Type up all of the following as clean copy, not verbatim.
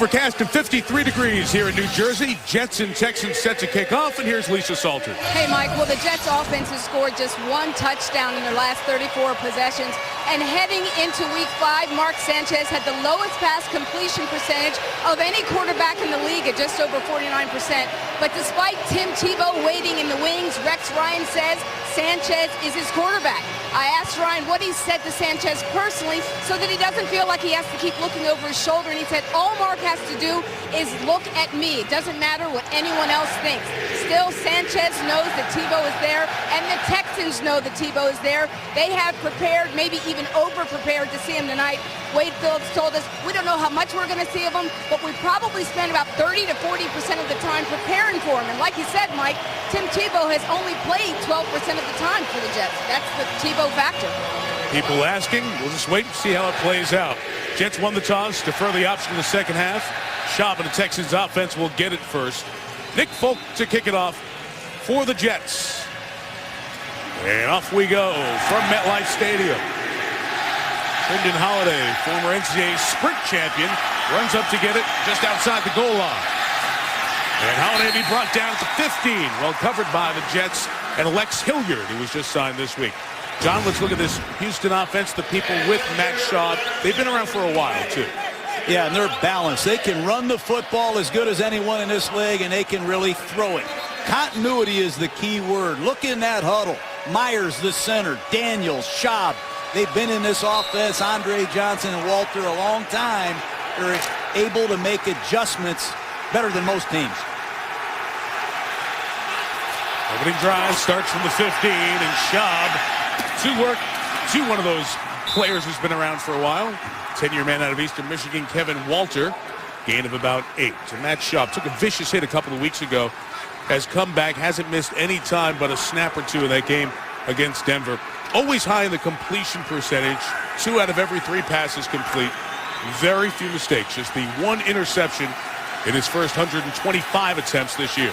Overcast and 53 degrees here in New Jersey. Jets and Texans set to kick off, and here's Lisa Salter. Hey, Mike. Well, the Jets offense has scored just one touchdown in their last 34 possessions. And heading into Week 5, Mark Sanchez had the lowest pass completion percentage of any quarterback in the league at just over 49%. But despite Tim Tebow waiting in the wings, Rex Ryan says Sanchez is his quarterback. I asked Ryan what he said to Sanchez personally so that he doesn't feel like he has to keep looking over his shoulder. And he said, all Mark has to do is look at me. It doesn't matter what anyone else thinks. Still, Sanchez knows that Tebow is there, and the Texans know that Tebow is there. They have prepared, maybe even over-prepared to see him tonight. Wade Phillips told us, we don't know how much we're going to see of him, but we probably spend about 30 to 40% of the time preparing for him. And like you said, Mike, Tim Tebow has only played 12% of the time for the Jets. That's the Tebow factor. People asking, we'll just wait and see how it plays out. Jets won the toss, defer the option in the second half. Schaub and the Texans offense will get it first. Nick Folk to kick it off for the Jets. And off we go from MetLife Stadium. Brendan Holiday, former NCAA sprint champion, runs up to get it just outside the goal line. And Holiday be brought down to 15, well covered by the Jets and Lex Hilliard, who was just signed this week. John, let's look at this Houston offense, the people with Matt Schaub. They've been around for a while, too. Yeah, and they're balanced. They can run the football as good as anyone in this league, and they can really throw it. Continuity is the key word. Look in that huddle. Myers, the center. Daniels, Schaub. They've been in this offense, Andre Johnson and Walter, a long time. They're able to make adjustments better than most teams. Opening drive starts from the 15, and Schaub to work to one of those players who's been around for a while. 10-year man out of Eastern Michigan, Kevin Walter, gain of about 8. So Matt Schaub took a vicious hit a couple of weeks ago, has come back, hasn't missed any time but a snap or two in that game against Denver. Always high in the completion percentage. 2 out of every 3 passes complete. Very few mistakes. Just the 1 interception in his first 125 attempts this year.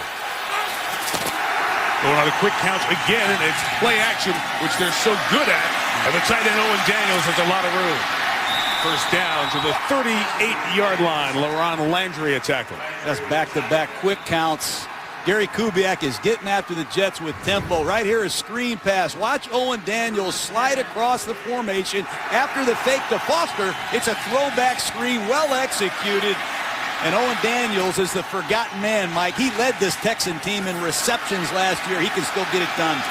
Going on a quick count again, and it's play action, which they're so good at. And the tight end Owen Daniels has a lot of room. First down to the 38-yard line. LaRon Landry a tackle. That's back-to-back quick counts. Gary Kubiak is getting after the Jets with tempo. Right here is screen pass. Watch Owen Daniels slide across the formation. After the fake to Foster, it's a throwback screen, well executed. And Owen Daniels is the forgotten man, Mike. He led this Texan team in receptions last year. He can still get it done.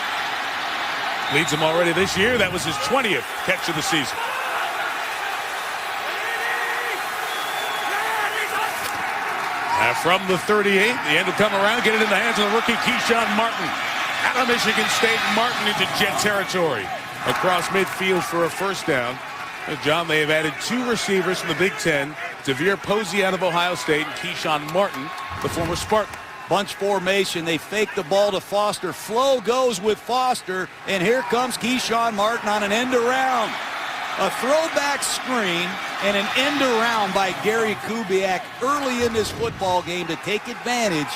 Leads him already this year. That was his 20th catch of the season. From the 38, the end will come around, get it in the hands of the rookie Keyshawn Martin. Out of Michigan State, Martin into Jet territory. Across midfield for a first down. John, they have added 2 receivers from the Big Ten. Devere Posey out of Ohio State and Keyshawn Martin, the former Spartan. Bunch formation. They fake the ball to Foster. Flow goes with Foster, and here comes Keyshawn Martin on an end around. A throwback screen and an end around by Gary Kubiak early in this football game to take advantage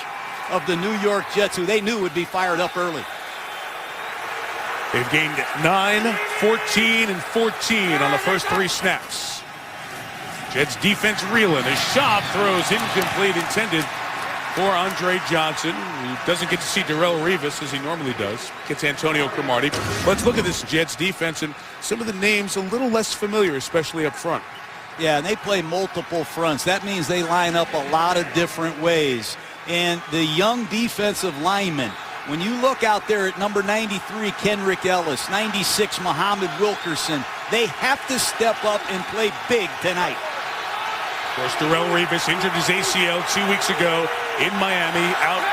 of the New York Jets, who they knew would be fired up early. They've gained 9, 14, and 14 on the first 3 snaps. Jets defense reeling as Schaub throws incomplete, intended for Andre Johnson, who doesn't get to see Darrelle Revis as he normally does. Gets Antonio Cromartie. Let's look at this Jets defense and some of the names a little less familiar, especially up front. Yeah, and they play multiple fronts. That means they line up a lot of different ways. And the young defensive linemen, when you look out there at number 93, Kenrick Ellis, 96, Muhammad Wilkerson, they have to step up and play big tonight. Of course, Darrelle Revis injured his ACL 2 weeks ago in Miami, out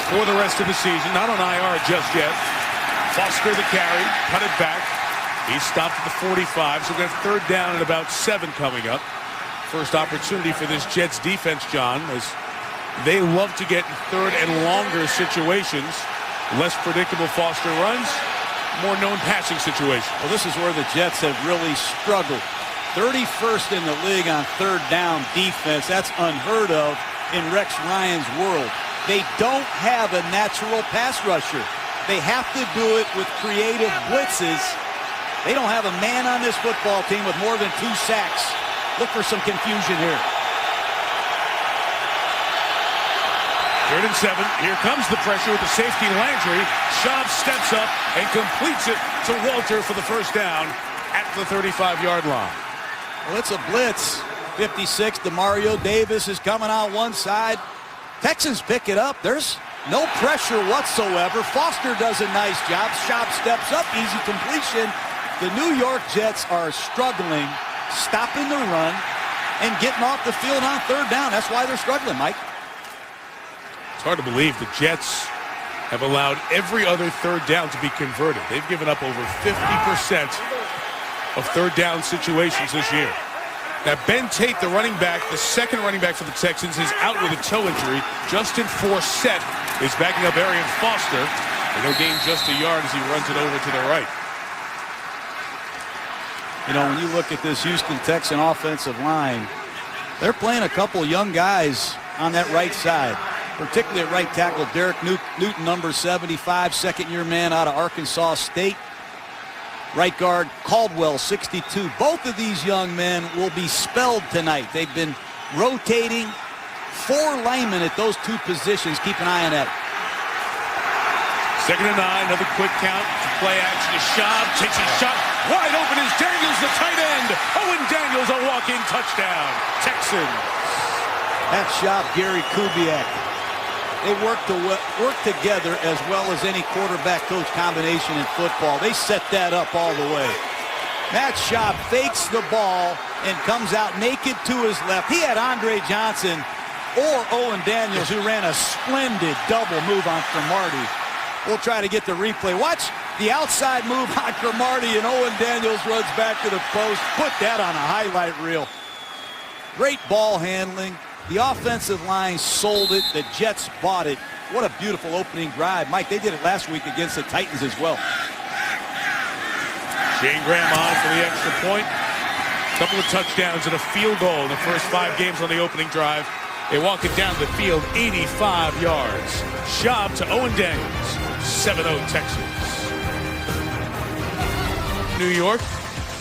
for the rest of the season. Not on IR just yet. Foster the carry, cut it back. He stopped at the 45, so we're going to have 3rd down and about 7 coming up. First opportunity for this Jets defense, John, as they love to get in 3rd and longer situations. Less predictable Foster runs, more known passing situations. Well, this is where the Jets have really struggled. 31st in the league on 3rd down defense. That's unheard of in Rex Ryan's world. They don't have a natural pass rusher. They have to do it with creative blitzes. They don't have a man on this football team with more than 2 sacks. Look for some confusion here. 3rd and 7. Here comes the pressure with the safety Landry. Schaub steps up and completes it to Walter for the first down at the 35-yard line. Well, it's a blitz. 56, DeMario Davis is coming out one side. Texans pick it up. There's no pressure whatsoever. Foster does a nice job. Schaub steps up, easy completion. The New York Jets are struggling, stopping the run, and getting off the field on 3rd down. That's why they're struggling, Mike. It's hard to believe the Jets have allowed every other 3rd down to be converted. They've given up over 50% of 3rd down situations this year. Now, Ben Tate, the running back, the second running back for the Texans, is out with a toe injury. Justin Forsett is backing up Arian Foster, and he'll gain just a yard as he runs it over to the right. You know, when you look at this Houston Texan offensive line, they're playing a couple young guys on that right side, particularly at right tackle. Derek Newton, number 75, second-year man out of Arkansas State. Right guard Caldwell, 62. Both of these young men will be spelled tonight. They've been rotating 4 linemen at those 2 positions. Keep an eye on that. 2nd and 9, another quick count. Play action to Schaub, takes a shot. Wide open is Daniels, the tight end. Owen Daniels, a walking touchdown. Texans. That's Schaub, Gary Kubiak. They work together as well as any quarterback coach combination in football. They set that up all the way. Matt Schaub fakes the ball and comes out naked to his left. He had Andre Johnson or Owen Daniels, who ran a splendid double move on Cromartie. We'll try to get the replay. Watch the outside move on Cromartie, and Owen Daniels runs back to the post. Put that on a highlight reel. Great ball handling. The offensive line sold it. The Jets bought it. What a beautiful opening drive. Mike, they did it last week against the Titans as well. Shane Graham on for the extra point. A couple of touchdowns and a field goal in the first 5 games on the opening drive. They walk it down the field 85 yards. Schaub to Owen Daniels. 7-0 Texans. New York.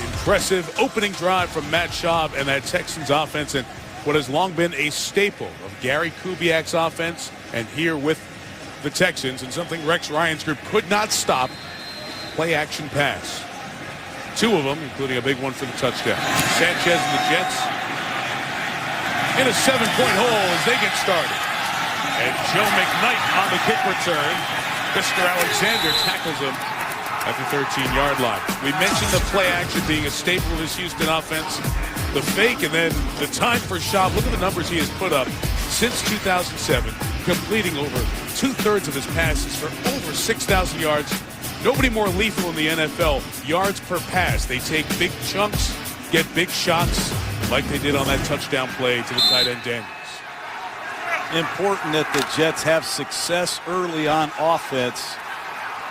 Impressive opening drive from Matt Schaub and that Texans offense, and what has long been a staple of Gary Kubiak's offense, and here with the Texans, and something Rex Ryan's group could not stop. Play action pass. 2 of them, including a big one for the touchdown. Sanchez and the Jets in a 7-point hole as they get started. And Joe McKnight on the kick return. Mr. Alexander tackles him at the 13-yard line. We mentioned the play action being a staple of this Houston offense. The fake and then the time for Schaub. Look at the numbers he has put up since 2007, completing over 2/3 of his passes for over 6,000 yards. Nobody more lethal in the NFL. Yards per pass. They take big chunks, get big shots, like they did on that touchdown play to the tight end Daniels. Important that the Jets have success early on offense.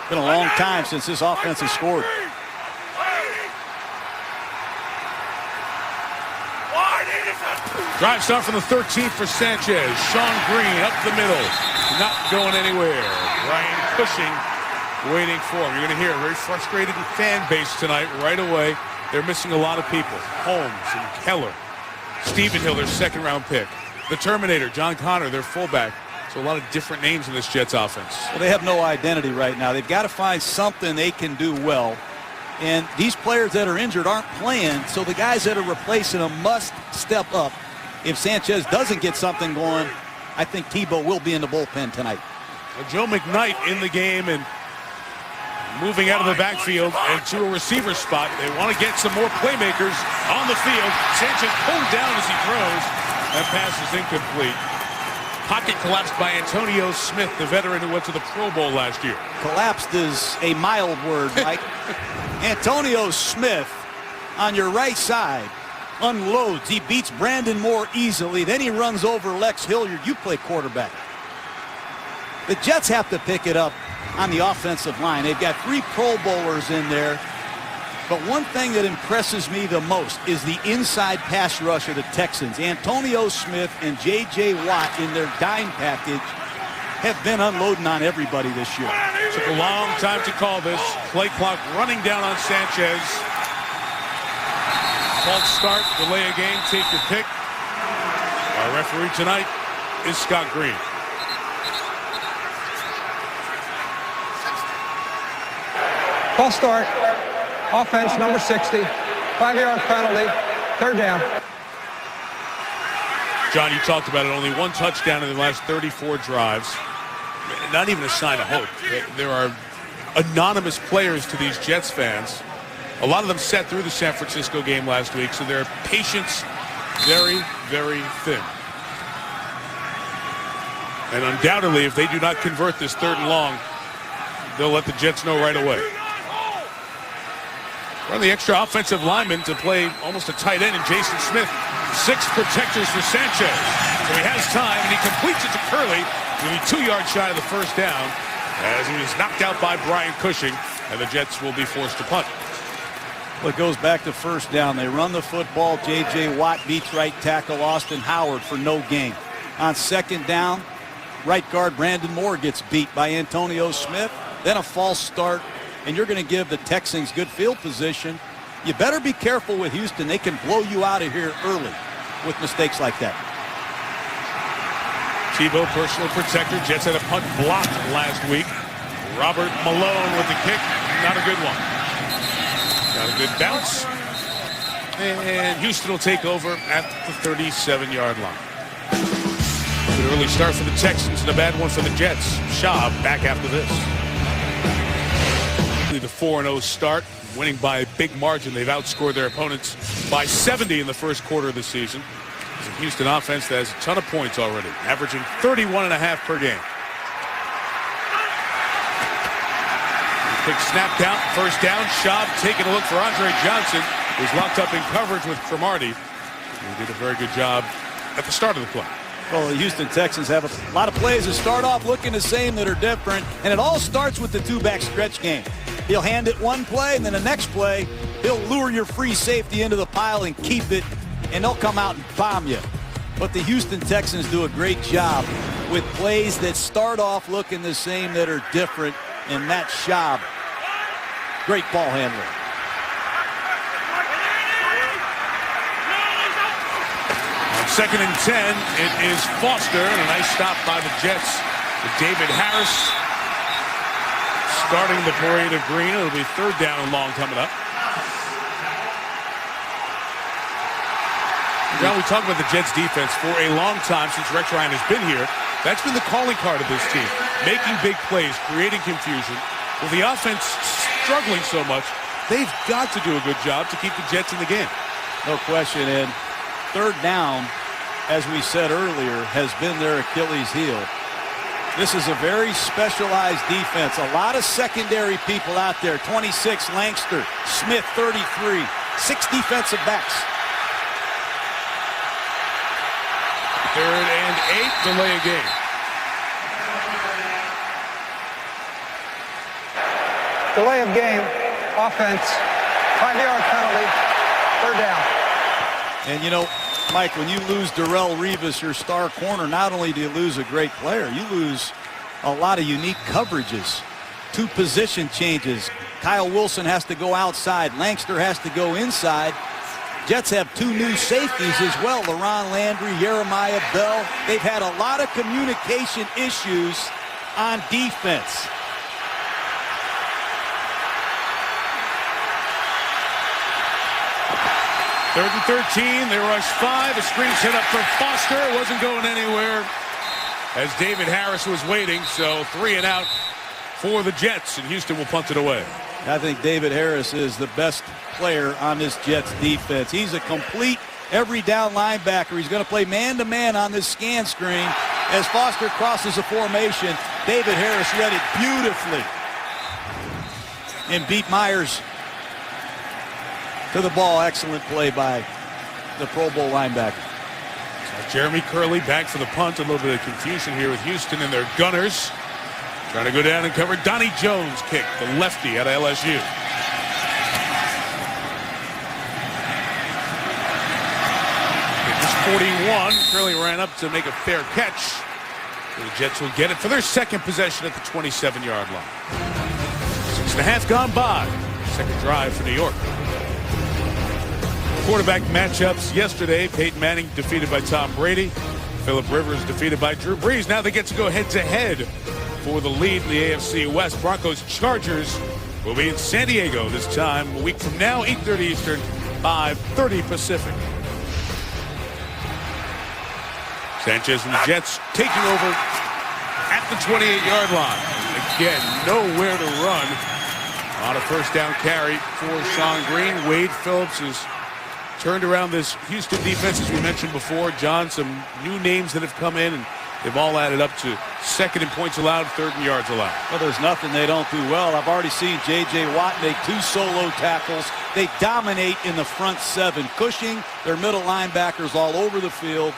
Been a long time since this offense has scored. Drive start from the 13th for Sanchez. Sean Green up the middle. Not going anywhere. Ryan Cushing waiting for him. You're going to hear a very frustrated fan base tonight right away. They're missing a lot of people. Holmes and Keller. Stephen Hill, their 2nd-round pick. The Terminator, John Connor, their fullback. So a lot of different names in this Jets offense. Well, they have no identity right now. They've got to find something they can do well. And these players that are injured aren't playing, so the guys that are replacing them must step up. If Sanchez doesn't get something going, I think Tebow will be in the bullpen tonight. Joe McKnight in the game and moving out of the backfield and to a receiver spot. They want to get some more playmakers on the field. Sanchez pulled down as he throws. That pass is incomplete. Pocket collapsed by Antonio Smith, the veteran who went to the Pro Bowl last year. Collapsed is a mild word, Mike. Antonio Smith on your right side unloads. He beats Brandon Moore easily. Then he runs over Lex Hilliard. You play quarterback. The Jets have to pick it up on the offensive line. They've got 3 Pro Bowlers in there. But one thing that impresses me the most is the inside pass rush of the Texans. Antonio Smith and J.J. Watt in their dime package have been unloading on everybody this year. Took a long time to call this. Play clock running down on Sanchez. False start, delay a game, take your pick. Our referee tonight is Scott Green. False start. Offense, number 60. 5-yard penalty. Third down. John, you talked about it. Only one touchdown in the last 34 drives. Not even a sign of hope. There are anonymous players to these Jets fans. A lot of them sat through the San Francisco game last week, so their patience very, very thin. And undoubtedly, if they do not convert this 3rd and long, they'll let the Jets know right away. Run the extra offensive lineman to play almost a tight end in Jason Smith. 6 protectors for Sanchez. So he has time, and he completes it to Curley. He'll be 2 yards shy of the first down as he was knocked out by Brian Cushing, and the Jets will be forced to punt. Well, it goes back to first down. They run the football. J.J. Watt beats right tackle Austin Howard for no gain. On 2nd down, right guard Brandon Moore gets beat by Antonio Smith. Then a false start, and you're going to give the Texans good field position. You better be careful with Houston. They can blow you out of here early with mistakes like that. Tebow, personal protector. Jets had a punt blocked last week. Robert Malone with the kick. Not a good one. Got a good bounce. And Houston will take over at the 37-yard line. Good early start for the Texans and a bad one for the Jets. Schaub back after this. The 4-0 start, winning by a big margin. They've outscored their opponents by 70 in the first quarter of the season. It's a Houston offense that has a ton of points already, averaging 31.5 per game. Quick snap count, first down. Schaub taking a look for Andre Johnson, who's locked up in coverage with Cromartie. He did a very good job at the start of the play. Well, the Houston Texans have a lot of plays that start off looking the same that are different, and it all starts with the 2-back stretch game. He'll hand it one play, and then the next play, he'll lure your free safety into the pile and keep it, and they'll come out and bomb you. But the Houston Texans do a great job with plays that start off looking the same that are different, and Matt Schaub, great ball handler. On 2nd and 10, it is Foster, and a nice stop by the Jets with David Harris starting the parade of green. It'll be 3rd down and long coming up. John, we talked about the Jets defense for a long time since Rex Ryan has been here. That's been the calling card of this team. Making big plays, creating confusion. With the offense struggling so much, they've got to do a good job to keep the Jets in the game. No question. And 3rd down, as we said earlier, has been their Achilles heel. This is a very specialized defense. A lot of secondary people out there. 26, Langster. Smith, 33. 6 defensive backs. 3rd and 8, delay a game. Delay of game. Offense. 5-yard penalty. Third down. And, you know, Mike, when you lose Darrelle Revis, your star corner, not only do you lose a great player, you lose a lot of unique coverages. 2 position changes. Kyle Wilson has to go outside. Langster has to go inside. Jets have 2 new safeties as well. LaRon Landry, Jeremiah Bell. They've had a lot of communication issues on defense. Third and 13, they rush 5. A screen set up for Foster. It wasn't going anywhere as David Harris was waiting. So 3 and out for the Jets, and Houston will punt it away. I think David Harris is the best player on this Jets defense. He's a complete every down linebacker. He's going to play man-to-man on this scan screen. As Foster crosses a formation, David Harris read it beautifully and beat Myers to the ball. Excellent play by the Pro Bowl linebacker. So Jeremy Curley back for the punt. A little bit of confusion here with Houston and their gunners. Trying to go down and cover. Donnie Jones kick, the lefty out of LSU. It was 41. Curley ran up to make a fair catch. So the Jets will get it for their 2nd possession at the 27-yard line. 6.5 gone by. 2nd drive for New York. Quarterback matchups yesterday. Peyton Manning defeated by Tom Brady. Phillip Rivers defeated by Drew Brees. Now they get to go head-to-head for the lead in the AFC West. Broncos Chargers We'll be in San Diego this time, a week from now, 8:30 Eastern, 5:30 Pacific. Sanchez and the Jets taking over at the 28-yard line. Again, nowhere to run. On a first down carry for Sean Green. Wade Phillips has turned around this Houston defense, as we mentioned before. John, some new names that have come in, and they've all added up to second in points allowed, third in yards allowed. Well, there's nothing they don't do well. I've already seen J.J. Watt make 2 solo tackles. They dominate in the front 7. Cushing, their middle linebackers all over the field,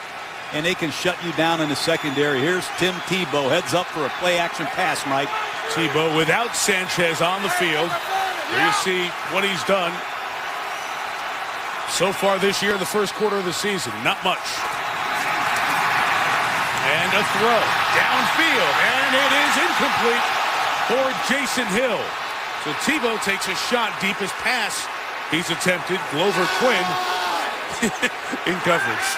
and they can shut you down in the secondary. Here's Tim Tebow, heads up for a play-action pass, Mike. Tebow without Sanchez on the field. There you see what he's done so far this year in the first quarter of the season. Not much. And a throw downfield, and it is incomplete for Jason Hill. So Tebow takes a shot, deepest pass he's attempted. Glover Quinn in coverage.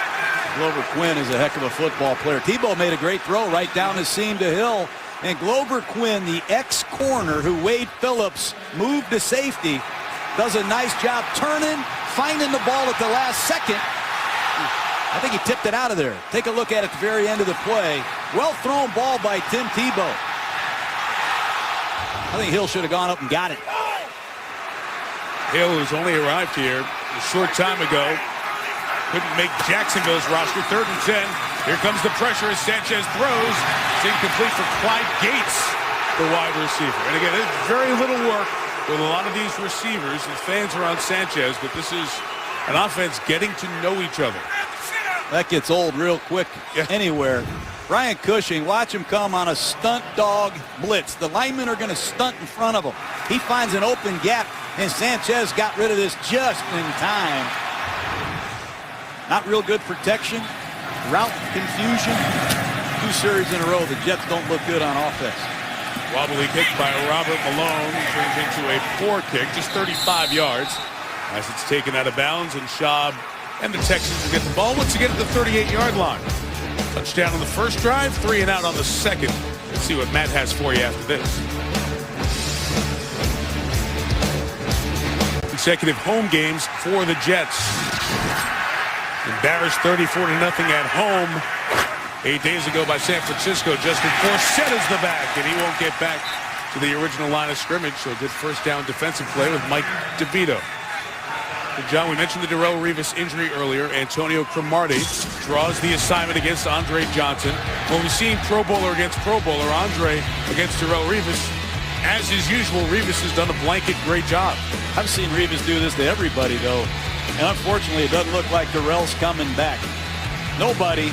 Glover Quinn is a heck of a football player. Tebow made a great throw right down the seam to Hill. And Glover Quinn, the ex-corner who Wade Phillips moved to safety, does a nice job turning, finding the ball at the last second. I think he tipped it out of there. Take a look at the very end of the play. Well thrown ball by Tim Tebow. I think Hill should have gone up and got it. Hill, who's only arrived here a short time ago, couldn't make Jacksonville's roster. 3rd and 10. Here comes the pressure as Sanchez throws. It's incomplete for Clyde Gates, the wide receiver. And again, it's very little work with a lot of these receivers and fans around Sanchez, but this is an offense getting to know each other. That gets old real quick anywhere. Brian Cushing, watch him come on a stunt dog blitz. The linemen are going to stunt in front of him. He finds an open gap, and Sanchez got rid of this just in time. Not real good protection. Route confusion. 2 series in a row. The Jets don't look good on offense. Wobbly kick by Robert Malone turns into a poor kick, just 35 yards as it's taken out of bounds, and Schaub and the Texans will get the ball once again at the 38-yard line. Touchdown on the first drive, 3 and out on the second. Let's see what Matt has for you after this. Consecutive home games for the Jets. Embarrassed 34-0 at home 8 days ago by San Francisco. Justin Forsett is the back, and he won't get back to the original line of scrimmage. So a good first down defensive play with Mike DeVito. And John, we mentioned the Darrelle Revis injury earlier. Antonio Cromartie draws the assignment against Andre Johnson. When we've seen Pro Bowler against Pro Bowler, Andre against Darrelle Revis, as is usual, Revis has done a blanket great job. I've seen Revis do this to everybody, though. And unfortunately, it doesn't look like Darrell's coming back. Nobody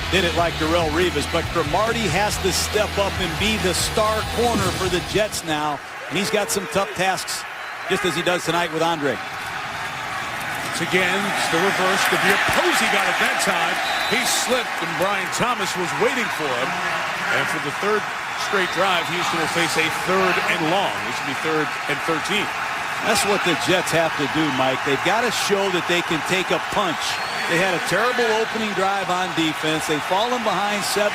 did it like Darrelle Revis, but Cromartie has to step up and be the star corner for the Jets now. And he's got some tough tasks, just as he does tonight with Andre. It's again, it's the reverse. Posey got it that time. He slipped, and Brian Thomas was waiting for him. And for the 3rd straight drive, Houston will face a 3rd and long. This will be 3rd and 13. That's what the Jets have to do, Mike. They've got to show that they can take a punch. They had a terrible opening drive on defense. They've fallen behind 7-0.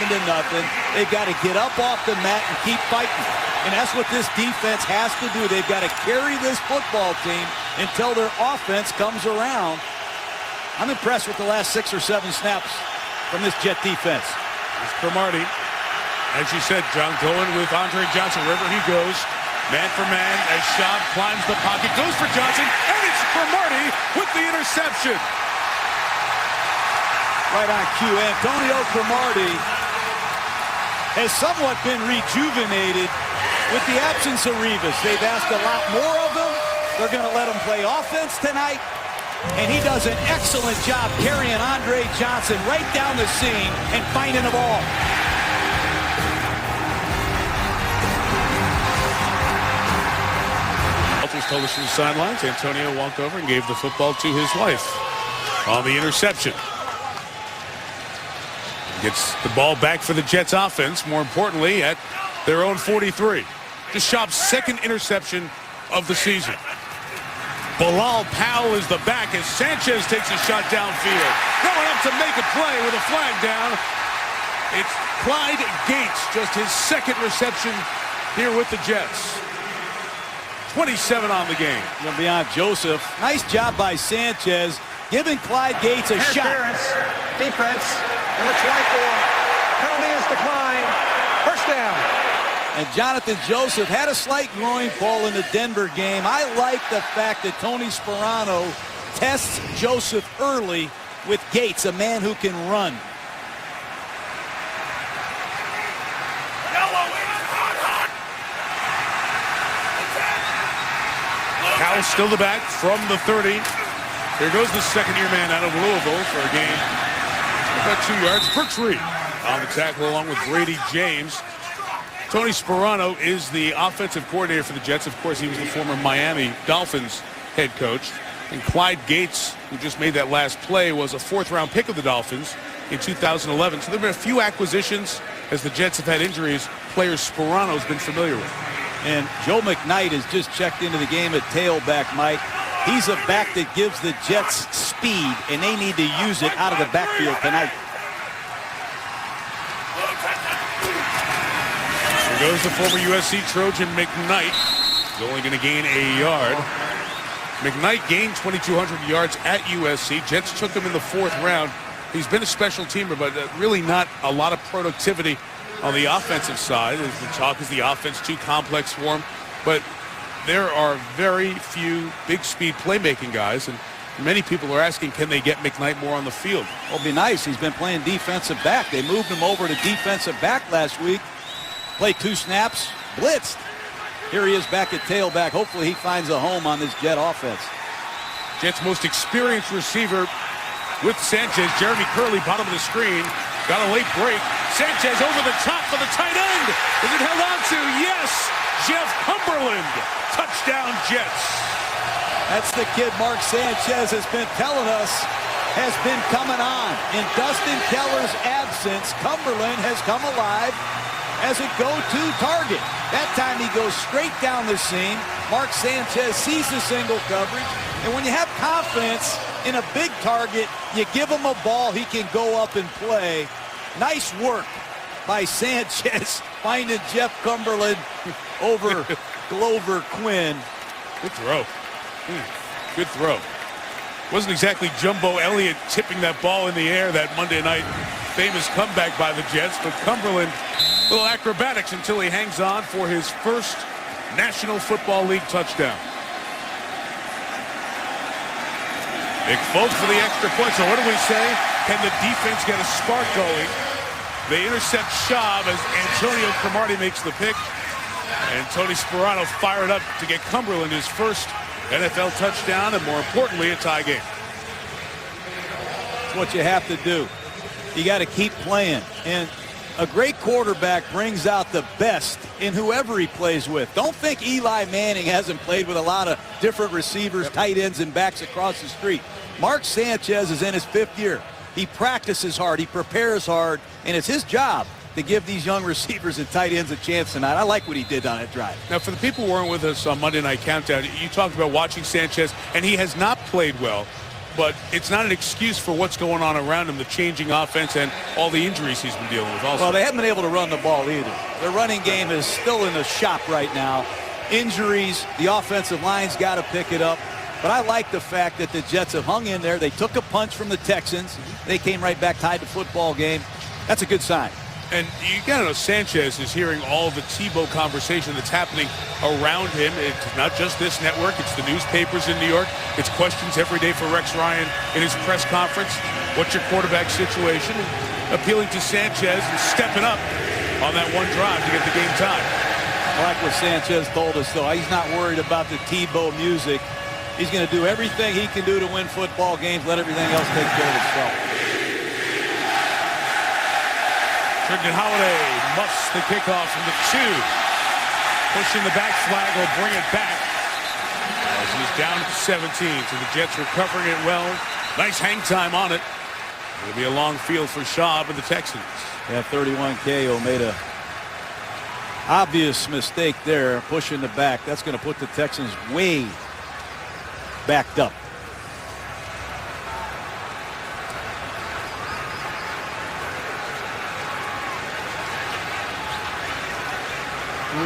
They've got to get up off the mat and keep fighting. And that's what this defense has to do. They've got to carry this football team until their offense comes around. I'm impressed with the last 6 or 7 snaps from this Jet defense. Here's Cromartie. As you said, John, going with Andre Johnson wherever he goes. Man for man as Schaub climbs the pocket, goes for Johnson, and it's Cromartie with the interception. Right on cue. Antonio Cromartie has somewhat been rejuvenated with the absence of Revis. They've asked a lot more of him. They're going to let him play offense tonight. And he does an excellent job carrying Andre Johnson right down the seam and finding the ball. Told us from the sidelines, Antonio walked over and gave the football to his wife on the interception. Gets the ball back for the Jets offense, more importantly, at their own 43. Just Schaub's 2nd interception of the season. Bilal Powell is the back as Sanchez takes a shot downfield. Going up to make a play with a flag down. It's Clyde Gates, just his 2nd reception here with the Jets. 27 on the game. Going beyond Joseph. Nice job by Sanchez, giving Clyde Gates a shot. Interference. Defense. Number 24. Penalty is declined. First down. And Jonathan Joseph had a slight groin pull in the Denver game. I like the fact that Tony Sperano tests Joseph early with Gates, a man who can run. Cowell still the back from the 30. Here goes the second-year man out of Louisville for a gain about 2 yards. Pertree on the tackle along with Brady James. Tony Sperano is the offensive coordinator for the Jets. Of course, he was the former Miami Dolphins head coach. And Clyde Gates, who just made that last play, was a fourth-round pick of the Dolphins in 2011. So there have been a few acquisitions as the Jets have had injuries. Players Sperano's been familiar with. And Joe McKnight has just checked into the game at tailback, Mike. He's a back that gives the Jets speed, and they need to use it out of the backfield tonight. Here goes the former USC Trojan McKnight. He's only going to gain a yard. McKnight gained 2,200 yards at USC. Jets took him in the fourth round. He's been a special teamer, but really not a lot of productivity on the offensive side. As the talk is the offense too complex for him. But there are very few big speed playmaking guys, and many people are asking, can they get McKnight more on the field? Well, it'll be nice. He's been playing defensive back. They moved him over to defensive back last week. Played 2 snaps, blitzed. Here he is back at tailback. Hopefully he finds a home on this Jet offense. Jets' most experienced receiver with Sanchez, Jeremy Curley, bottom of the screen. Got a late break. Sanchez over the top for the tight end. Is it held on to? Yes! Jeff Cumberland. Touchdown, Jets. That's the kid Mark Sanchez has been telling us has been coming on. In Dustin Keller's absence, Cumberland has come alive as a go-to target. That time he goes straight down the seam. Mark Sanchez sees the single coverage. And when you have confidence in a big target, you give him a ball, he can go up and play. Nice work by Sanchez finding Jeff Cumberland over Glover Quinn. Good throw. Good throw. Wasn't exactly Jumbo Elliott tipping that ball in the air that Monday night famous comeback by the Jets, but Cumberland, a little acrobatics until he hangs on for his first National Football League touchdown. Nick Folk for the extra point. So what do we say? Can the defense get a spark going? They intercept Schaub as Antonio Cromartie makes the pick. And Tony Sperano fired up to get Cumberland his first NFL touchdown, and more importantly, a tie game. That's what you have to do. You got to keep playing. And a great quarterback brings out the best in whoever he plays with. Don't think Eli Manning hasn't played with a lot of different receivers, tight ends, and backs across the street. Mark Sanchez is in his 5th year. He practices hard. He prepares hard. And it's his job to give these young receivers and tight ends a chance tonight. I like what he did on that drive. Now, for the people who weren't with us on Monday Night Countdown, you talked about watching Sanchez, and he has not played well. But it's not an excuse for what's going on around him, the changing offense and all the injuries he's been dealing with also. Well, they haven't been able to run the ball either. Their running game is still in the shop right now. Injuries, the offensive line's got to pick it up. But I like the fact that the Jets have hung in there. They took a punch from the Texans. They came right back, tied the football game. That's a good sign. And you got to know, Sanchez is hearing all the Tebow conversation that's happening around him. It's not just this network. It's the newspapers in New York. It's questions every day for Rex Ryan in his press conference. What's your quarterback situation? And appealing to Sanchez and stepping up on that one drive to get the game time. I like what Sanchez told us, though. He's not worried about the Tebow music. He's going to do everything he can do to win football games, let everything else take care of itself. Trignan Holiday muffs the kickoff from the 2. Pushing the back flag will bring it back. As he's down to 17. So the Jets recovering it well. Nice hang time on it. It'll be a long field for Schaub and the Texans. Yeah, 31 KO made a obvious mistake there, pushing the back. That's going to put the Texans way backed up.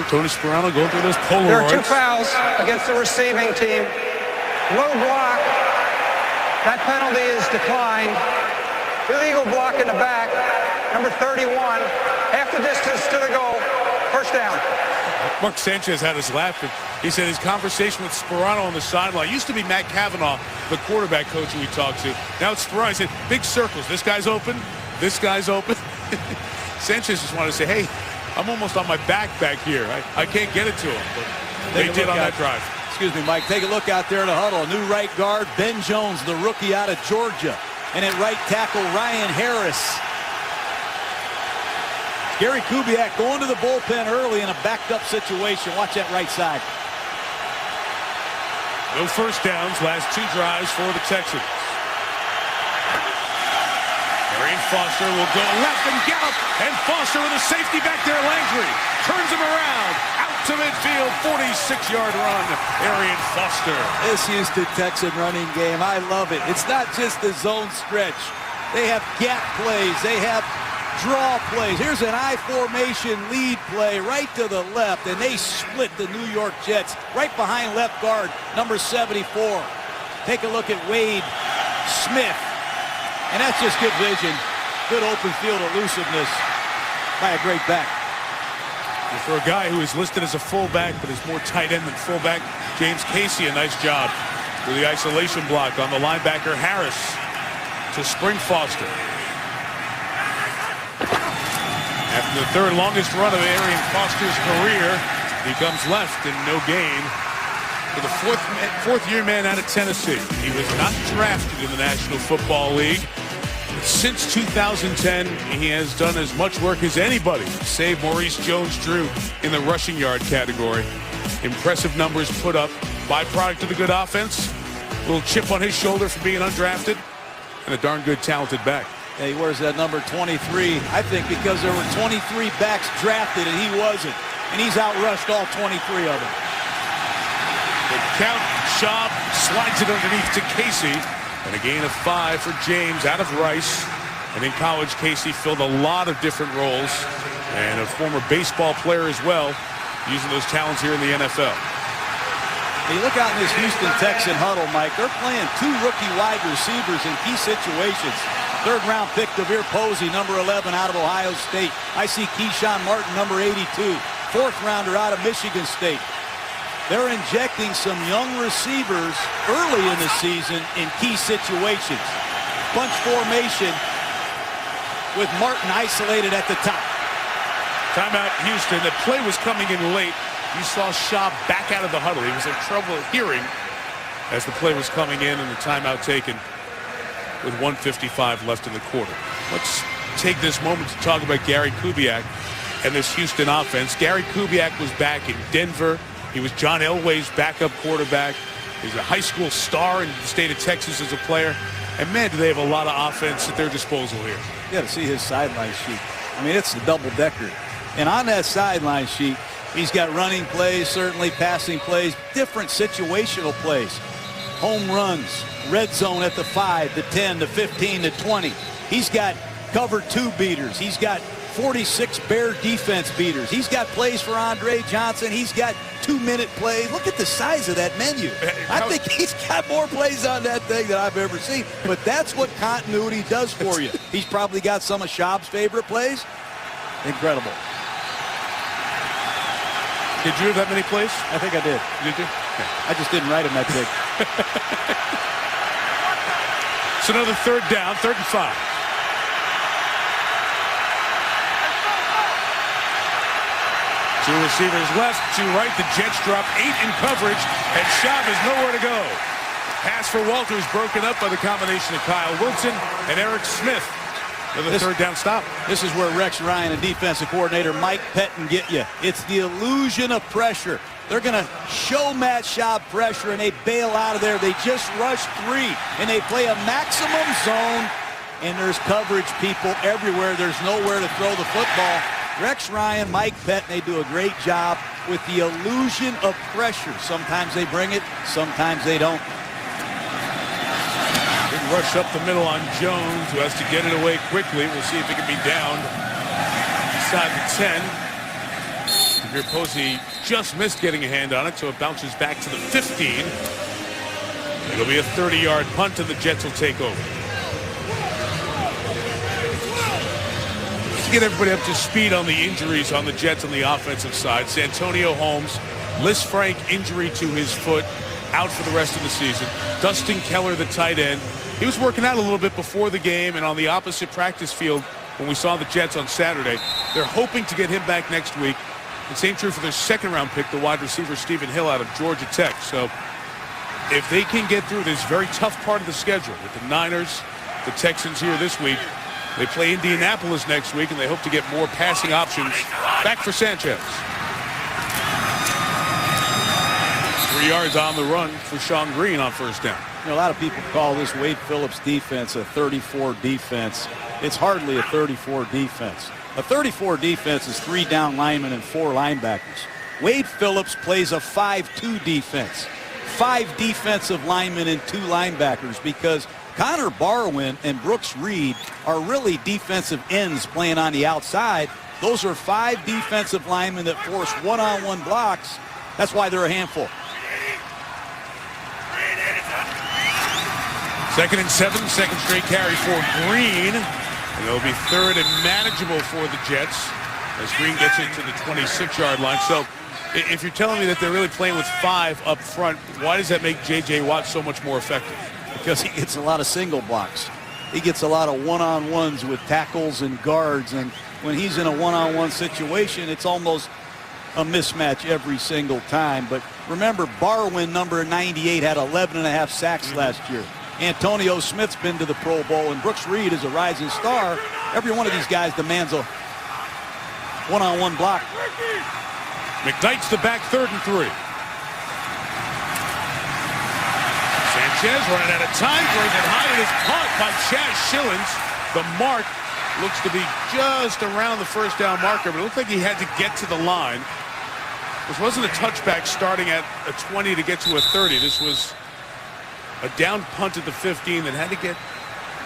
Tony Sperano going through those Polaroids. There are 2 fouls against the receiving team. Low block. That penalty is declined. Illegal block in the back. Number 31. Half the distance to the goal. First down. Mark Sanchez had us laughing. He said his conversation with Sperano on the sideline used to be Matt Cavanaugh, the quarterback coach who we talked to. Now it's Sperano. He said, big circles. This guy's open. This guy's open. Sanchez just wanted to say, hey, I'm almost on my back here. I can't get it to him. But they did on that drive. Excuse me, Mike. Take a look out there in the huddle. New right guard, Ben Jones, the rookie out of Georgia. And at right tackle, Ryan Harris. Gary Kubiak going to the bullpen early in a backed-up situation. Watch that right side. No first downs, last 2 drives for the Texans. Arian Foster will go left and gallop, and Foster with a safety back there. Landry turns him around, out to midfield, 46-yard run. Arian Foster. This Houston Texan running game, I love it. It's not just the zone stretch. They have gap plays. They have draw plays. Here's an I formation lead play right to the left, and they split the New York Jets right behind left guard, number 74. Take a look at Wade Smith. And that's just good vision. Good open field elusiveness by a great back. And for a guy who is listed as a fullback but is more tight end than fullback, James Casey, a nice job with the isolation block on the linebacker Harris to spring Foster. After the 3rd longest run of Arian Foster's career, he comes left and no gain for the fourth-year man out of Tennessee. He was not drafted in the National Football League. Since 2010, he has done as much work as anybody, save Maurice Jones-Drew in the rushing yard category. Impressive numbers put up, byproduct of the good offense, a little chip on his shoulder for being undrafted, and a darn good talented back. Yeah, he wears that number 23, I think, because there were 23 backs drafted and he wasn't. And he's outrushed all 23 of them. The count, Schaub slides it underneath to Casey. And a gain of 5 for James out of Rice. And in college, Casey filled a lot of different roles. And a former baseball player as well, using those talents here in the NFL. Hey, look out in this Houston Texan huddle, Mike. They're playing 2 rookie wide receivers in key situations. 3rd-round pick, Devere Posey, number 11 out of Ohio State. I see Keyshawn Martin, number 82. 4th-rounder out of Michigan State. They're injecting some young receivers early in the season in key situations. Bunch formation with Martin isolated at the top. Timeout, Houston. The play was coming in late. You saw Schaub back out of the huddle. He was in trouble hearing as the play was coming in and the timeout taken with 1:55 left in the quarter. Let's take this moment to talk about Gary Kubiak and this Houston offense. Gary Kubiak was back in Denver. He was John Elway's backup quarterback. He's a high school star in the state of Texas as a player. And, man, do they have a lot of offense at their disposal here. You got to see his sideline sheet. I mean, it's a double-decker. And on that sideline sheet, he's got running plays, certainly passing plays, different situational plays. Home runs, red zone at the 5, the 10, the 15, the 20. He's got cover 2 beaters. He's got 46 Bear defense beaters. He's got plays for Andre Johnson. He's got 2-minute plays. Look at the size of that menu. I think he's got more plays on that thing than I've ever seen. But that's what continuity does for you. He's probably got some of Schaub's favorite plays. Incredible. Did you have that many plays? I think I did. Did you? I just didn't write him that big. It's another 3rd down, 3rd and 5. Two receivers left, 2 right. The Jets drop 8 in coverage, and Schaub has nowhere to go. Pass for Walters broken up by the combination of Kyle Wilson and Eric Smith. Another 3rd down stop. This is where Rex Ryan and defensive coordinator Mike Pettin get you. It's the illusion of pressure. They're going to show Matt Schaub pressure, and they bail out of there. They just rush 3, and they play a maximum zone, and there's coverage people everywhere. There's nowhere to throw the football. Rex Ryan, Mike Pettin, they do a great job with the illusion of pressure. Sometimes they bring it, sometimes they don't. Big rush up the middle on Jones, who has to get it away quickly. We'll see if he can be down inside the 10. here. Posey just missed getting a hand on it, so it bounces back to the 15. It'll be a 30-yard punt, and the Jets will take over. To get everybody up to speed on the injuries on the Jets on the offensive side, Santonio Holmes, Liz Frank injury to his foot, out for the rest of the season. Dustin Keller, the tight end, he was working out a little bit before the game and on the opposite practice field when we saw the Jets on Saturday. They're hoping to get him back next week. And same true for their second-round pick, the wide receiver Stephen Hill out of Georgia Tech. So if they can get through this very tough part of the schedule with the Niners, the Texans here this week, they play Indianapolis next week, and they hope to get more passing options back for Sanchez. 3 yards on the run for Sean Green on first down. You know, a lot of people call this Wade Phillips defense a 34 defense. It's hardly a 34 defense. A 34 defense is 3 down linemen and 4 linebackers. Wade Phillips plays a 5-2 defense. 5 defensive linemen and 2 linebackers, because Connor Barwin and Brooks Reed are really defensive ends playing on the outside. Those are 5 defensive linemen that force one-on-one blocks. That's why they're a handful. 2nd and 7, second straight carry for Green. And it'll be 3rd and manageable for the Jets as Green gets into the 26-yard line. So if you're telling me that they're really playing with 5 up front, why does that make J.J. Watt so much more effective? Because he gets a lot of single blocks. He gets a lot of one-on-ones with tackles and guards. And when he's in a one-on-one situation, it's almost a mismatch every single time. But remember, Barwin, number 98, had 11.5 sacks last year. Antonio Smith's been to the Pro Bowl, and Brooks Reed is a rising star. Every one of these guys demands a one-on-one block. McKnight's the back, 3rd and 3. Sanchez running out of time, throws it high, and is caught by Chaz Schillens. The mark looks to be just around the first down marker, but it looked like he had to get to the line. This wasn't a touchback starting at a 20 to get to a 30. This was a down punt at the 15 that had to get,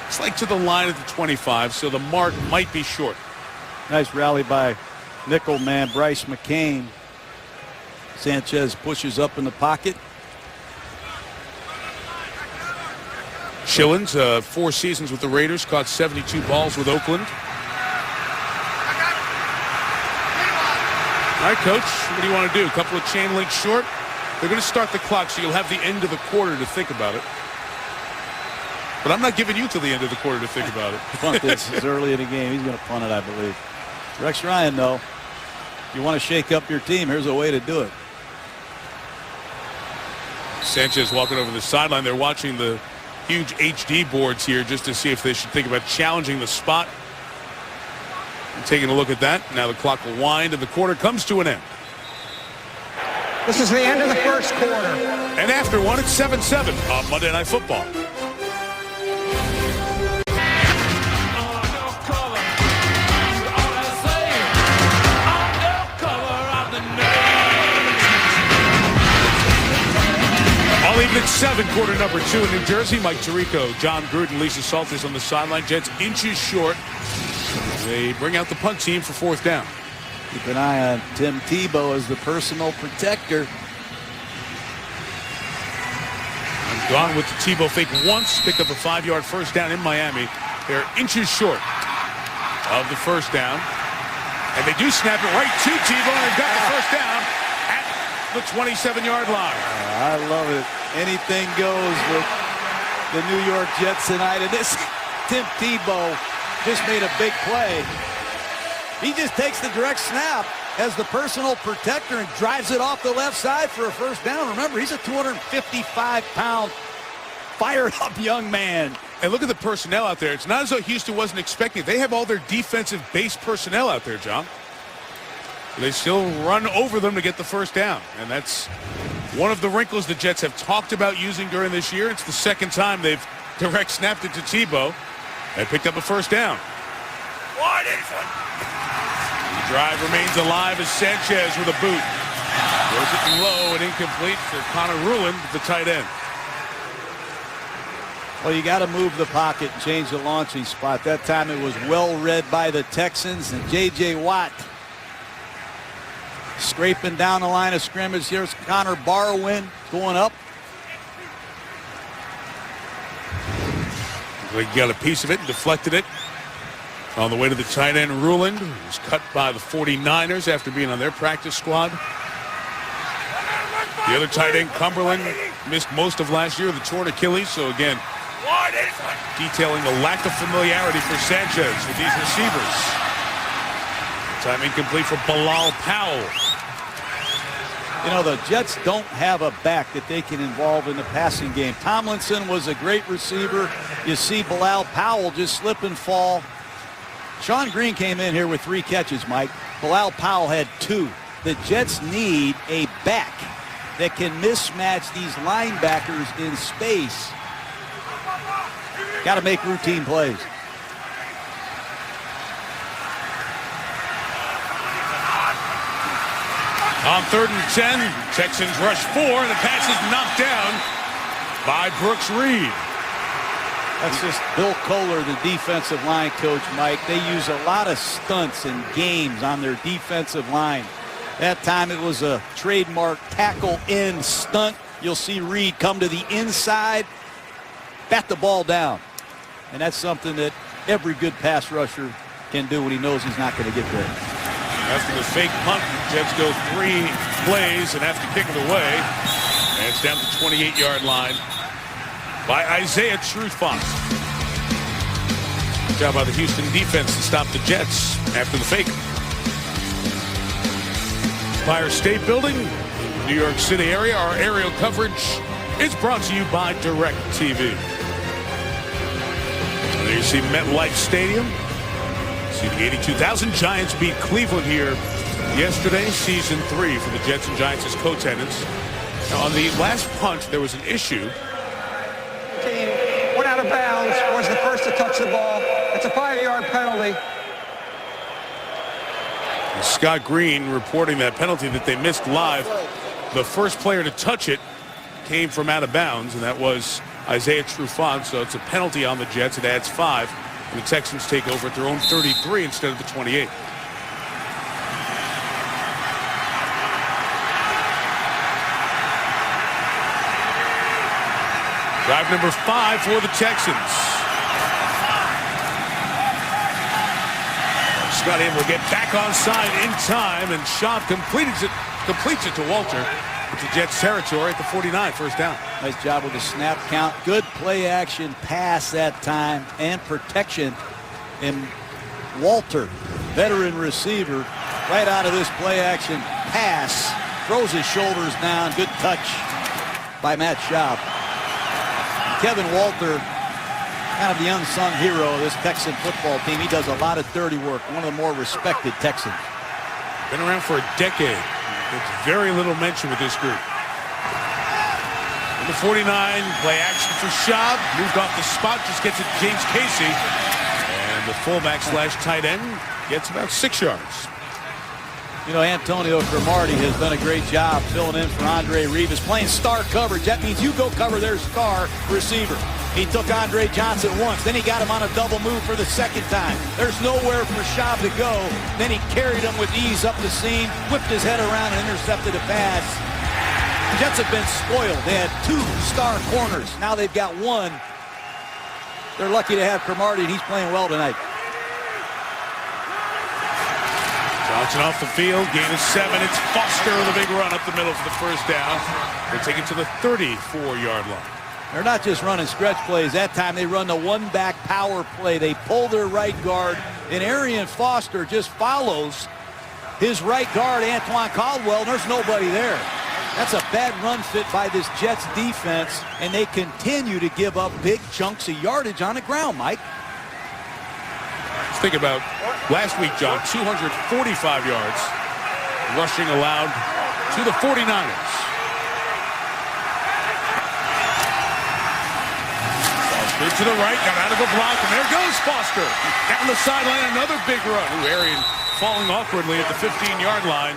it's like, to the line at the 25, so the mark might be short. Nice rally by nickel man Bryce McCain. Sanchez pushes up in the pocket. Schillens, 4 seasons with the Raiders, caught 72 balls with Oakland. All right, Coach, what do you want to do? A couple of chain links short? They're going to start the clock, so you'll have the end of the quarter to think about it. But I'm not giving you till the end of the quarter to think about it. Punt this is early in the game. He's going to punt it, I believe. Rex Ryan, though, if you want to shake up your team, here's a way to do it. Sanchez walking over the sideline. They're watching the huge HD boards here just to see if they should think about challenging the spot. And taking a look at that. Now the clock will wind, and the quarter comes to an end. This is the end of the first quarter. And after one, it's 7-7 on Monday Night Football. All even at 7, quarter number 2 in New Jersey. Mike Tirico, John Gruden, Lisa Salters on the sideline. Jets inches short. They bring out the punt team for 4th down. Keep an eye on Tim Tebow as the personal protector. I'm gone with the Tebow fake once. Picked up a 5-yard first down in Miami. They're inches short of the first down. And they do snap it right to Tebow, and they've got the first down at the 27-yard line. I love it. Anything goes with the New York Jets tonight. And this Tim Tebow just made a big play. He just takes the direct snap as the personal protector and drives it off the left side for a first down. Remember, he's a 255-pound, fired-up young man. And look at the personnel out there. It's not as though Houston wasn't expecting it. They have all their defensive base personnel out there, John. They still run over them to get the first down. And that's one of the wrinkles the Jets have talked about using during this year. It's the second time they've direct snapped it to Tebow and picked up a first down. The drive remains alive as Sanchez with a boot. Goes it low and incomplete for Connor Ruland, the tight end. Well, you got to move the pocket and change the launching spot. That time it was well read by the Texans, and J.J. Watt Scraping down the line of scrimmage. Here's Connor Barwin going up. He got a piece of it and deflected it on the way to the tight end. Ruland was cut by the 49ers after being on their practice squad. The other tight end, Cumberland, missed most of last year with a torn Achilles. So again, detailing the lack of familiarity for Sanchez with these receivers. Time incomplete for Bilal Powell. You know, the Jets don't have a back that they can involve in the passing game. Tomlinson was a great receiver. You see Bilal Powell just slip and fall. Sean Green came in here with 3 catches, Mike. Bilal Powell had 2. The Jets need a back that can mismatch these linebackers in space. Got to make routine plays. On 3rd and 10, Texans rush 4, and the pass is knocked down by Brooks Reed. That's just Bill Kohler, the defensive line coach, Mike. They use a lot of stunts and games on their defensive line. That time it was a trademark tackle in stunt. You'll see Reed come to the inside, bat the ball down. And that's something that every good pass rusher can do when he knows he's not going to get there. After the fake punt, the Jets go 3 plays and have to kick it away. And it's down to the 28-yard line by Isaiah Trufant. Good job by the Houston defense to stop the Jets after the fake. Empire State Building, New York City area. Our aerial coverage is brought to you by DirecTV. There you see MetLife Stadium. Seating 82,000. Giants beat Cleveland here yesterday. Season 3 for the Jets and Giants as co-tenants. Now, on the last punt, there was an issue. Team went out of bounds, was the first to touch the ball. It's a 5-yard penalty. Scott Green reporting that penalty that they missed live. The first player to touch it came from out of bounds, and that was Isaiah Trufant. So it's a penalty on the Jets. It adds 5. And the Texans take over at their own 33 instead of the 28. Drive number 5 for the Texans. Scott able to get back onside in time, and Schaub completes it to Walter. It's the Jets territory at the 49, first down. Nice job with the snap count. Good play action pass that time and protection. And Walter, veteran receiver, right out of this play action pass, throws his shoulders down. Good touch by Matt Schaub. Kevin Walter, kind of the unsung hero of this Texan football team. He does a lot of dirty work. One of the more respected Texans. Been around for a decade. It's very little mention with this group. Number 49, play action for Schaub. Moved off the spot, just gets it to James Casey. And the fullback / tight end gets about 6 yards. You know, Antonio Cromartie has done a great job filling in for Andre Rivas, playing star coverage. That means you go cover their star receiver. He took Andre Johnson once, then he got him on a double move for the second time. There's nowhere for Schaub to go. Then he carried him with ease up the seam, whipped his head around and intercepted a pass. The Jets have been spoiled. They had 2 star corners. Now they've got 1. They're lucky to have Cromartie, and he's playing well tonight. Johnson off the field, gain of 7. It's Foster with a big run up the middle for the first down. They take it to the 34-yard line. They're not just running stretch plays. That time they run the one-back power play. They pull their right guard, and Arian Foster just follows his right guard, Antoine Caldwell, and there's nobody there. That's a bad run fit by this Jets defense, and they continue to give up big chunks of yardage on the ground, Mike. Let's think about last week, John. 245 yards rushing allowed to the 49ers. Foster to the right, got out of the block, and there goes Foster. Down the sideline, another big run. Arian falling awkwardly at the 15-yard line.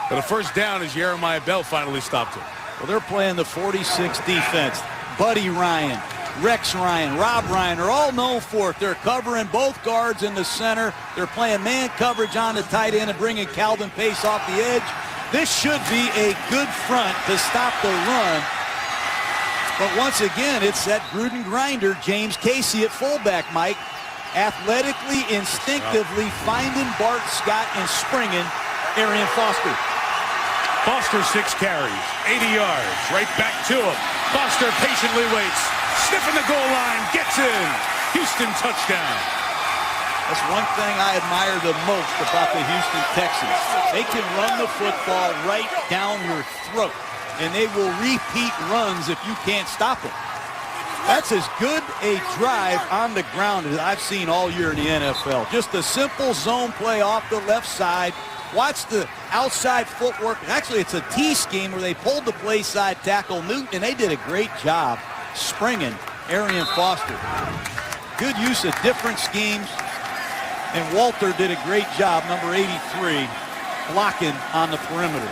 But a first down as Jeremiah Bell finally stopped him. Well, they're playing the 46 defense. Buddy Ryan, Rex Ryan, Rob Ryan are all known for it. They're covering both guards in the center. They're playing man coverage on the tight end and bringing Calvin Pace off the edge. This should be a good front to stop the run. But once again, it's that Gruden grinder, James Casey at fullback, Mike. Athletically, instinctively finding Bart Scott and springing Arian Foster. Foster 6 carries, 80 yards, right back to him. Foster patiently waits, sniffing the goal line, gets in. Houston touchdown. That's one thing I admire the most about the Houston Texans. They can run the football right down your throat, and they will repeat runs if you can't stop them. That's as good a drive on the ground as I've seen all year in the NFL. Just a simple zone play off the left side. Watch the outside footwork. Actually, it's a T scheme where they pulled the play side tackle Newton, and they did a great job springing Arian Foster. Good use of different schemes. And Walter did a great job, number 83, blocking on the perimeter.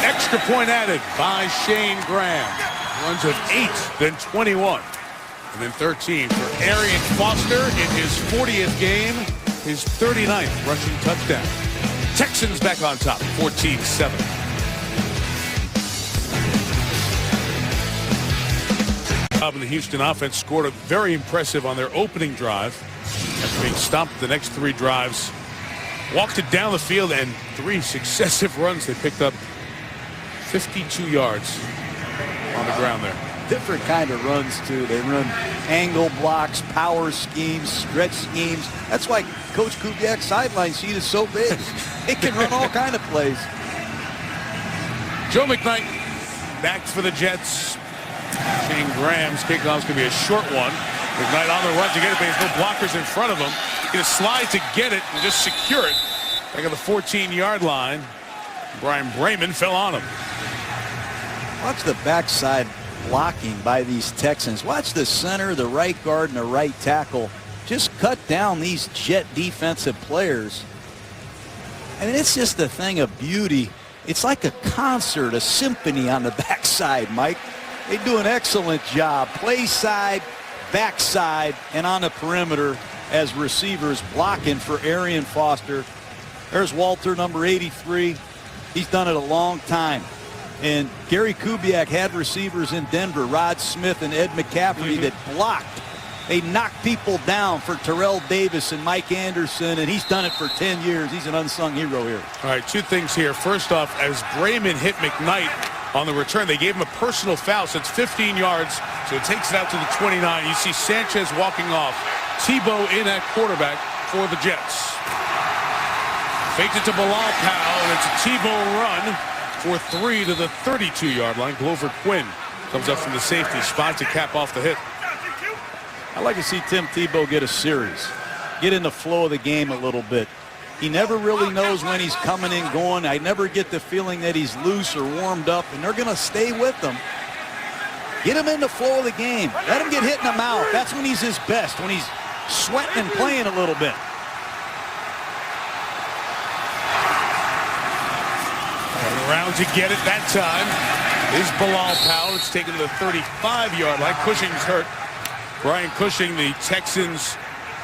Extra point added by Shane Graham. Runs of 8, then 21, and then 13 for Arian Foster in his 40th game, his 39th rushing touchdown. Texans back on top, 14-7. And the Houston offense scored a very impressive on their opening drive. After being stopped the next 3 drives, walked it down the field, and 3 successive runs. They picked up 52 yards on the ground there. Different kind of runs, too. They run angle blocks, power schemes, stretch schemes. That's why Coach Kubiak's sideline sheet is so big. It can run all kind of plays. Joe McKnight back for the Jets. Shane Graham's kickoff's going to be a short one. McKnight on the run to get it, but there's no blockers in front of him. He's going to slide to get it and just secure it. Back at the 14-yard line. Brian Brayman fell on him. Watch the backside blocking by these Texans. Watch the center, the right guard, and the right tackle just cut down these Jet defensive players. And it's just a thing of beauty. It's like a concert, a symphony on the backside, Mike. They do an excellent job. Play side, backside, and on the perimeter as receivers blocking for Arian Foster. There's Walter, number 83. He's done it a long time. And Gary Kubiak had receivers in Denver, Rod Smith and Ed McCaffrey, that blocked. They knocked people down for Terrell Davis and Mike Anderson, and he's done it for 10 years. He's an unsung hero here. All right, 2 things here. First off, as Brayman hit McKnight on the return, they gave him a personal foul, so it's 15 yards, so it takes it out to the 29. You see Sanchez walking off. Tebow in at quarterback for the Jets. Faked it to Bilal Powell, and it's a Tebow run for 3 to the 32-yard line. Glover Quinn comes up from the safety spot to cap off the hit. I'd like to see Tim Tebow get a series, get in the flow of the game a little bit. He never really knows when he's coming and going. I never get the feeling that he's loose or warmed up, and they're going to stay with him. Get him in the flow of the game. Let him get hit in the mouth. That's when he's his best, when he's sweating and playing a little bit. Around to get it that time is Bilal Powell. It's taken to the 35-yard line. Cushing's hurt. Brian Cushing, the Texans'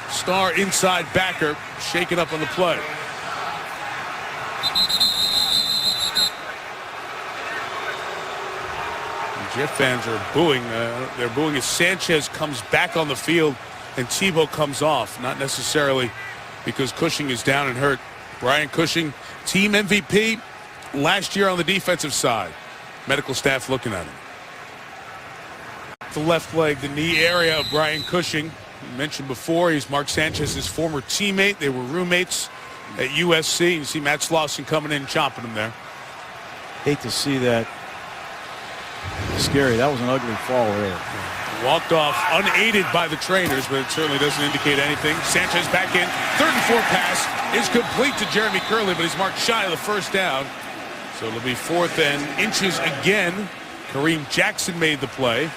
star inside backer, shaken up on the play. The Jet fans are booing. They're booing as Sanchez comes back on the field and Tebow comes off. Not necessarily because Cushing is down and hurt. Brian Cushing, team MVP last year on the defensive side. Medical staff looking at him. The left leg, the knee area of Brian Cushing. You mentioned before, he's Mark Sanchez's former teammate. They were roommates at USC. You see Matt Slauson coming in, chopping him there. Hate to see that. Scary. That was an ugly fall there. Walked off unaided by the trainers, but it certainly doesn't indicate anything. Sanchez back in. 3rd and 4 pass is complete to Jeremy Curley, but he's marked shy of the first down. So it'll be 4th and inches again. Kareem Jackson made the play.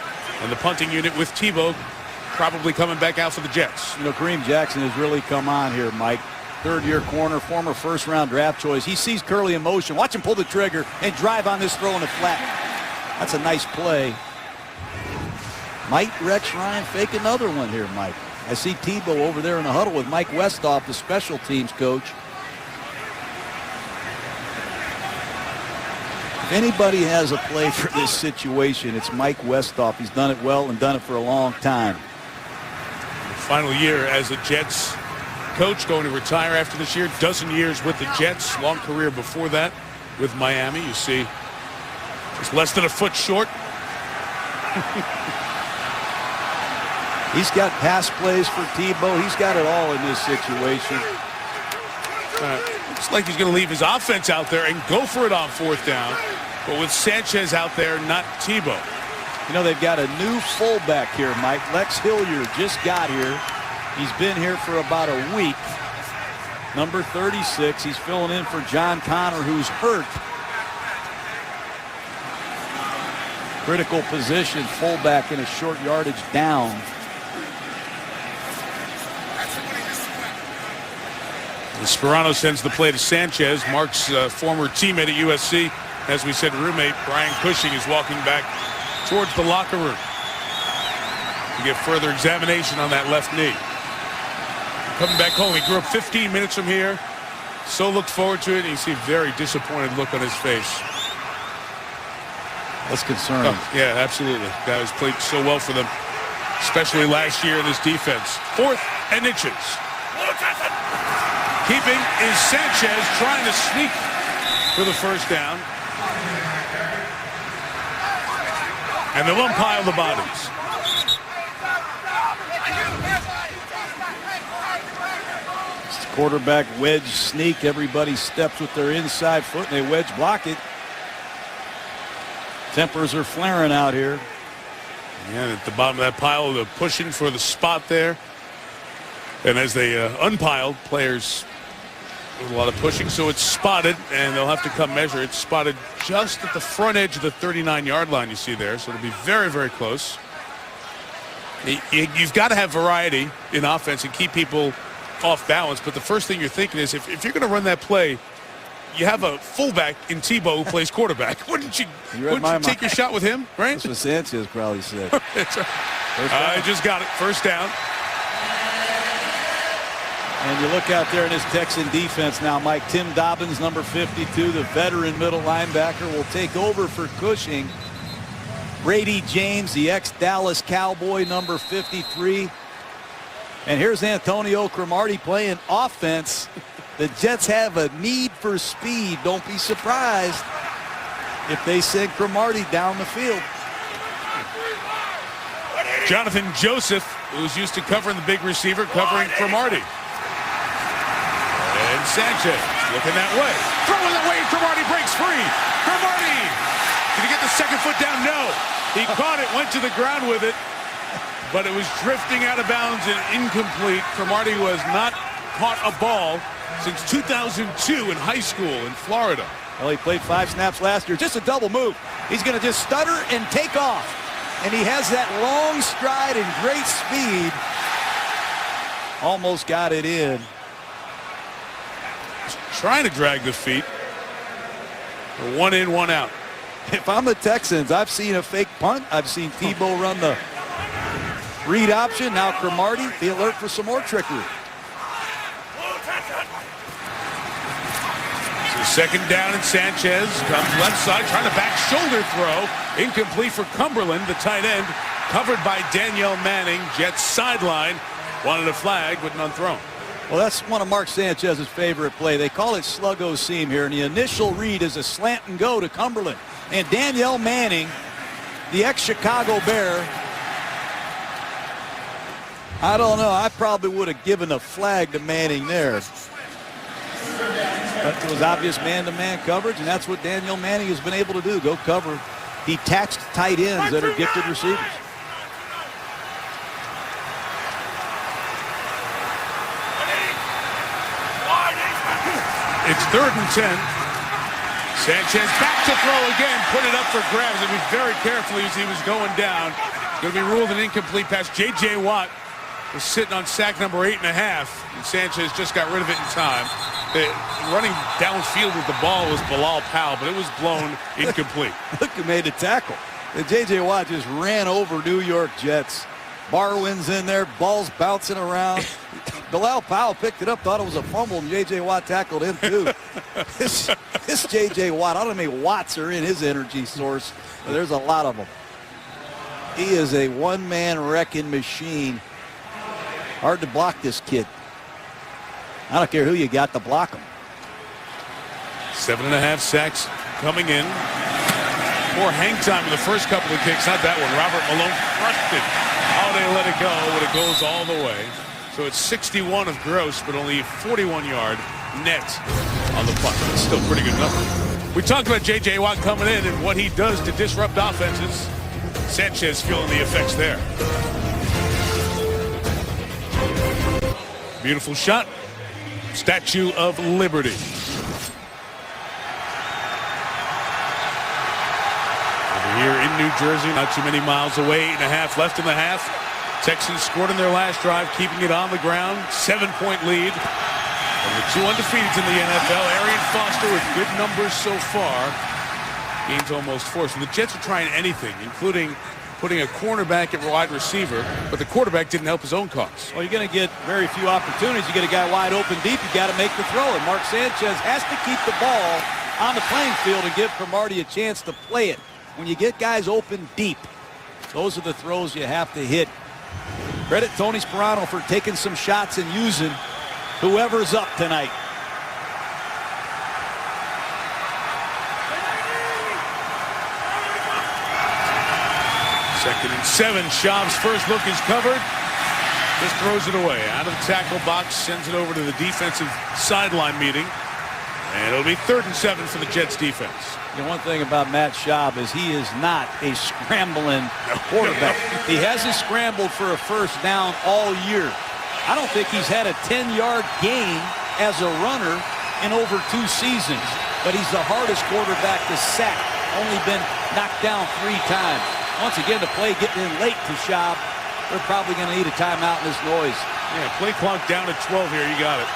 And the punting unit with Tebow probably coming back out for the Jets. You know, Kareem Jackson has really come on here, Mike. 3rd-year corner, former first-round draft choice. He sees Curley in motion. Watch him pull the trigger and drive on this throw in the flat. That's a nice play. Might Rex Ryan fake another one here, Mike? I see Tebow over there in the huddle with Mike Westhoff, the special teams coach. If anybody has a play for this situation, it's Mike Westhoff. He's done it well and done it for a long time. Final year as a Jets coach, going to retire after this year. Dozen years with the Jets. Long career before that with Miami. You see, just less than a foot short. He's got pass plays for Tebow. He's got it all in this situation. Looks like he's going to leave his offense out there and go for it on fourth down. But with Sanchez out there, not Tebow. You know, they've got a new fullback here, Mike. Lex Hilliard just got here. He's been here for about a week. Number 36. He's filling in for John Connor, who's hurt. Critical position, fullback in a short yardage down. Sperano sends the play to Sanchez. Mark's former teammate at USC, as we said, roommate Brian Cushing is walking back towards the locker room to get further examination on that left knee. Coming back home, he grew up 15 minutes from here. So looked forward to it, and you see a very disappointed look on his face. That's concerning. Oh, yeah, absolutely. Guy who's played so well for them, especially last year in this defense. 4th and inches. Keeping is Sanchez, trying to sneak for the first down. And they'll umpire the bodies. It's the quarterback wedge sneak. Everybody steps with their inside foot, and they wedge block it. Tempers are flaring out here. Yeah, at the bottom of that pile, they're pushing for the spot there. And as they unpiled, players with a lot of pushing, so it's spotted, and they'll have to come measure. It's spotted just at the front edge of the 39-yard line you see there, so it'll be very, very close. You've got to have variety in offense and keep people off balance, but the first thing you're thinking is if you're going to run that play, you have a fullback in Tebow who plays quarterback. Wouldn't you take your shot with him, right? That's what Sanchez probably said. That's right. I just got it. First down. And you look out there in this Texan defense now, Mike. Tim Dobbins, number 52, the veteran middle linebacker, will take over for Cushing. Brady James, the ex-Dallas Cowboy, number 53. And here's Antonio Cromartie playing offense. The Jets have a need for speed. Don't be surprised if they send Cromartie down the field. Jonathan Joseph, who's used to covering the big receiver, covering Cromartie. And Sanchez looking that way. Throwing it away. Cromartie breaks free. Cromartie! Did he get the second foot down? No. He caught it, went to the ground with it, but it was drifting out of bounds and incomplete. Cromartie was not caught a ball since 2002 in high school in Florida. Well, he played 5 snaps last year. Just a double move. He's going to just stutter and take off. And he has that long stride and great speed. Almost got it in. Trying to drag the feet. One in, one out. If I'm the Texans, I've seen a fake punt. I've seen Tebow run the read option. Now Cromartie, be alert for some more trickery. So second down, and Sanchez comes left side, trying to back shoulder throw. Incomplete for Cumberland, the tight end, covered by Danielle Manning. Jets sideline. Wanted a flag, but none thrown. Well, that's one of Mark Sanchez's favorite play. They call it sluggo seam here, and the initial read is a slant and go to Cumberland. And Danielle Manning, the ex-Chicago Bear, I don't know. I probably would have given a flag to Manning there. But it was obvious man-to-man coverage, and that's what Danielle Manning has been able to do, go cover detached tight ends that are gifted receivers. It's 3rd and 10. Sanchez back to throw again. Put it up for grabs. I mean, very carefully as he was going down. Going to be ruled an incomplete pass. J.J. Watt was sitting on sack number 8.5. And Sanchez just got rid of it in time. Running downfield with the ball was Bilal Powell, but it was blown incomplete. Look who made the tackle. J.J. Watt just ran over New York Jets. Barwin's in there. Ball's bouncing around. Bilal Powell picked it up, thought it was a fumble, and J.J. Watt tackled him too. this J.J. Watt, I don't know how many watts are in his energy source, but there's a lot of them. He is a one-man wrecking machine. Hard to block this kid. I don't care who you got to block him. 7.5 sacks coming in. More hang time in the first couple of kicks. Not that one. Robert Malone crushed it. Holiday let it go, but it goes all the way. So it's 61 of gross, but only 41-yard net on the punt. It's still a pretty good number. We talked about J.J. Watt coming in and what he does to disrupt offenses. Sanchez feeling the effects there. Beautiful shot. Statue of Liberty. Here in New Jersey, not too many miles away, 8.5 left in the half. Texans scored in their last drive, keeping it on the ground. 7-point lead. And the 2 undefeateds in the NFL. Arian Foster with good numbers so far. Gains almost 4. So the Jets are trying anything, including putting a cornerback at wide receiver, but the quarterback didn't help his own cause. Well, you're going to get very few opportunities. You get a guy wide open deep, you got to make the throw. And Mark Sanchez has to keep the ball on the playing field and give Cromartie a chance to play it. When you get guys open deep, those are the throws you have to hit. Credit Tony Sperano for taking some shots and using whoever's up tonight. Second and 7. Schaub's first look is covered. Just throws it away. Out of the tackle box, sends it over to the defensive sideline meeting. And it'll be 3rd and 7 for the Jets defense. You know, one thing about Matt Schaub is he is not a scrambling quarterback. He hasn't scrambled for a first down all year. I don't think he's had a 10-yard gain as a runner in over 2 seasons. But he's the hardest quarterback to sack. Only been knocked down 3 times. Once again, the play getting in late to Schaub. They're probably going to need a timeout in this noise. Yeah, play clock down at 12 here. You got it.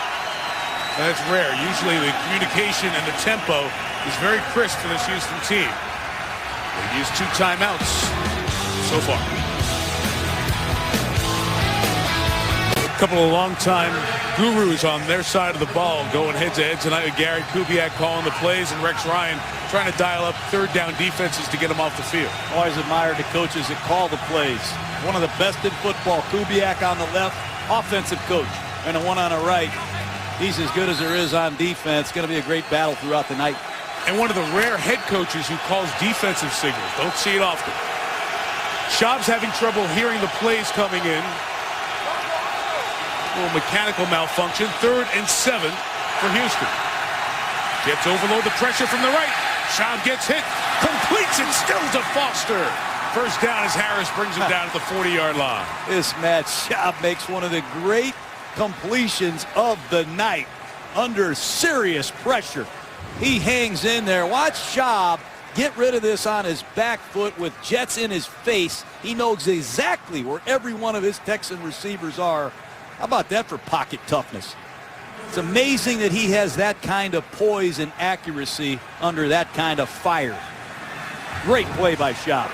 And that's rare. Usually the communication and the tempo is very crisp for this Houston team. They've used 2 timeouts so far. A couple of long-time gurus on their side of the ball going head-to-head tonight with Gary Kubiak calling the plays and Rex Ryan trying to dial up 3rd down defenses to get them off the field. Always admired the coaches that call the plays. One of the best in football. Kubiak on the left, offensive coach, and the one on the right. He's as good as there is on defense. Going to be a great battle throughout the night. And one of the rare head coaches who calls defensive signals. Don't see it often. Schaub's having trouble hearing the plays coming in. A little mechanical malfunction. 3rd and 7 for Houston. Jets overload the pressure from the right. Schaub gets hit. Completes it still to Foster. First down as Harris brings him down at the 40-yard line. This Matt Schaub makes one of the great completions of the night under serious pressure. He hangs in there. Watch Schaub get rid of this on his back foot with Jets in his face. He knows exactly where every one of his Texan receivers are. How about that for pocket toughness? It's amazing that he has that kind of poise and accuracy under that kind of fire. Great play by Schaub.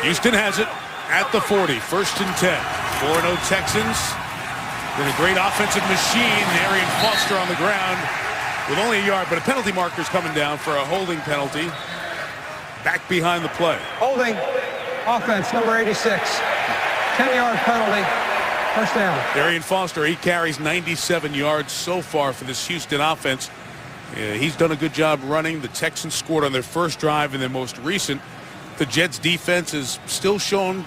Houston has it at the 40, 1st and 10. 4-0 Texans. With a great offensive machine. Arian Foster on the ground with only a yard, but a penalty marker's coming down for a holding penalty. Back behind the play. Holding, offense, number 86. 10-yard penalty, first down. Arian Foster, he carries 97 yards so far for this Houston offense. He's done a good job running. The Texans scored on their first drive in their most recent. The Jets defense has still shown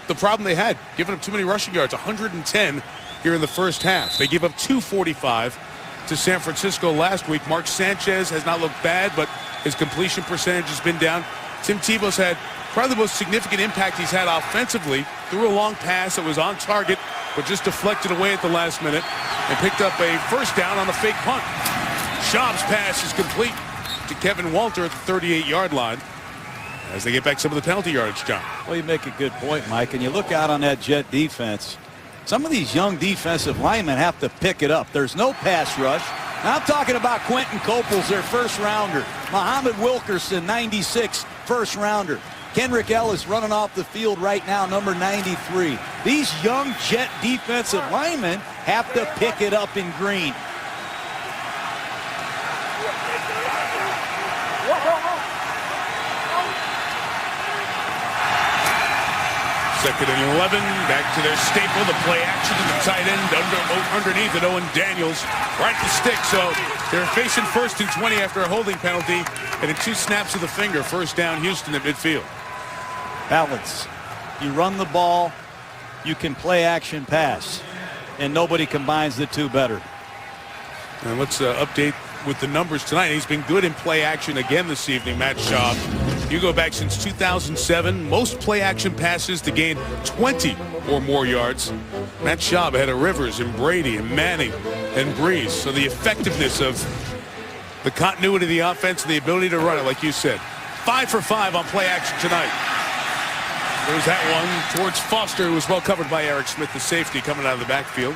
the problem they had, giving up too many rushing yards, 110 here in the first half. They gave up 245 to San Francisco last week. Mark Sanchez has not looked bad, but his completion percentage has been down. Tim Tebow's had probably the most significant impact he's had offensively. Threw a long pass that was on target, but just deflected away at the last minute and picked up a first down on the fake punt. Schaub's pass is complete to Kevin Walter at the 38-yard line as they get back some of the penalty yardage, John. Well, you make a good point, Mike, and you look out on that Jet defense. Some of these young defensive linemen have to pick it up. There's no pass rush. Now I'm talking about Quentin Coples, their first rounder. Muhammad Wilkerson, 96, first rounder. Kendrick Ellis running off the field right now, number 93. These young Jet defensive linemen have to pick it up in green. Second and 11, back to their staple, the play action to the tight end underneath it, Owen Daniels, right to stick. So they're facing 1st and 20 after a holding penalty, and in 2 snaps of the finger, first down Houston at midfield. Balance. You run the ball, you can play action pass, and nobody combines the two better. And let's update with the numbers tonight. He's been good in play action again this evening, Matt Schaub. You go back since 2007, most play action passes to gain 20 or more yards. Matt Schaub ahead of Rivers and Brady and Manning and Breeze. So the effectiveness of the continuity of the offense and the ability to run it, like you said. 5 for 5 on play action tonight. There's that one towards Foster, who was well covered by Eric Smith, the safety, coming out of the backfield.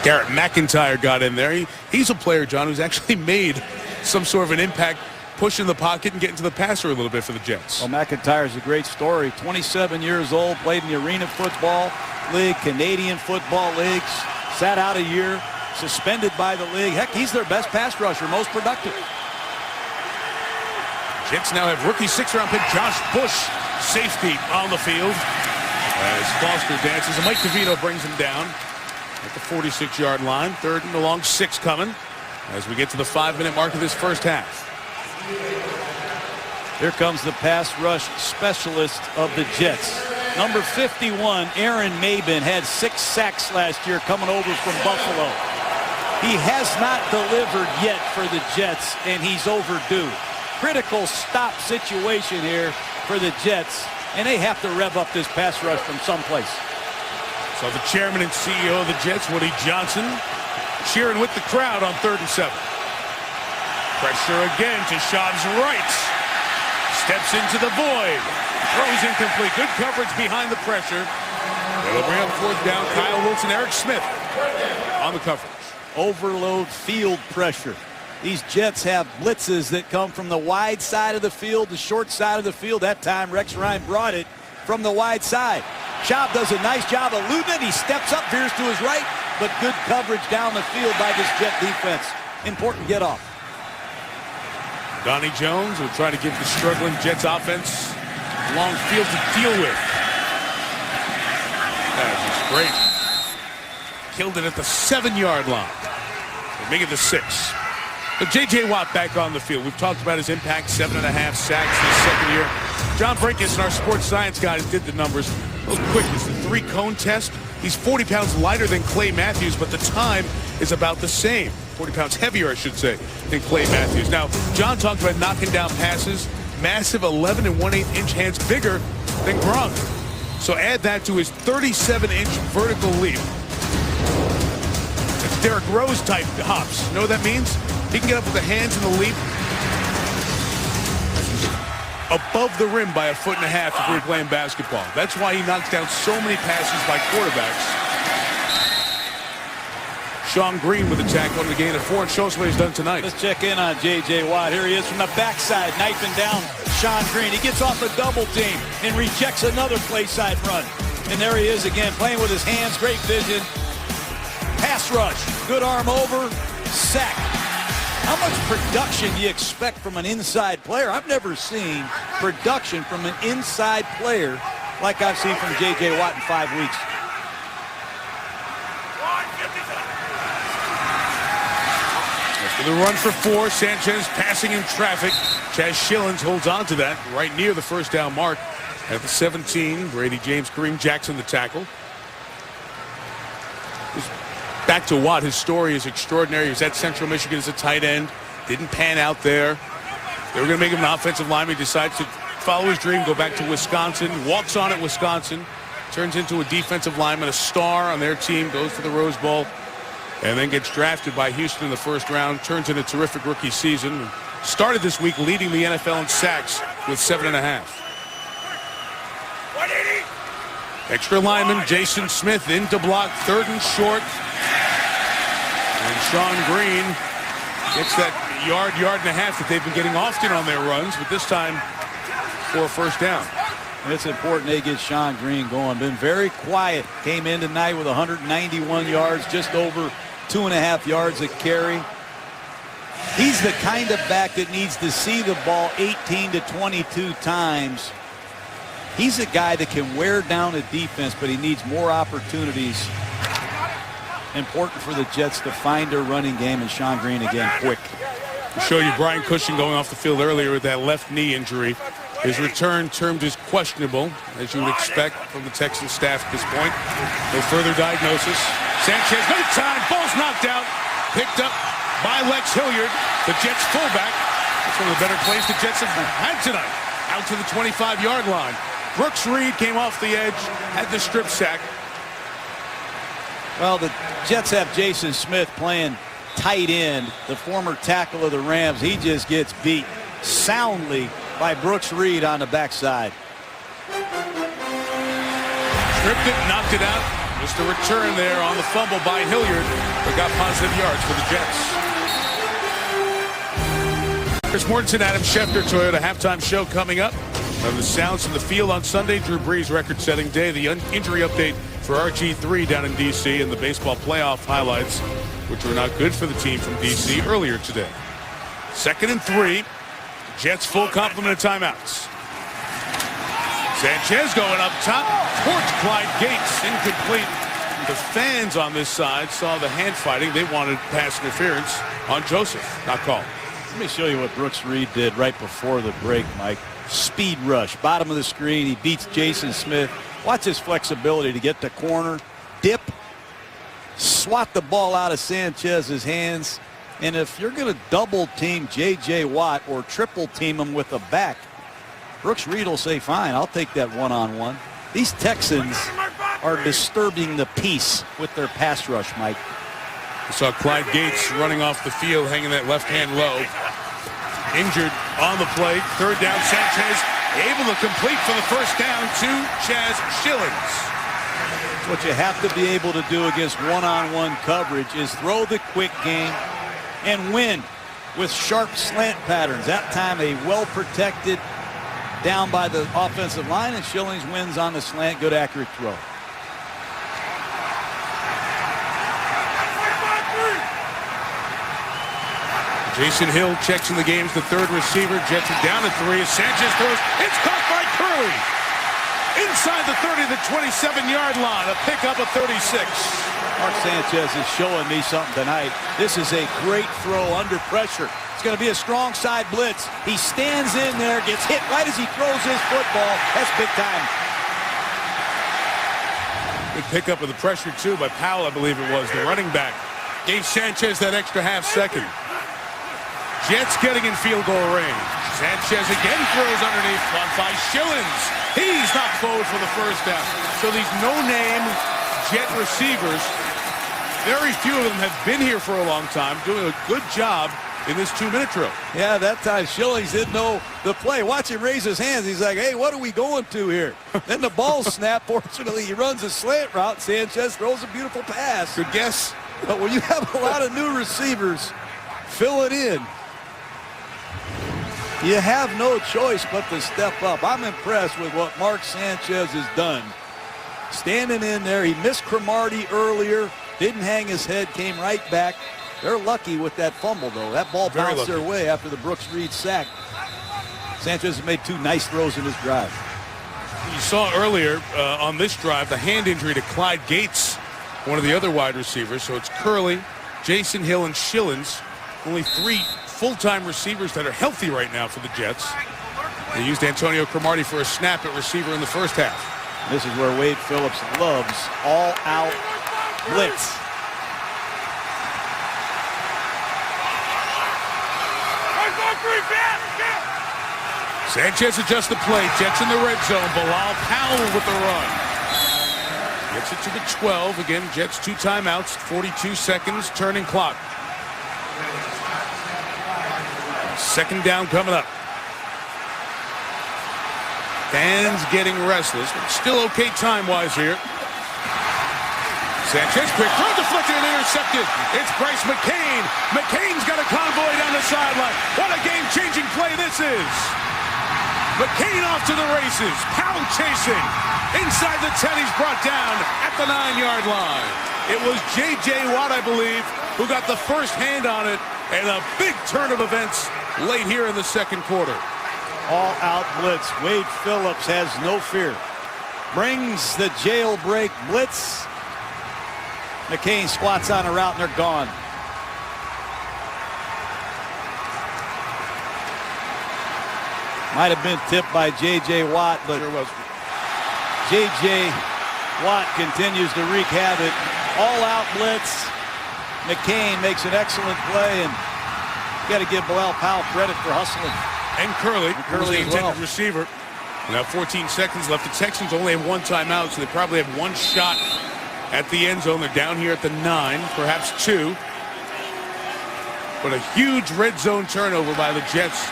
Garrett McIntyre got in there. He's a player, John, who's actually made some sort of an impact pushing the pocket and getting to the passer a little bit for the Jets. Well, McIntyre's a great story. 27 years old, played in the Arena Football League, Canadian Football Leagues, sat out a year, suspended by the league. Heck, he's their best pass rusher, most productive. Jets now have rookie 6th-round pick Josh Bush, safety, on the field as Foster dances, and Mike DeVito brings him down at the 46-yard line. 3rd and along, 6 coming as we get to the 5-minute mark of this first half. Here comes the pass rush specialist of the Jets. Number 51, Aaron Mabin, had 6 sacks last year coming over from Buffalo. He has not delivered yet for the Jets, and he's overdue. Critical stop situation here for the Jets, and they have to rev up this pass rush from someplace. So the chairman and CEO of the Jets, Woody Johnson, cheering with the crowd on 3rd and 7. Pressure again to Schaub's right. Steps into the void. Throws incomplete. Good coverage behind the pressure. They'll bring up 4th down. Kyle Wilson, Eric Smith on the coverage. Overload field pressure. These Jets have blitzes that come from the wide side of the field, the short side of the field. That time Rex Ryan brought it from the wide side. Schaub does a nice job eluding it. He steps up, veers to his right, but good coverage down the field by this Jet defense. Important get off. Donnie Jones will try to give the struggling Jets offense a long field to deal with. That is great. Killed it at the 7-yard line. They make it the 6. But J.J. Watt back on the field. We've talked about his impact, 7.5 sacks in his second year. John Brinkus, our sports science guys, did the numbers. Real quick, it's the 3-cone test. He's 40 pounds lighter than Clay Matthews, but the time is about the same. 40 pounds heavier, I should say, than Clay Matthews. Now, John talked about knocking down passes. Massive 11 1/8 inch hands, bigger than Gronk. So add that to his 37-inch vertical leap. It's Derrick Rose type hops. You know what that means? He can get up with the hands and the leap above the rim by 1.5 feet if we were playing basketball. That's why he knocks down so many passes by quarterbacks. Sean Green with the tackle on the gain of 4, and shows what he's done tonight. Let's check in on J.J. Watt. Here he is from the backside, knifing down Sean Green. He gets off a double team and rejects another play side run. And there he is again, playing with his hands, great vision. Pass rush, good arm over, sack. How much production do you expect from an inside player? I've never seen production from an inside player like I've seen from J.J. Watt in 5 weeks. The run for 4. Sanchez passing in traffic. Chaz Schillens holds on to that right near the first down mark at the 17. Brady James, Kareem Jackson the tackle. Back to Watt. His story is extraordinary. He was at Central Michigan as a tight end. Didn't pan out there. They were going to make him an offensive lineman. He decides to follow his dream, go back to Wisconsin. Walks on at Wisconsin. Turns into a defensive lineman, a star on their team. Goes to the Rose Bowl. And then gets drafted by Houston in the first round. Turns in a terrific rookie season. Started this week leading the NFL in sacks with 7.5. Extra lineman Jason Smith in to block, 3rd and short. And Sean Green gets that yard and a half that they've been getting often on their runs, but this time for a first down. It's important they get Sean Green going. Been very quiet. Came in tonight with 191 yards, just over 2.5 yards a carry. He's the kind of back that needs to see the ball 18 to 22 times. He's a guy that can wear down a defense, but he needs more opportunities. Important for the Jets to find their running game, and Sean Green again quick. To show you Brian Cushing going off the field earlier with that left knee injury. His return termed as questionable, as you would expect from the Texans staff at this point. No further diagnosis. Sanchez, no time, ball's knocked out. Picked up by Lex Hilliard, the Jets fullback. That's one of the better plays the Jets have had tonight. Out to the 25-yard line. Brooks Reed came off the edge, had the strip sack. Well, the Jets have Jason Smith playing tight end, the former tackle of the Rams. He just gets beat soundly by Brooks Reed on the backside. Stripped it, knocked it out. Just a return there on the fumble by Hilliard, but got positive yards for the Jets. Chris Mortensen, Adam Schefter, Toyota halftime show coming up. Of the sounds from the field on Sunday, Drew Brees record-setting day, the injury update for RG3 down in D.C., and the baseball playoff highlights, which were not good for the team from D.C. earlier today. 2nd and 3. Jets full complement of timeouts. Sanchez going up top towards Clyde Gates. Incomplete. The fans on this side saw the hand fighting. They wanted pass interference on Joseph. Not called. Let me show you what Brooks Reed did right before the break, Mike. Speed rush. Bottom of the screen. He beats Jason Smith. Watch his flexibility to get the corner. Dip. Swat the ball out of Sanchez's hands. And if you're going to double team J.J. Watt or triple team him with a back, Brooks Reed will say, fine, I'll take that one-on-one. These Texans are disturbing the peace with their pass rush, Mike. We saw Clyde Gates running off the field, hanging that left hand low. Injured on the play. 3rd down, Sanchez able to complete for the first down to Chaz Schillings. What you have to be able to do against one-on-one coverage is throw the quick game and win with sharp slant patterns. That time a well-protected down by the offensive line, and Schillings wins on the slant. Good accurate throw. Jason Hill checks in the game's the 3rd receiver. Jets are down at 3. Sanchez throws. It's caught by Curley. Inside the 30 to 27-yard line. A pickup of 36. Mark Sanchez is showing me something tonight. This is a great throw under pressure. It's going to be a strong side blitz. He stands in there, gets hit right as he throws his football. That's big time. Good pickup of the pressure, too, by Powell, I believe it was, the running back. Gave Sanchez that extra half second. Jets getting in field goal range. Sanchez again throws underneath by Schillings. He's knocked forward for the first down. So these no-name Jet receivers, very few of them have been here for a long time, doing a good job in this 2-minute drill. Yeah, that time Schillings didn't know the play. Watch him raise his hands. He's like, hey, what are we going to here? Then the ball snapped. Fortunately, he runs a slant route. Sanchez throws a beautiful pass. Good guess. But when you have a lot of new receivers, fill it in. You have no choice but to step up. I'm impressed with what Mark Sanchez has done. Standing in there, he missed Cromartie earlier, didn't hang his head, came right back. They're lucky with that fumble, though. That ball bounced their way after the Brooks Reed sack. Sanchez has made 2 nice throws in this drive. You saw earlier on this drive the hand injury to Clyde Gates, one of the other wide receivers. So it's Curley, Jason Hill, and Schillings. Only 3 full-time receivers that are healthy right now for the Jets. They used Antonio Cromartie for a snap at receiver in the first half. This is where Wade Phillips loves all-out blitz. Sanchez adjusts the play. Jets in the red zone. Bilal Powell with the run. Gets it to the 12. Again, Jets 2 timeouts. 42 seconds. Turning clock. 2nd down coming up. Fans getting restless, but still okay time-wise here. Sanchez, quick throw deflected and intercepted. It's Bryce McCain McCain. McCain's got a convoy down the sideline. What a game-changing play this is. McCain off to the races. Pound chasing. Inside the 10, he's brought down at the 9-yard line. It was J.J. Watt, I believe, who got the first hand on it, and a big turn of events late here in the second quarter. All-out blitz. Wade Phillips has no fear. Brings the jailbreak blitz. McCain squats on a route, and they're gone. Might have been tipped by J.J. Watt, but Sure was. J.J. Watt continues to wreak havoc. All-out blitz. McCain makes an excellent play, and you got to give Bilal Powell credit for hustling. And Curley, Curley the as well. intended receiver. Now 14 seconds left. The Texans only have one timeout, so they probably have one shot at the end zone. They're down here at the 9, perhaps 2. But a huge red zone turnover by the Jets.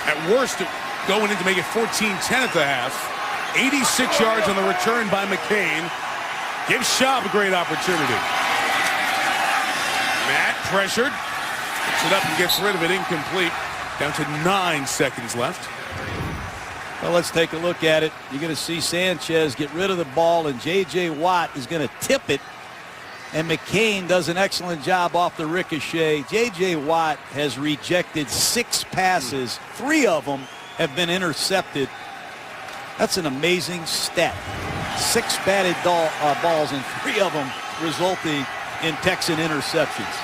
At worst, going in to make it 14-10 at the half. 86 yards on the return by McCain. Gives Schaub a great opportunity. Matt pressured. Picks it up and gets rid of it. Incomplete. Down to 9 seconds left. Well, let's take a look at it. You're going to see Sanchez get rid of the ball, and J.J. Watt is going to tip it. And McCain does an excellent job off the ricochet. J.J. Watt has rejected 6 passes. 3 of them have been intercepted. That's an amazing stat. 6 batted balls, and 3 of them resulting in Texan interceptions.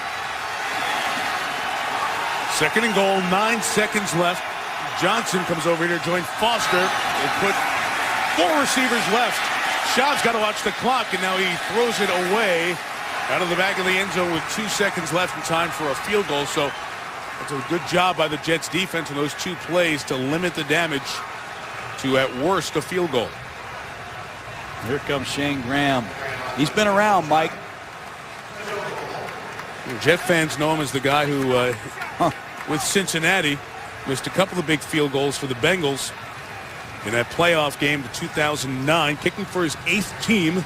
Second and goal, 9 seconds left. Johnson comes over here to join Foster. They put 4 receivers left. Schaub's got to watch the clock, and now he throws it away out of the back of the end zone with 2 seconds left in time for a field goal. So it's a good job by the Jets defense in those 2 plays to limit the damage to, at worst, a field goal. Here comes Shane Graham. He's been around, Mike. Jet fans know him as the guy who, with Cincinnati, missed a couple of big field goals for the Bengals in that playoff game to 2009, kicking for his 8th team.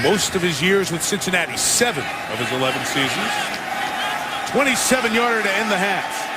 Most of his years with Cincinnati, 7 of his 11 seasons. 27-yarder to end the half.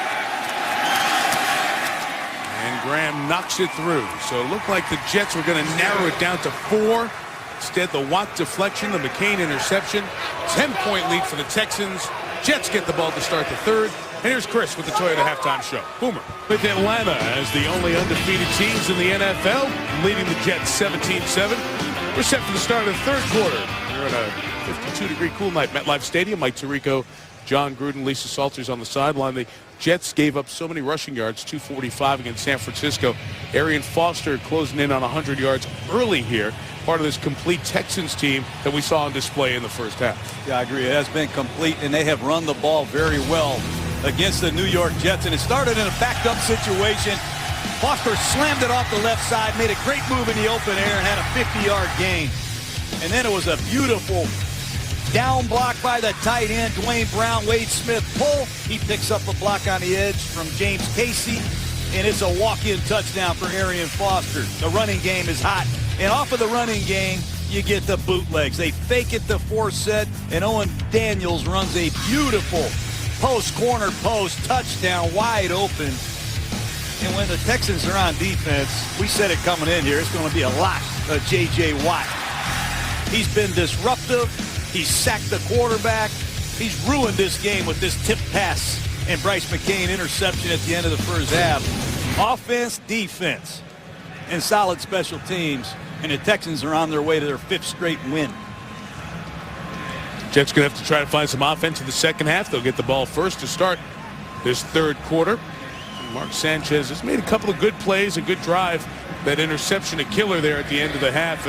And Graham knocks it through. So it looked like the Jets were going to narrow it down to 4. Instead, the Watt deflection, the McCain interception. 10-point lead for the Texans. Jets get the ball to start the third. And here's Chris with the Toyota Halftime Show. Boomer. With Atlanta as the only undefeated teams in the NFL, leading the Jets 17-7. We're set for the start of the third quarter. We're at a 52-degree cool night, MetLife Stadium. Mike Tirico, John Gruden, Lisa Salters on the sideline. The Jets gave up so many rushing yards, 245 against San Francisco. Arian Foster closing in on 100 yards early here. Part of this complete Texans team that we saw on display in the first half. Yeah, I agree. It has been complete, and they have run the ball very well against the New York Jets. And it started in a backed-up situation. Foster slammed it off the left side, made a great move in the open air, and had a 50-yard gain. And then it was a beautiful down block by the tight end, Dwayne Brown. Wade Smith pull. He picks up a block on the edge from James Casey, and it's a walk-in touchdown for Arian Foster. The running game is hot. And off of the running game, you get the bootlegs. They fake it to 4 set, and Owen Daniels runs a beautiful corner post, touchdown, wide open. And when the Texans are on defense, we said it coming in here, it's going to be a lot of J.J. Watt. He's been disruptive. He's sacked the quarterback. He's ruined this game with this tip pass and Bryce McCain interception at the end of the first half. Offense, defense, and solid special teams. And the Texans are on their way to their 5th straight win. Jets going to have to try to find some offense in the second half. They'll get the ball first to start this third quarter. Mark Sanchez has made a couple of good plays, a good drive. That interception, a killer there at the end of the half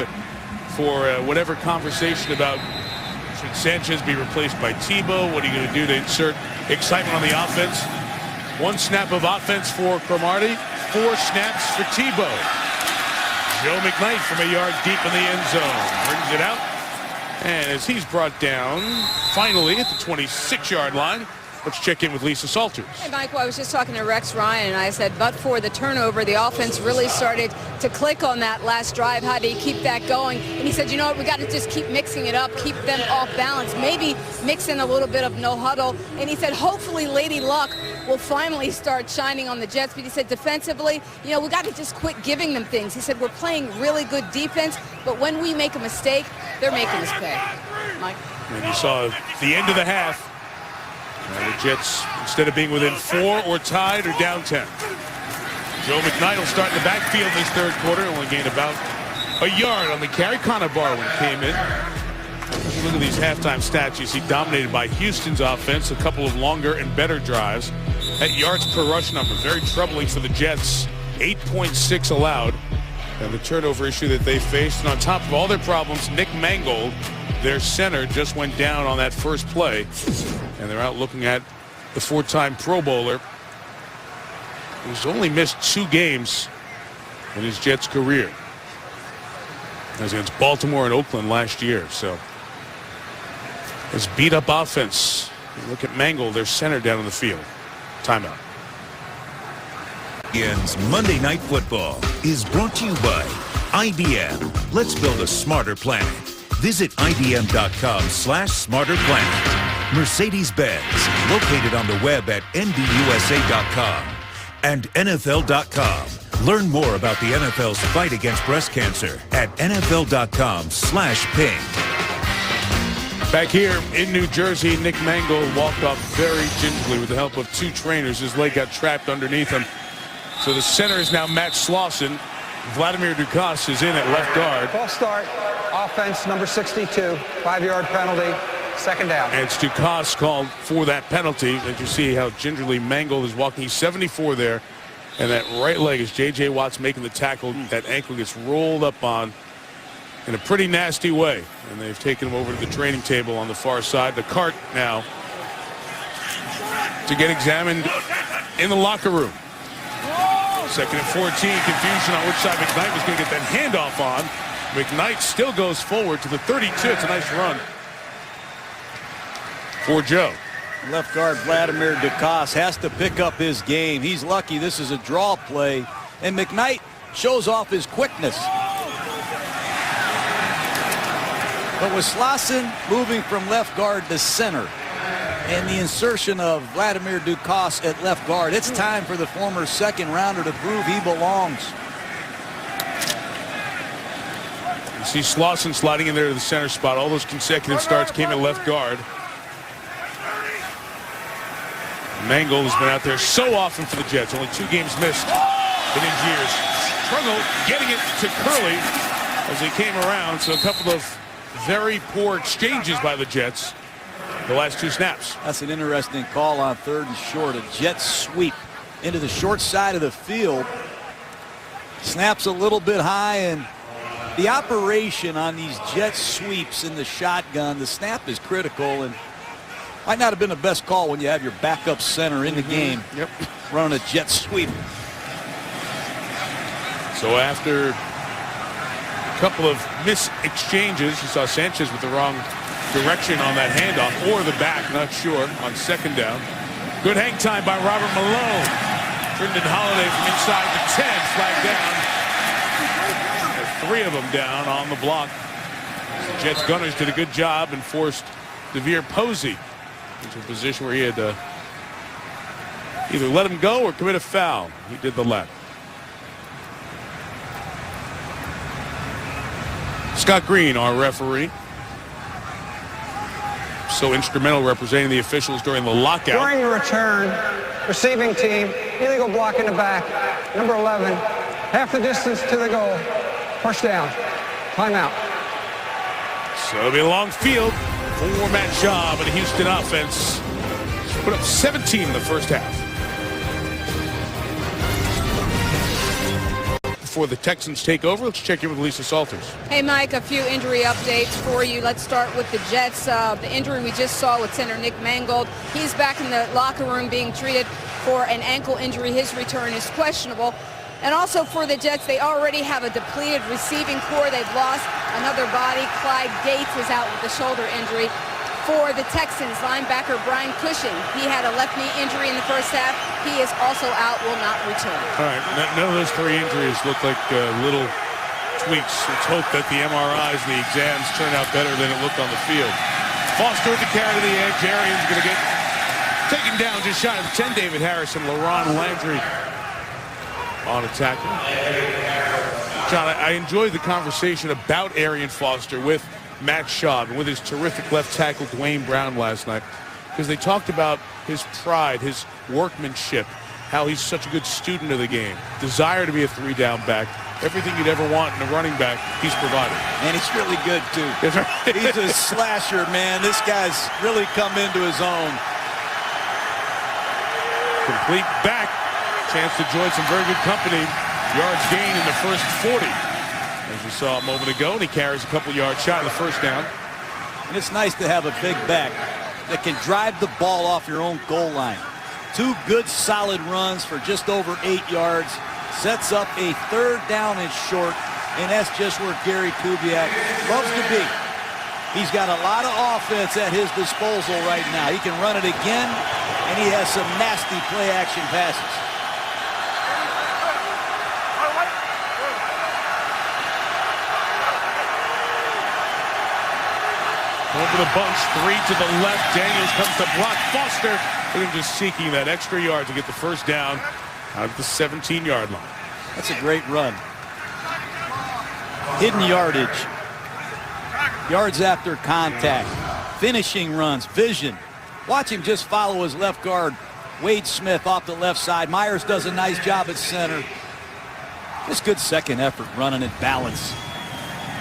for whatever conversation about should Sanchez be replaced by Tebow? What are you going to do to insert excitement on the offense? 1 snap of offense for Cromartie, 4 snaps for Tebow. Joe McKnight from a yard deep in the end zone. Brings it out. And as he's brought down, finally at the 26-yard line, Let's check in with Lisa Salters. Hey, Mike, well, I was just talking to Rex Ryan, and I said, but for the turnover, the offense really started to click on that last drive. How do you keep that going? And he said, you know what, we got to just keep mixing it up, keep them off balance, maybe mix in a little bit of no huddle. And he said, hopefully Lady Luck will finally start shining on the Jets. But he said, defensively, you know, we got to just quit giving them things. He said, we're playing really good defense, but when we make a mistake, they're making us pay. Mike? And you saw the end of the half. The Jets, instead of being within 4 or tied, are down 10. Joe McKnight will start in the backfield this third quarter. Only gained about a yard on the carry. Connor Barwin came in. Look at these halftime stats. You see dominated by Houston's offense. A couple of longer and better drives. That yards per rush number, very troubling for the Jets. 8.6 allowed. And the turnover issue that they faced. And on top of all their problems, Nick Mangold, their center, just went down on that first play. And they're out looking at the 4-time Pro Bowler, who's only missed 2 games in his Jets career. That was against Baltimore and Oakland last year. So this beat up offense. Look at Mangold, their center, down on the field. Timeout. ESPN's Monday Night Football is brought to you by IBM. Let's build a smarter planet. Visit IBM.com/smarterplanet. Mercedes-Benz, located on the web at NBUSA.com. And NFL.com. Learn more about the NFL's fight against breast cancer at NFL.com/ping. Back here in New Jersey, Nick Mangold walked off very gingerly with the help of 2 trainers. His leg got trapped underneath him. So the center is now Matt Slauson. Vladimir Dukas is in at left guard. False start. Offense number 62. 5-yard penalty. Second down. And it's Dukas called for that penalty. And you see how gingerly Mangold is walking. He's 74 there. And that right leg is J.J. Watt's making the tackle. That ankle gets rolled up on in a pretty nasty way. And they've taken him over to the training table on the far side. The cart now to get examined in the locker room. Second and 14. Confusion on which side McKnight was going to get that handoff on. McKnight still goes forward to the 32. It's a nice run for Joe. Left guard Vladimir Dukas has to pick up his game. He's lucky this is a draw play. And McKnight shows off his quickness. But with Slauson moving from left guard to center and the insertion of Vladimir Dukas at left guard, it's time for the former second rounder to prove he belongs. You see Slauson sliding in there to the center spot. All those consecutive starts came at left guard. Mangold has been out there so often for the Jets. Only 2 games missed in his years. Struggle getting it to Curley as he came around. So a couple of very poor exchanges by the Jets the last 2 snaps. That's an interesting call on 3rd and short. A jet sweep into the short side of the field. Snaps a little bit high, and the operation on these jet sweeps in the shotgun, the snap is critical, and might not have been the best call when you have your backup center in the game. Yep. Running a jet sweep. So after a couple of missed exchanges, you saw Sanchez with the wrong direction on that handoff, or the back, not sure, on second down. Good hang time by Robert Malone. Brendan Holiday from inside the 10, flagged down. 3 of them down on the block. The Jets gunners did a good job and forced DeVere Posey into a position where he had to either let him go or commit a foul. He did the latter. Scott Green, our referee, so instrumental representing the officials during the lockout. During the return, receiving team, illegal block in the back, number 11, half the distance to the goal, first down, timeout. So it'll be a long field for Matt Schaub and the Houston offense. Put up 17 in the first half. Before the Texans take over, let's check in with Lisa Salters. Hey, Mike, a few injury updates for you. Let's start with the Jets. The injury we just saw with center Nick Mangold. He's back in the locker room being treated for an ankle injury. His return is questionable. And also for the Jets, they already have a depleted receiving core. They've lost another body. Clyde Gates is out with a shoulder injury. For the Texans, linebacker Brian Cushing, he had a left knee injury in the first half. He is also out, will not return. All right, none of those 3 injuries look like little tweaks. Let's hope that the MRIs and the exams turn out better than it looked on the field. Foster with the carry to the edge. Arian's going to get taken down just shy of 10. David Harrison, LaRon Landry on a tackle. John, I enjoyed the conversation about Arian Foster with Matt Schaub and with his terrific left tackle Dwayne Brown last night, because they talked about his pride, his workmanship, how he's such a good student of the game, desire to be a 3-down back. Everything you'd ever want in a running back, he's provided. And he's really good, too. He's a slasher, man. This guy's really come into his own. Complete back. Chance to join some very good company. Yards gained in the first 40. As we saw a moment ago, and he carries a couple yards shy of the first down. And it's nice to have a big back that can drive the ball off your own goal line. 2 good solid runs for just over 8 yards. Sets up a 3rd down and short, and that's just where Gary Kubiak loves to be. He's got a lot of offense at his disposal right now. He can run it again, and he has some nasty play-action passes. Over the bunch, 3 to the left. Daniels comes to block Foster. They're just seeking that extra yard to get the first down out of the 17-yard line. That's a great run. Hidden yardage. Yards after contact. Finishing runs. Vision. Watch him just follow his left guard, Wade Smith, off the left side. Myers does a nice job at center. Just good second effort running at balance.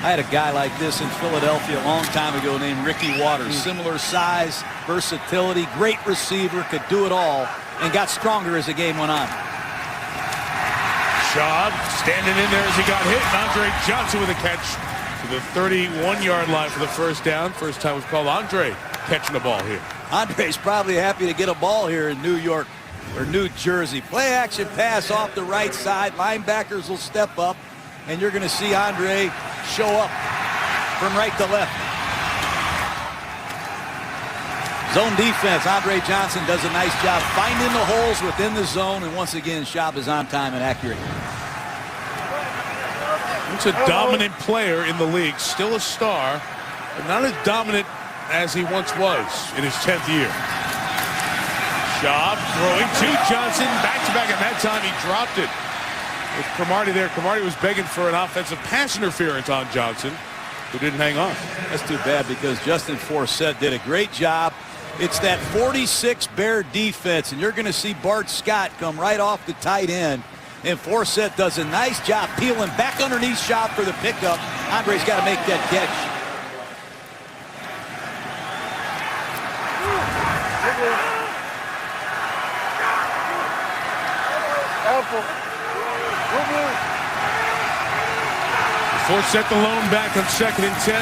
I had a guy like this in Philadelphia a long time ago named Ricky Waters. Similar size, versatility, great receiver, could do it all, and got stronger as the game went on. Schaub standing in there as he got hit. Andre Johnson with a catch to the 31-yard line for the first down. First time we've called Andre catching the ball here. Andre's probably happy to get a ball here in New York or New Jersey. Play action pass off the right side. Linebackers will step up, and you're going to see Andre show up from right to left. Zone defense. Andre Johnson does a nice job finding the holes within the zone, and once again, Schaub is on time and accurate. It's a dominant player in the league, still a star, but not as dominant as he once was in his 10th year. Schaub throwing to Johnson, back-to-back, and that time he dropped it. With Cromartie there, Cromartie was begging for an offensive pass interference on Johnson, who didn't hang on. That's too bad, because Justin Forsett did a great job. It's that 46 Bear defense, and you're going to see Bart Scott come right off the tight end. And Forsett does a nice job peeling back underneath Schaub for the pickup. Andre's got to make that catch. Forsett the lone back on 2nd and 10.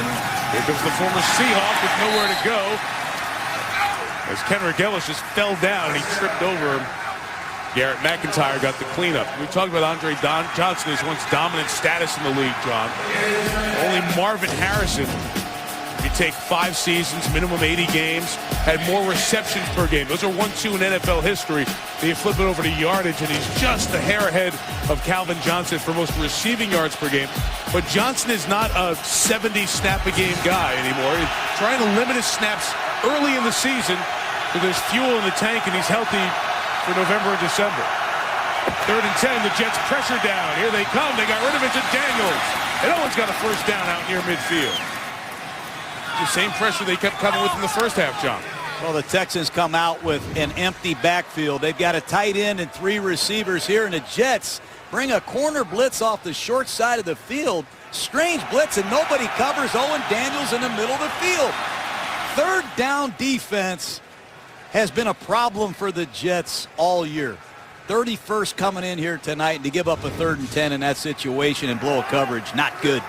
Here comes the former Seahawk with nowhere to go, as Kenrick Ellis just fell down and he tripped over him. Garrett McIntyre got the cleanup. We talked about Andre Johnson, his once dominant status in the league, John. Only Marvin Harrison, if you take 5 seasons, minimum 80 games, had more receptions per game. Those are 1-2 in NFL history. Then you flip it over to yardage, and he's just a hair ahead of Calvin Johnson for most receiving yards per game. But Johnson is not a 70-snap-a-game guy anymore. He's trying to limit his snaps early in the season, so there's fuel in the tank, and he's healthy for November and December. 3rd and 10, the Jets pressure down. Here they come. They got rid of it to Daniels. And Owen's got a first down out near midfield. The same pressure they kept coming with in the first half, John. Well, the Texans come out with an empty backfield. They've got a tight end and 3 receivers here, and the Jets bring a corner blitz off the short side of the field. Strange blitz, and nobody covers. Owen Daniels in the middle of the field. 3rd down defense has been a problem for the Jets all year. 31st coming in here tonight, and to give up a 3rd and 10 in that situation and blow a coverage, not good.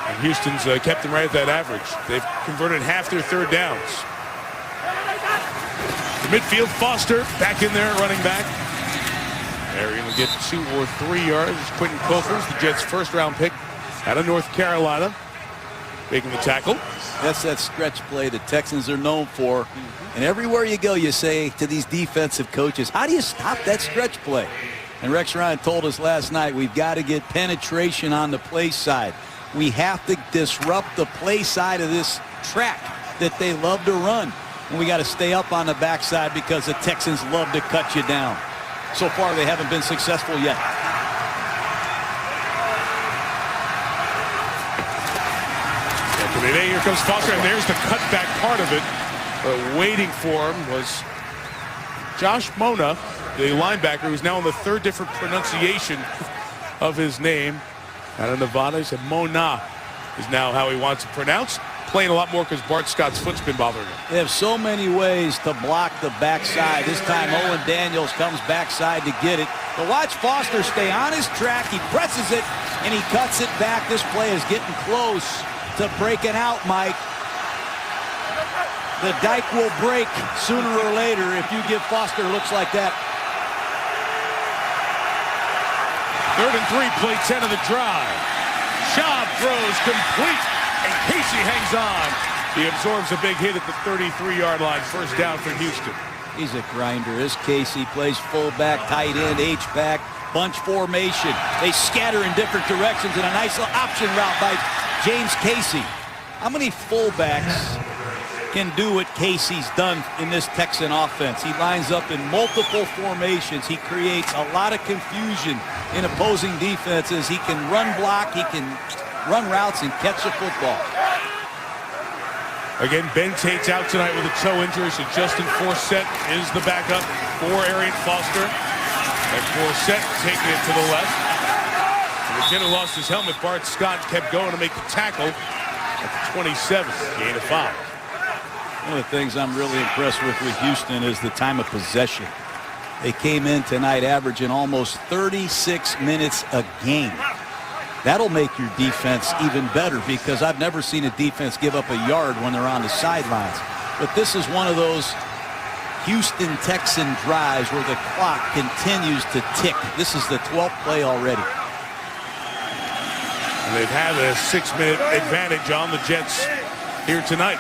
And Houston's kept them right at that average. They've converted half their 3rd downs. The midfield, Foster back in there running back. Arian will get 2 or 3 yards. Quentin Coffers, the Jets' 1st-round pick out of North Carolina, making the tackle. That's that stretch play the Texans are known for. And everywhere you go, you say to these defensive coaches, how do you stop that stretch play? And Rex Ryan told us last night, we've got to get penetration on the play side. We have to disrupt the play side of this track that they love to run. And we got to stay up on the backside because the Texans love to cut you down. So far, they haven't been successful yet. Here comes Foster, and there's the cutback part of it. But waiting for him was Josh Mona, the linebacker, who's now on the third different pronunciation of his name. Out of Nevada, he said Mona is now how he wants it pronounced. Playing a lot more because Bart Scott's foot's been bothering him. They have so many ways to block the backside. This time Owen Daniels comes backside to get it. But watch Foster stay on his track. He presses it, and he cuts it back. This play is getting close to breaking out, Mike. The dike will break sooner or later if you give Foster looks like that. 3rd and 3, play 10 of the drive. Schaub throws complete, and Casey hangs on. He absorbs a big hit at the 33-yard line. First down for Houston. He's a grinder. This Casey plays fullback, tight end, H-back, bunch formation. They scatter in different directions in a nice little option route by James Casey. How many fullbacks can do what Casey's done in this Texan offense? He lines up in multiple formations. He creates a lot of confusion in opposing defenses. He can run block. He can run routes and catch the football. Again, Ben Tate's out tonight with a toe injury, so Justin Forsett is the backup for Arian Foster. And Forsett taking it to the left. And the Jenner lost his helmet. Bart Scott kept going to make the tackle at the 27. Gain of 5. One of the things I'm really impressed with Houston is the time of possession. They came in tonight averaging almost 36 minutes a game. That'll make your defense even better because I've never seen a defense give up a yard when they're on the sidelines. But this is one of those Houston Texan drives where the clock continues to tick. This is the 12th play already. And they've had a 6-minute advantage on the Jets here tonight.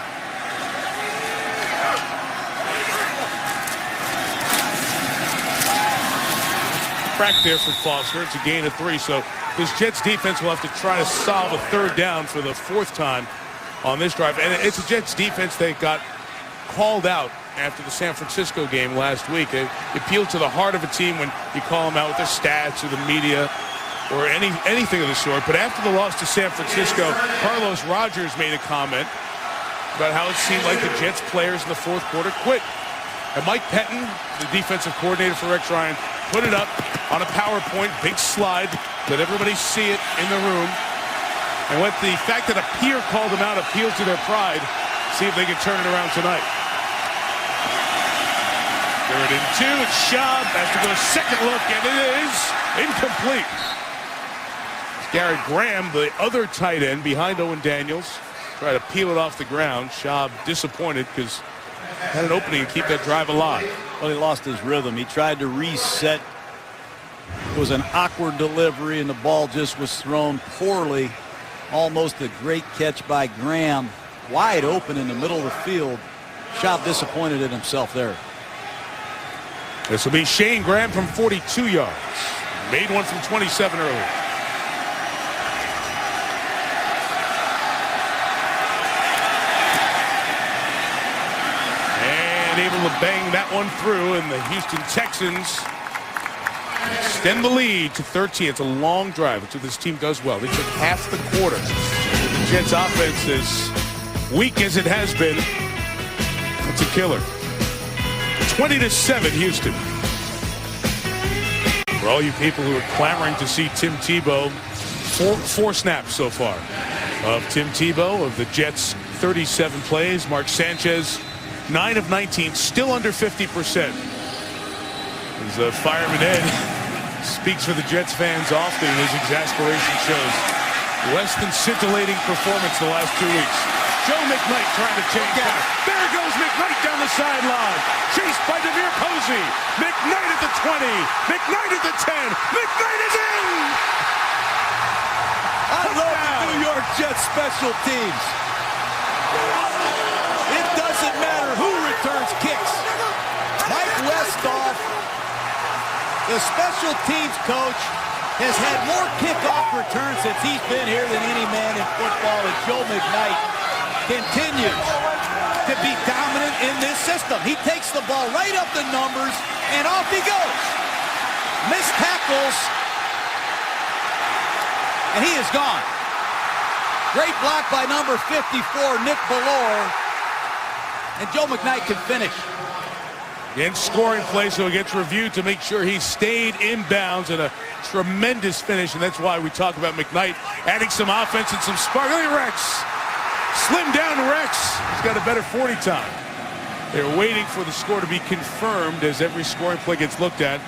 Crack there for Foster. It's a gain of 3. So this Jets defense will have to try to solve a 3rd down for the 4th time on this drive. And it's a Jets defense that got called out after the San Francisco game last week. It appealed to the heart of a team when you call them out with their stats or the media or anything of the sort. But after the loss to San Francisco, Carlos Rogers made a comment about how it seemed like the Jets players in the 4th quarter quit. And Mike Pettin, the defensive coordinator for Rex Ryan, put it up on a PowerPoint, big slide, let everybody see it in the room. And let the fact that a peer called them out appeal to their pride, see if they can turn it around tonight. 3rd and 2, it's Schaub, has to go a second look, and it is incomplete. It's Garrett Graham, the other tight end behind Owen Daniels, try to peel it off the ground. Schaub disappointed because had an opening to keep that drive alive. Well, he lost his rhythm. He tried to reset. It was an awkward delivery, and the ball just was thrown poorly. Almost a great catch by Graham. Wide open in the middle of the field. Schaub disappointed in himself there. This will be Shane Graham from 42 yards. Made one from 27 earlier. Able to bang that one through, and the Houston Texans extend the lead to 13. It's a long drive. That's what this team does well. They took half the quarter. The Jets offense, as weak as it has been, it's a killer. 20-7 Houston. For all you people who are clamoring to see Tim Tebow, four snaps so far of Tim Tebow of the Jets' 37 plays. Mark Sanchez, 9 of 19, still under 50%. As Fireman Ed speaks for the Jets fans often, his exasperation shows. Less than scintillating performance the last 2 weeks. Joe McKnight trying to change that. There goes McKnight down the sideline. Chased by DeVere Posey. McKnight at the 20. McKnight at the 10. McKnight is in! I love the New York Jets special teams. It doesn't matter who returns kicks. Mike Westhoff, the special teams coach, has had more kickoff returns since he's been here than any man in football, and Joe McKnight continues to be dominant in this system. He takes the ball right up the numbers, and off he goes. Missed tackles, and he is gone. Great block by number 54, Nick Ballore, and Joe McKnight can finish. In scoring play, so it gets reviewed to make sure he stayed in bounds, and a tremendous finish, and that's why we talk about McKnight adding some offense and some spark. Look at Rex. Slim down Rex. He's got a better 40 time. They're waiting for the score to be confirmed as every scoring play gets looked at.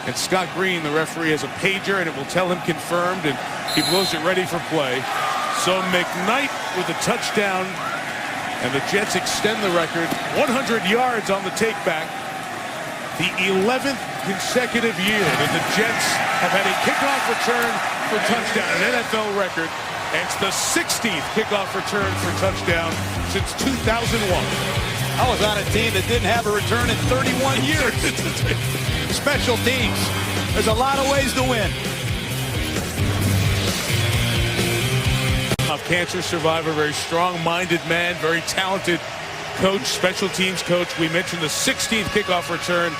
And Scott Green, the referee, has a pager, and it will tell him confirmed, and he blows it ready for play. So McKnight with a touchdown, and the Jets extend the record 100 yards on the takeback. The 11th consecutive year that the Jets have had a kickoff return for touchdown, an NFL record. And it's the 16th kickoff return for touchdown since 2001. I was on a team that didn't have a return in 31 years. Special teams. There's a lot of ways to win. Cancer survivor, very strong-minded man, very talented coach, special teams coach. We mentioned the 16th kickoff return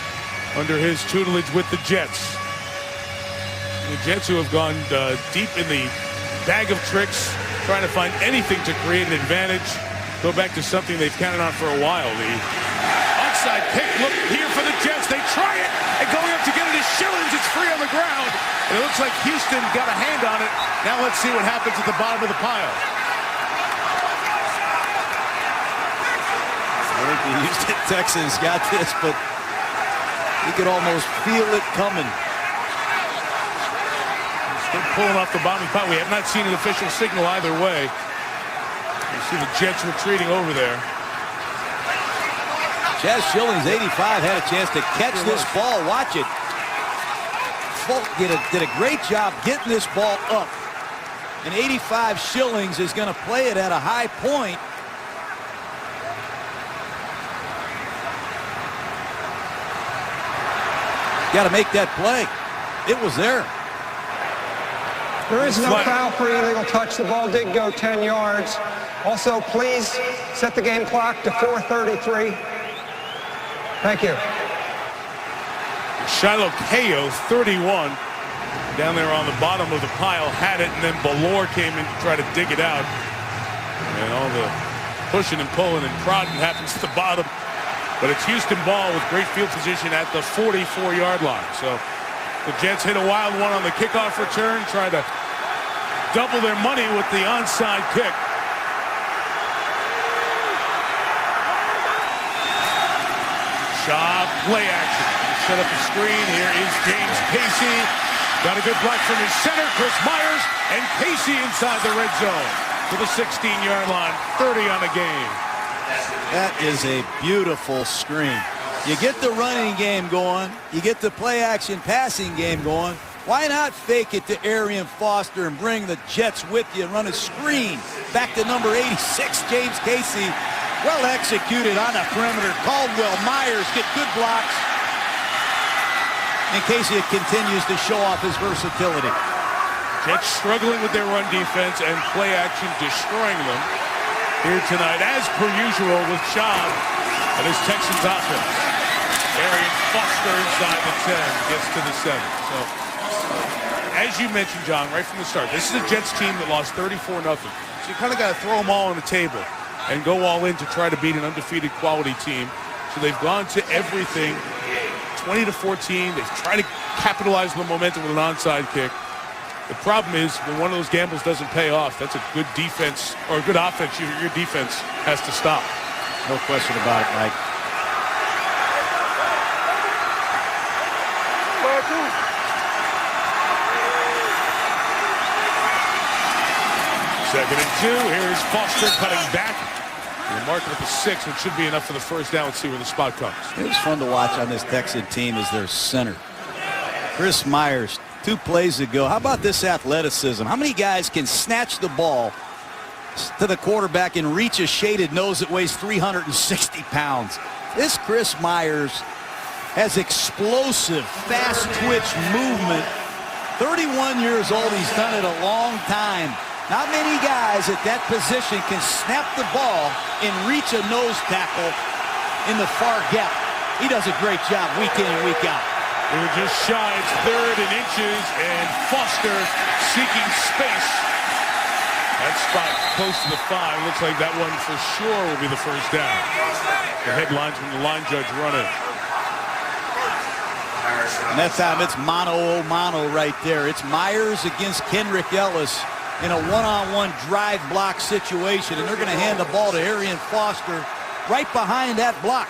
under his tutelage with the Jets. The Jets, who have gone deep in the bag of tricks, trying to find anything to create an advantage. Go back to something they've counted on for a while. The onside kick, look here for the Jets. They try it, and going up to get it is Shillings. It's free on the ground. And it looks like Houston got a hand on it. Now let's see what happens at the bottom of the pile. I think the Houston Texans got this, but you could almost feel it coming. Still pulling off the bottom of the pile. We have not seen an official signal either way. You see the Jets retreating over there. Chaz Shillings, 85, had a chance to catch this ball. Watch it. Folk did a great job getting this ball up. And 85 Shillings is going to play it at a high point. Got to make that play. It was there. There is no foul for illegal touch. The ball did go 10 yards. Also, please set the game clock to 4:33. Thank you. Shiloh Kao, 31, down there on the bottom of the pile, had it, and then Ballore came in to try to dig it out. And all the pushing and pulling and prodding happens at the bottom. But it's Houston ball with great field position at the 44-yard line. So the Jets hit a wild one on the kickoff return, try to double their money with the onside kick. Shaw, play action. Set up the screen. Here is James Casey. Got a good block from his center, Chris Myers, and Casey inside the red zone to the 16-yard line, 30 on the game. That is a beautiful screen. You get the running game going. You get the play action passing game going. Why not fake it to Arian Foster and bring the Jets with you and run a screen back to number 86, James Casey. Well executed on the perimeter. Caldwell, Myers get good blocks. And Casey continues to show off his versatility. Jets struggling with their run defense and play action destroying them here tonight, as per usual with Schaub and his Texans offense. Arian Foster inside the 10, gets to the 7. So, as you mentioned, John, right from the start, this is a Jets team that lost 34-0. So you kind of got to throw them all on the table and go all in to try to beat an undefeated quality team. So they've gone to everything, 20-14. They've tried to capitalize on the momentum with an onside kick. The problem is when one of those gambles doesn't pay off, that's a good defense or a good offense. Your defense has to stop. No question about it, Mike. Second and 2. Here's Foster cutting back. The mark with the 6, which should be enough for the first down. Let's see where the spot comes. It was fun to watch on this Texan team as their center. Chris Myers, 2 plays ago. How about this athleticism? How many guys can snatch the ball to the quarterback and reach a shaded nose that weighs 360 pounds. This Chris Myers has explosive, fast twitch movement. 31 years old, he's done it a long time. Not many guys at that position can snap the ball and reach a nose tackle in the far gap. He does a great job week in and week out. They were just shy. It's 3rd and inches, and Foster seeking space. That spot close to the 5. Looks like that one for sure will be the first down. The headlines from the line judge running. And that time it's mano-a-mano right there. It's Myers against Kendrick Ellis in a one-on-one drive block situation, and they're going to hand the ball to Arian Foster right behind that block.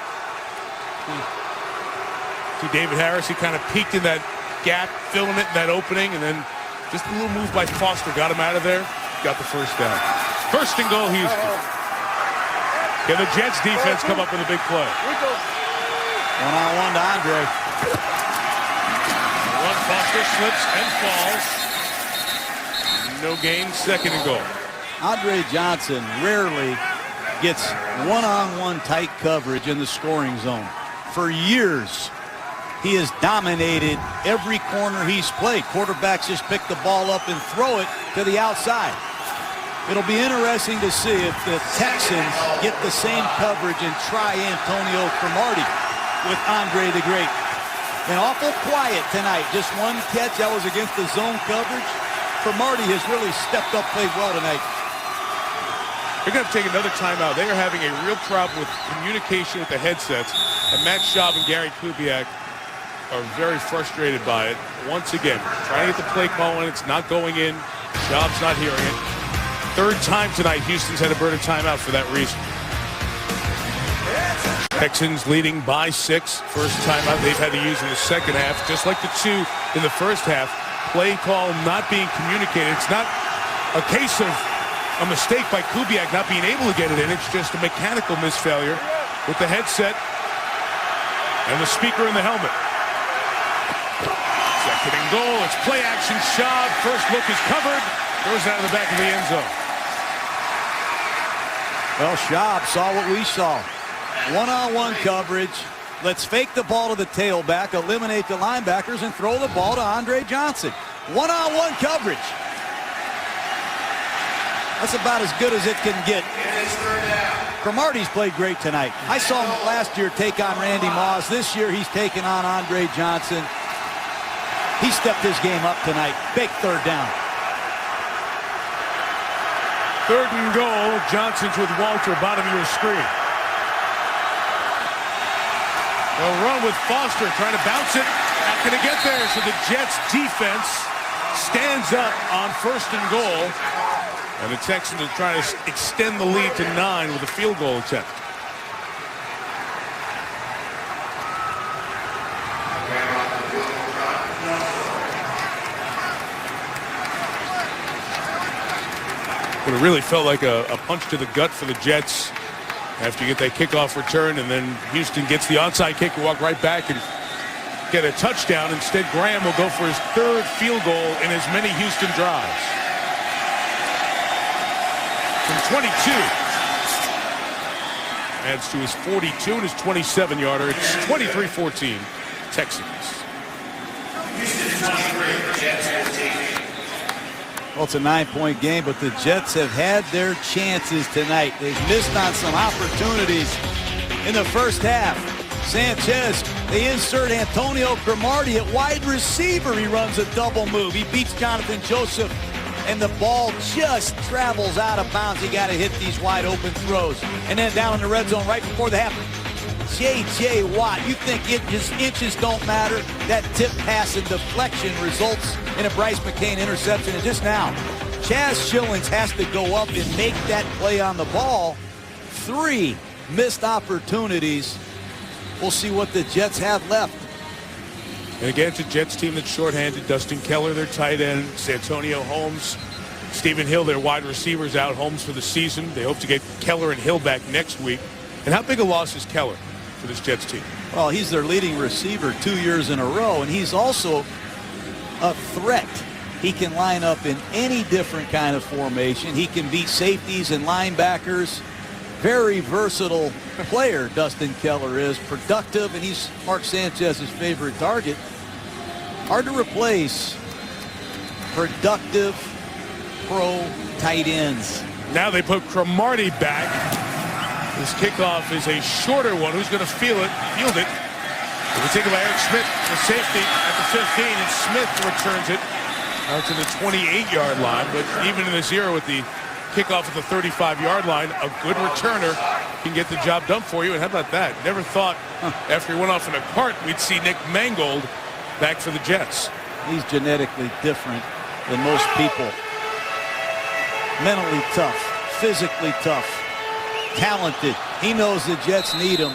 See David Harris, he kind of peeked in that gap, filling it in that opening, and then just a little move by Foster got him out of there, got the first down. 1st and goal, Houston. Can the Jets defense come up with a big play? One-on-one to Andre. Foster slips and falls. No gain, 2nd and goal. Andre Johnson rarely gets one-on-one tight coverage in the scoring zone. For years, he has dominated every corner he's played. Quarterbacks just pick the ball up and throw it to the outside. It'll be interesting to see if the Texans get the same coverage and try Antonio Cromartie with Andre the Great. And awful quiet tonight. Just one catch. That was against the zone coverage. Cromartie has really stepped up, played well tonight. They're going to take another timeout. They are having a real problem with communication with the headsets. And Matt Schaub and Gary Kubiak are very frustrated by it. Once again, trying to get the play going. It's not going in. Schaub's not hearing it. 3rd time tonight, Houston's had to burn a timeout for that reason. Texans leading by 6. First timeout they've had to use in the second half, just like the 2 in the first half. Play call not being communicated. It's not a case of a mistake by Kubiak not being able to get it in. It's just a mechanical misfailure with the headset and the speaker in the helmet. 2nd and goal. It's play action. Schaub. First look is covered. Goes out of the back of the end zone. Well, Schaub saw what we saw. One-on-one coverage. Let's fake the ball to the tailback, eliminate the linebackers, and throw the ball to Andre Johnson. One-on-one coverage. That's about as good as it can get. Cromartie's played great tonight. I saw him last year take on Randy Moss. This year he's taken on Andre Johnson. He stepped his game up tonight. Big 3rd down. 3rd and goal. Johnson's with Walter, bottom of your screen. They'll run with Foster, trying to bounce it. Not going to get there, so the Jets defense stands up on 1st and goal. And the Texans are trying to extend the lead to 9 with a field goal attempt. But it really felt like a punch to the gut for the Jets after you get that kickoff return, and then Houston gets the onside kick and walk right back and get a touchdown. Instead, Graham will go for his 3rd field goal in as many Houston drives. From 22. Adds to his 42 and his 27-yarder. It's 23-14, Texans. Houston 23, Jets 15. Well, it's a 9-point game, but the Jets have had their chances tonight. They've missed on some opportunities in the first half. Sanchez, they insert Antonio Cromartie at wide receiver. He runs a double move. He beats Jonathan Joseph, and the ball just travels out of bounds. You got to hit these wide open throws. And then down in the red zone right before the half, J.J. Watt. You think inches don't matter? That tip pass and deflection results in a Bryce McCain interception. And just now, Chaz Schillings has to go up and make that play on the ball. 3 missed opportunities. We'll see what the Jets have left. And again, it's a Jets team that's shorthanded. Dustin Keller, their tight end. Santonio Holmes. Stephen Hill, their wide receivers out. Holmes for the season. They hope to get Keller and Hill back next week. And how big a loss is Keller for this Jets team? Well, he's their leading receiver 2 years in a row, and he's also a threat He can line up in any different kind of formation. He can beat safeties and linebackers. Very versatile player, Dustin Keller is. Productive, and he's Mark Sanchez's favorite target. Hard to replace productive pro tight ends. Now they put Cromartie back. His kickoff is a shorter one. Who's going to field it? It was taken by Eric Smith, the safety, at the 15, and Smith returns it out to the 28-yard line. But even in this era with the kickoff at the 35-yard line, a good returner can get the job done for you. And how about that? Never thought after he went off in a cart we'd see Nick Mangold back for the Jets. He's genetically different than most people. Mentally tough, physically tough, talented. He knows the Jets need him.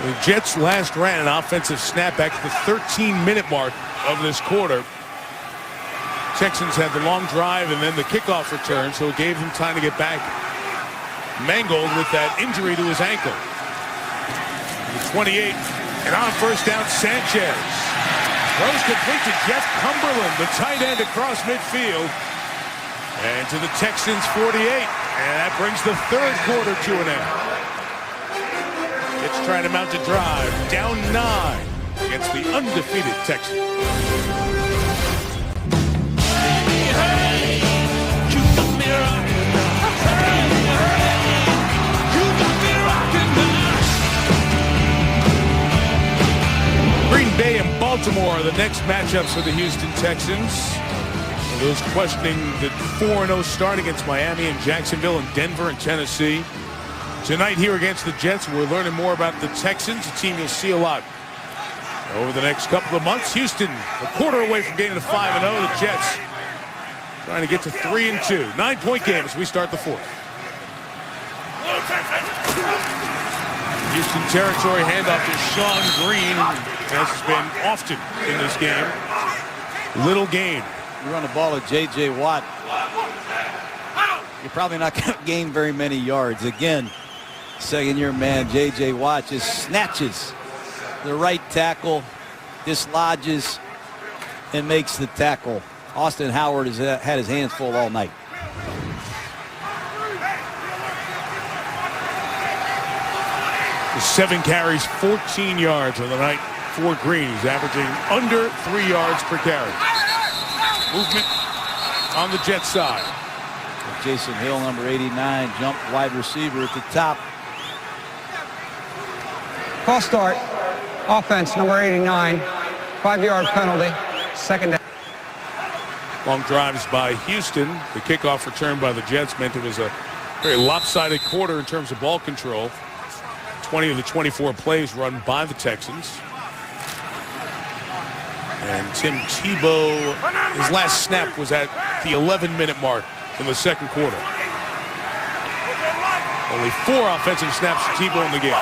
The Jets last ran an offensive snap back to the 13-minute mark of this quarter. Texans had the long drive and then the kickoff return, so it gave him time to get back. Mangold with that injury to his ankle. The 28, and on first down, Sanchez. Throws complete to Jeff Cumberland, the tight end across midfield. And to the Texans 48. And that brings the third quarter to an end. It's trying to mount a drive. Down 9 against the undefeated Texans. Green Bay and Baltimore are the next matchups for the Houston Texans. And those questioning the 4-0 start against Miami and Jacksonville and Denver and Tennessee. Tonight here against the Jets, we're learning more about the Texans, a team you'll see a lot over the next couple of months. Houston a quarter away from getting to 5-0. The Jets trying to get to 3-2. 9-point game as we start the fourth. Houston territory, handoff to Sean Green, as has been often in this game. Little gain. You run the ball at J.J. Watt, you're probably not going to gain very many yards. Again, second-year man J.J. Watt just snatches the right tackle, dislodges, and makes the tackle. Austin Howard has had his hands full all night. The 7 carries, 14 yards on the night for Green. He's averaging under 3 yards per carry. Movement on the Jet side. Jason Hill, number 89, jumped wide receiver at the top. False start. Offense, number 89. 5-yard penalty. Second down. Long drives by Houston. The kickoff return by the Jets meant it was a very lopsided quarter in terms of ball control. 20 of the 24 plays run by the Texans. And Tim Tebow, his last snap was at the 11-minute mark in the second quarter. Only 4 offensive snaps for Tebow in the game.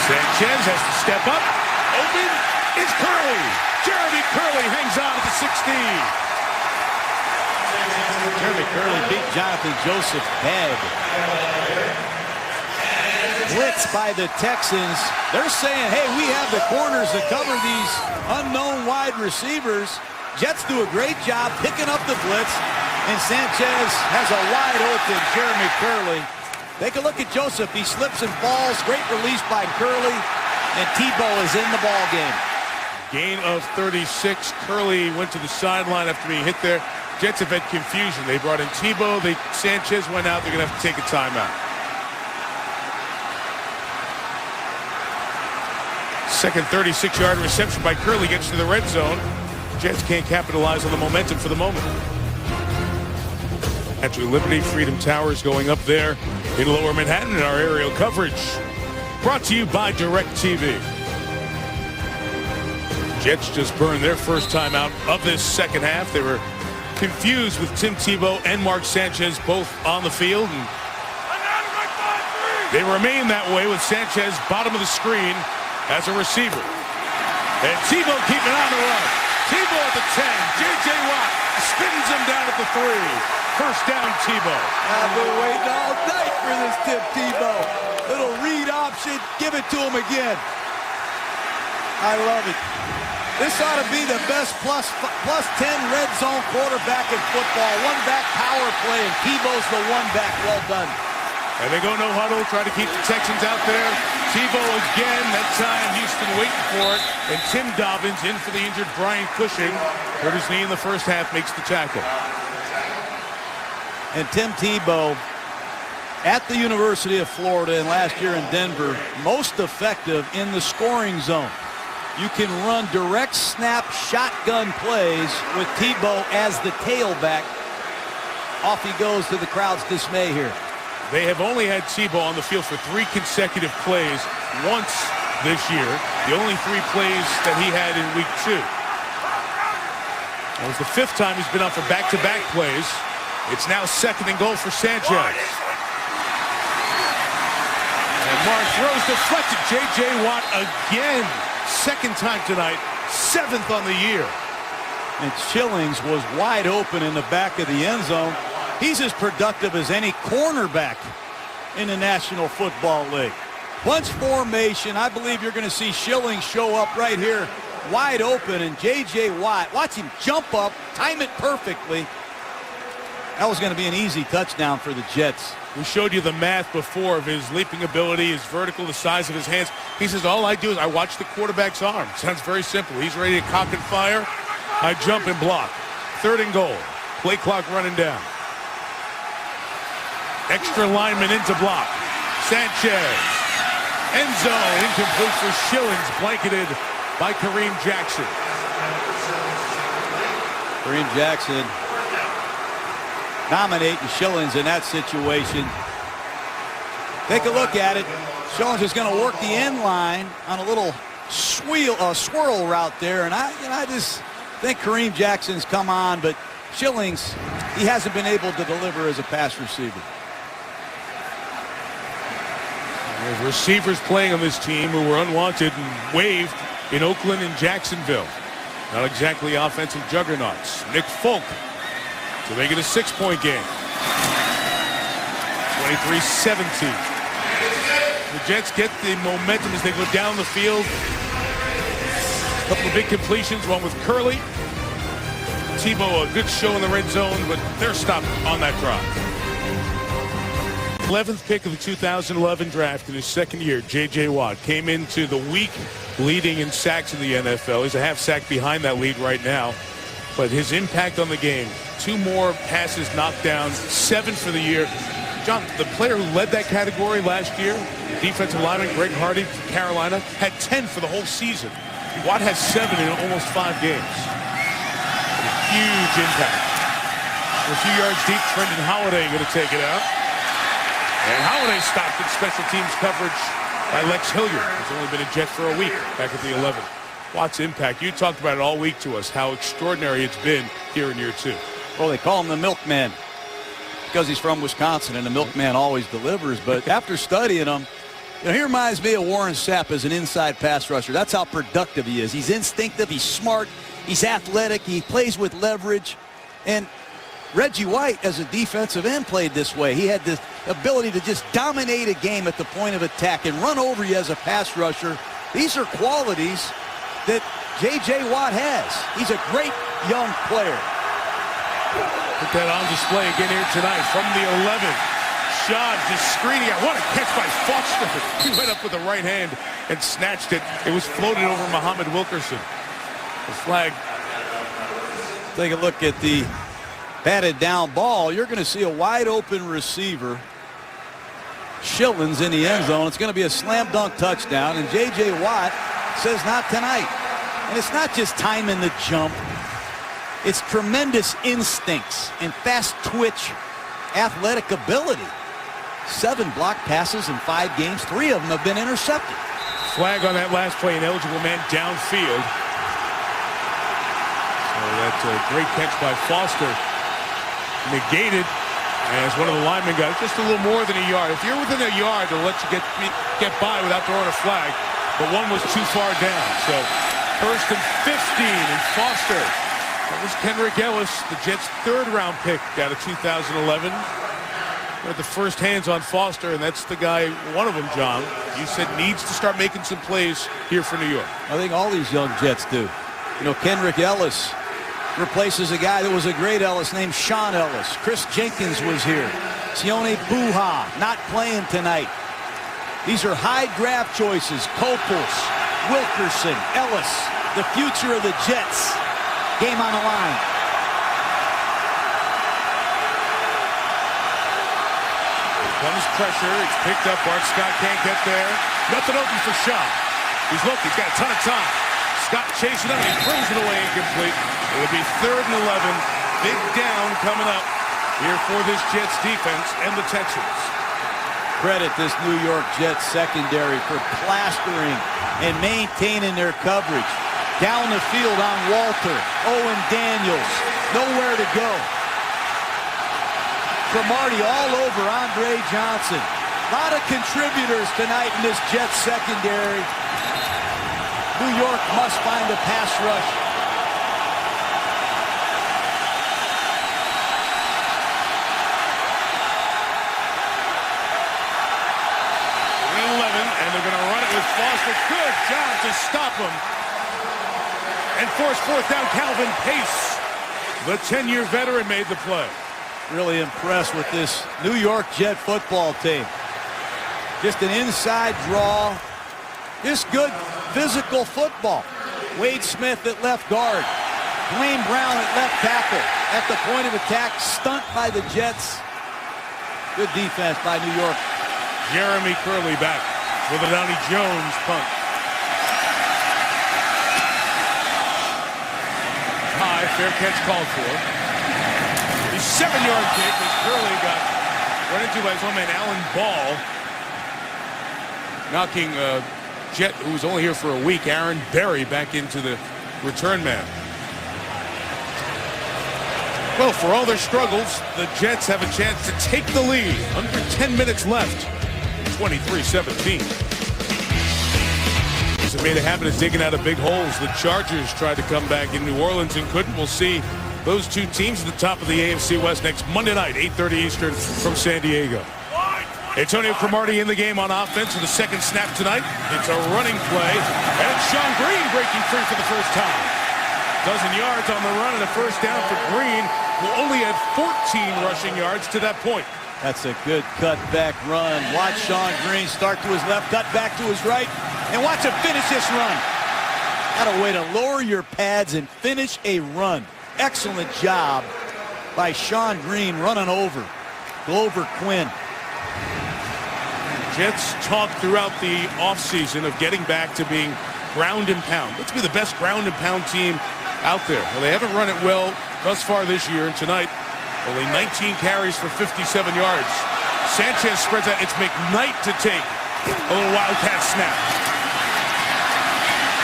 Sanchez has to step up. Open is Curley. Jeremy Curley hangs on at the 16. Jeremy Curley beat Jonathan Joseph bad. Blitz by the Texans. They're saying, hey, we have the corners to cover these unknown wide receivers. Jets do a great job picking up the blitz, and Sanchez has a wide open Jeremy Curley. Take a look at Joseph. He slips and falls. Great release by Curley, and Tebow is in the ball game. Gain of 36. Curley went to the sideline after being hit there. Jets have had confusion. They brought in Tebow. Sanchez went out. They're going to have to take a timeout. Second 36-yard reception by Curley gets to the red zone. Jets can't capitalize on the momentum for the moment. At your Liberty Freedom Towers going up there in Lower Manhattan in our aerial coverage. Brought to you by DirecTV. Jets just burned their first time out of this second half. They were confused with Tim Tebow and Mark Sanchez both on the field. And they remain that way with Sanchez bottom of the screen as a receiver. And Tebow keeping on the run. Tebow at the 10. J.J. Watt spins him down at the 3. First down, Tebow. I've been waiting all night for this Tim Tebow. Little read option. Give it to him again. I love it. This ought to be the best plus 10 red zone quarterback in football. One-back power play, and Tebow's the one-back. Well done. And they go no huddle, try to keep the Texans out there. Tebow again, that time Houston waiting for it. And Tim Dobbins in for the injured Brian Cushing. Hurt his knee in the first half, makes the tackle. And Tim Tebow, at the University of Florida and last year in Denver, most effective in the scoring zone. You can run direct snap shotgun plays with Tebow as the tailback. Off he goes to the crowd's dismay here. They have only had Tebow on the field for 3 consecutive plays once this year. The only 3 plays that he had in week 2. That was the 5th time he's been up for back-to-back plays. It's now 2nd and goal for Sanchez. And Mark throws deflected. J.J. Watt again. 2nd time tonight. 7th on the year. And Schillings was wide open in the back of the end zone. He's as productive as any cornerback in the National Football League. Bunch formation. I believe you're going to see Schillings show up right here wide open. And J.J. Watt, watch him jump up, time it perfectly. That was going to be an easy touchdown for the Jets. We showed you the math before of his leaping ability, his vertical, the size of his hands. He says, all I do is I watch the quarterback's arm. Sounds very simple. He's ready to cock and fire. I jump and block. 3rd and goal. Play clock running down. Extra lineman into block. Sanchez. End zone. Incomplete for Schillings. Blanketed by Kareem Jackson. Kareem Jackson dominating Schillings in that situation. Take a look at it. Schillings is going to work the end line on a little swirl route there. And I just think Kareem Jackson's come on, but Schillings, he hasn't been able to deliver as a pass receiver. There's receivers playing on this team who were unwanted and waived in Oakland and Jacksonville. Not exactly offensive juggernauts. Nick Folk to make it a 6-point game. 23-17. The Jets get the momentum as they go down the field. A couple of big completions, one with Curley. Tebow, a good show in the red zone, but they're stopped on that drive. 11th pick of the 2011 draft in his 2nd year, J.J. Watt came into the week leading in sacks in the NFL. He's a half sack behind that lead right now. But his impact on the game, 2 more passes knocked down, 7 for the year. John, the player who led that category last year, defensive lineman Greg Hardy from Carolina, had 10 for the whole season. Watt has 7 in almost 5 games. A huge impact. A few yards deep, Trendon Holiday going to take it out. And Holiday stopped in special teams coverage by Lex Hilliard. He's only been a Jet for a week back at the 11th. Watt's impact, you talked about it all week to us, how extraordinary it's been here in year 2. Well, they call him the milkman because he's from Wisconsin, and the milkman always delivers. But after studying him, he reminds me of Warren Sapp as an inside pass rusher. That's how productive he is. He's instinctive, he's smart, he's athletic, he plays with leverage. And Reggie White, as a defensive end, played this way. He had the ability to just dominate a game at the point of attack and run over you as a pass rusher. These are qualities that J.J. Watt has. He's a great young player. Put that on display again here tonight from the 11th. Shad just screening out. What a catch by Foster. He went up with the right hand and snatched it. It was floated over Muhammad Wilkerson. The flag. Take a look at the batted down ball. You're going to see a wide open receiver. Schillings in the end zone. It's going to be a slam dunk touchdown. And J.J. Watt says not tonight. And it's not just time in the jump. It's tremendous instincts and fast twitch athletic ability. 7 block passes in 5 games. 3 of them have been intercepted. Flag on that last play, an eligible man downfield. So that's a great catch by Foster. Negated as one of the linemen got just a little more than a yard. If you're within a yard, they'll let you get by without throwing a flag. But one was too far down. So 1st and 15, and Foster. That was Kendrick Ellis, the Jets' 3rd round pick out of 2011. With the first hands on Foster, and that's the guy, one of them, John, you said needs to start making some plays here for New York. I think all these young Jets do. You know, Kendrick Ellis replaces a guy that was a great Ellis named Sean Ellis. Chris Jenkins was here. Sione Buha not playing tonight. These are high draft choices. Copels, Wilkerson, Ellis, the future of the Jets. Game on the line. Comes pressure. It's picked up. Bart Scott can't get there. Nothing open for Shaw. He's looking. He's got a ton of time. Scott chasing him. He throws it away incomplete. It'll be 3rd and 11. Big down coming up here for this Jets defense and the Texans. Credit this New York Jets secondary for plastering and maintaining their coverage. Down the field on Walter. Owen Daniels. Nowhere to go. Cromartie all over Andre Johnson. A lot of contributors tonight in this Jets secondary. New York must find a pass rush. And they're going to run it with Foster. Good job to stop him. And force 4th down. Calvin Pace, the 10-year veteran, made the play. Really impressed with this New York Jet football team. Just an inside draw. Just good physical football. Wade Smith at left guard. Dwayne Brown at left tackle. At the point of attack, stunt by the Jets. Good defense by New York. Jeremy Curley back with a Donnie Jones punt. High, fair catch called for. The 7-yard kick as Curley got run into by his own man, Alan Ball. Knocking Jet, who was only here for a week, Aaron Berry, back into the return man. Well, for all their struggles, the Jets have a chance to take the lead. Under 10 minutes left. 23-17. They made a habit of digging out of big holes. The Chargers tried to come back in New Orleans and couldn't. We'll see those two teams at the top of the AFC West next Monday night, 8:30 Eastern from San Diego. Antonio Cromartie in the game on offense with the second snap tonight. It's a running play, and it's Sean Green breaking free for the first time. Dozen yards on the run and a first down for Green, who only had 14 rushing yards to that point. That's a good cutback run. Watch Sean Green start to his left, cut back to his right, and watch him finish this run. What a way to lower your pads and finish a run. Excellent job by Sean Green running over Glover Quinn. Jets talked throughout the offseason of getting back to being ground and pound. Let's be the best ground and pound team out there. Well, they haven't run it well thus far this year, and tonight only 19 carries for 57 yards. Sanchez spreads out. It's McKnight to take a little wildcat snap.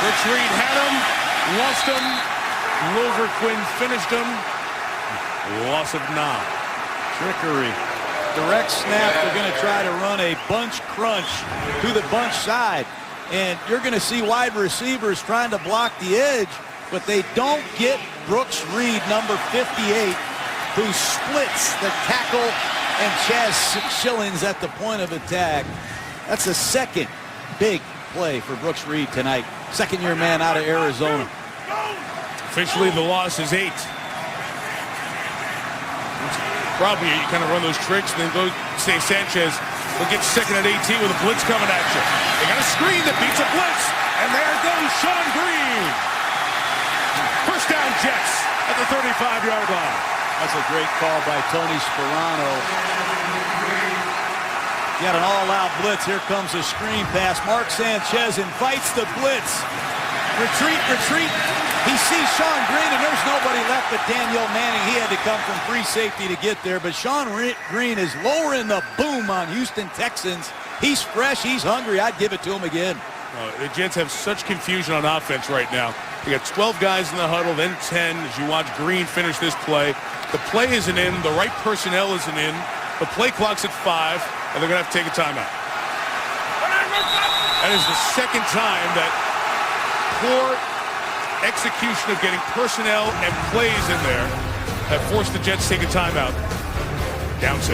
Brooks Reed had him, lost him. Glover Quinn finished him. Loss of 9. Trickery. Direct snap. They're going to try to run a bunch crunch to the bunch side. And you're going to see wide receivers trying to block the edge, but they don't get Brooks Reed, number 58, who splits the tackle and Chaz Schillings at the point of attack. That's the second big play for Brooks Reed tonight. Second-year man out of Arizona. Officially, the loss is 8. Probably you kind of run those tricks and then go say Sanchez will get second at 18 with a blitz coming at you. They got a screen that beats a blitz, and there goes Sean Green. First down Jets at the 35-yard line. That's a great call by Tony Sperano. Got an all-out blitz. Here comes a screen pass. Mark Sanchez invites the blitz. Retreat, retreat. He sees Sean Green, and there's nobody left but Daniel Manning. He had to come from free safety to get there, but Sean Green is lowering the boom on Houston Texans. He's fresh. He's hungry. I'd give it to him again. The Jets have such confusion on offense right now. They got 12 guys in the huddle, then 10 as you watch Green finish this play. The play isn't in. The right personnel isn't in. The play clock's at 5, and they're going to have to take a timeout. That is the second time that poor execution of getting personnel and plays in there have forced the Jets to take a timeout. Down 6.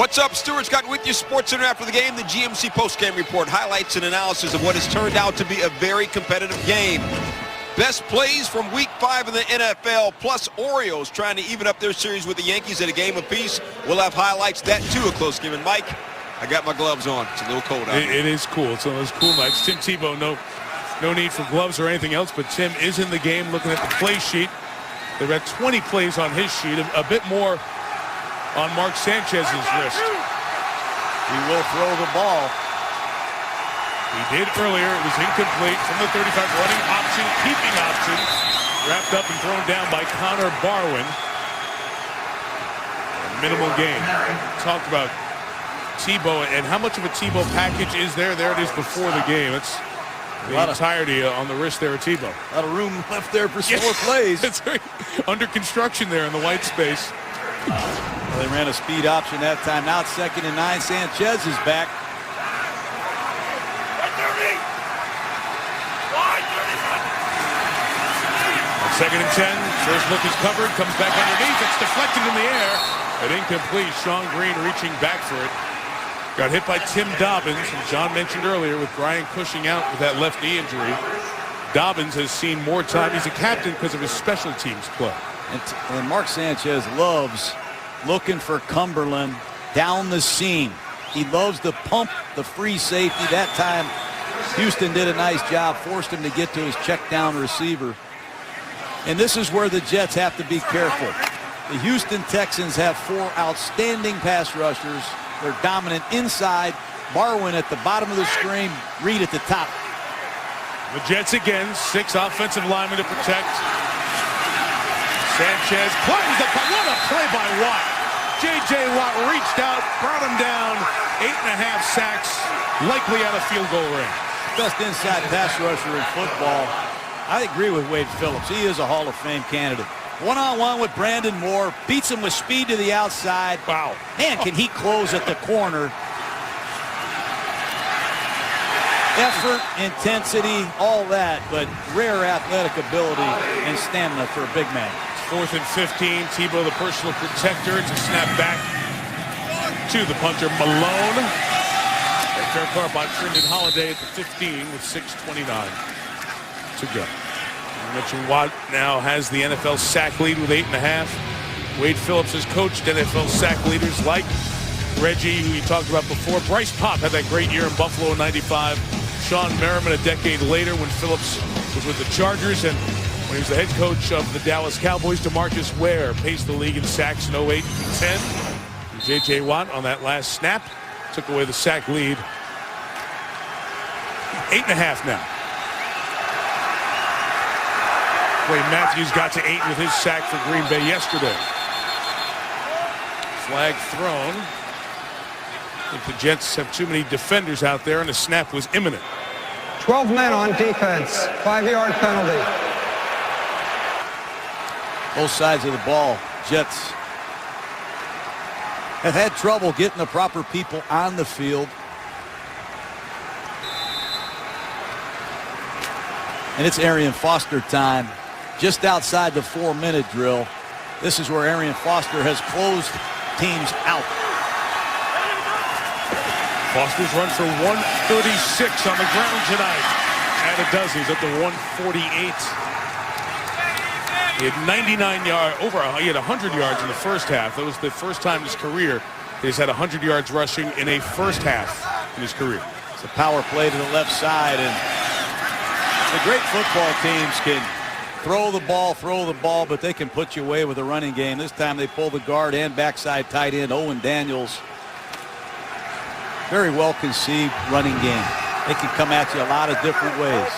What's up, Stuart Scott with you, Sports Center after the game. The GMC postgame report highlights and analysis of what has turned out to be a very competitive game. Best plays from Week 5 in the NFL, plus Orioles trying to even up their series with the Yankees at a game apiece. We'll have highlights that too, a close game. And Mike, I got my gloves on. It's a little cold out here. It is cool. It's one of those cool nights. Tim Tebow, no need for gloves or anything else, but Tim is in the game looking at the play sheet. They've got 20 plays on his sheet, a bit more on Mark Sanchez's wrist. He will throw the ball. He did earlier. It was incomplete from the 35. Running option, keeping option. Wrapped up and thrown down by Connor Barwin. Minimal gain. Talked about Tebow and how much of a Tebow package is there. There it is before the game. It's the entirety on the wrist there of Tebow. A lot of room left there for some more plays. It's under construction there in the white space. Well, they ran a speed option that time. Now it's 2nd and 9. Sanchez is back. On 2nd and 10. First look is covered. Comes back underneath. It's deflected in the air. An incomplete. Sean Green reaching back for it. Got hit by Tim Dobbins. And John mentioned earlier with Brian Cushing out with that left knee injury. Dobbins has seen more time. He's a captain because of his special teams play. And Mark Sanchez loves looking for Cumberland down the seam. He loves to pump the free safety. That time, Houston did a nice job, forced him to get to his check down receiver. And this is where the Jets have to be careful. The Houston Texans have 4 outstanding pass rushers. They're dominant inside. Barwin at the bottom of the screen, Reed at the top. The Jets again, 6 offensive linemen to protect. Sanchez climbs the puck. What a play by Watt. J.J. Watt reached out, brought him down. 8.5 sacks, likely out of field goal range. Best inside pass rusher in football. I agree with Wade Phillips. He is a Hall of Fame candidate. One-on-one with Brandon Moore. Beats him with speed to the outside. Wow. Man, can he close at the corner. Effort, intensity, all that, but rare athletic ability and stamina for a big man. 4th and 15. Tebow, the personal protector. It's a snap back to the punter, Malone. A fair car by Trendon Holiday at the 15 with 6:29 to go. I mentioned Watt now has the NFL sack lead with 8.5. Wade Phillips has coached NFL sack leaders like Reggie, who you talked about before. Bryce Popp had that great year in Buffalo in '95. Sean Merriman a decade later when Phillips was with the Chargers, and when he was the head coach of the Dallas Cowboys. DeMarcus Ware paced the league in sacks in 08 and 10. And J.J. Watt on that last snap took away the sack lead. 8.5 now. Clay Matthews got to 8 with his sack for Green Bay yesterday. Flag thrown. I think the Jets have too many defenders out there, and the snap was imminent. 12 men on defense. 5-yard penalty. Both sides of the ball, Jets have had trouble getting the proper people on the field. And it's Arian Foster time, just outside the 4-minute drill. This is where Arian Foster has closed teams out. Foster's run for 136 on the ground tonight. At a dozen, he's up to 148. He had 99 yards, he had 100 yards in the first half. That was the first time in his career he's had 100 yards rushing in a first half in his career. It's a power play to the left side, and the great football teams can throw the ball, but they can put you away with a running game. This time they pull the guard and backside tight end, Owen Daniels. Very well conceived running game. They can come at you a lot of different ways.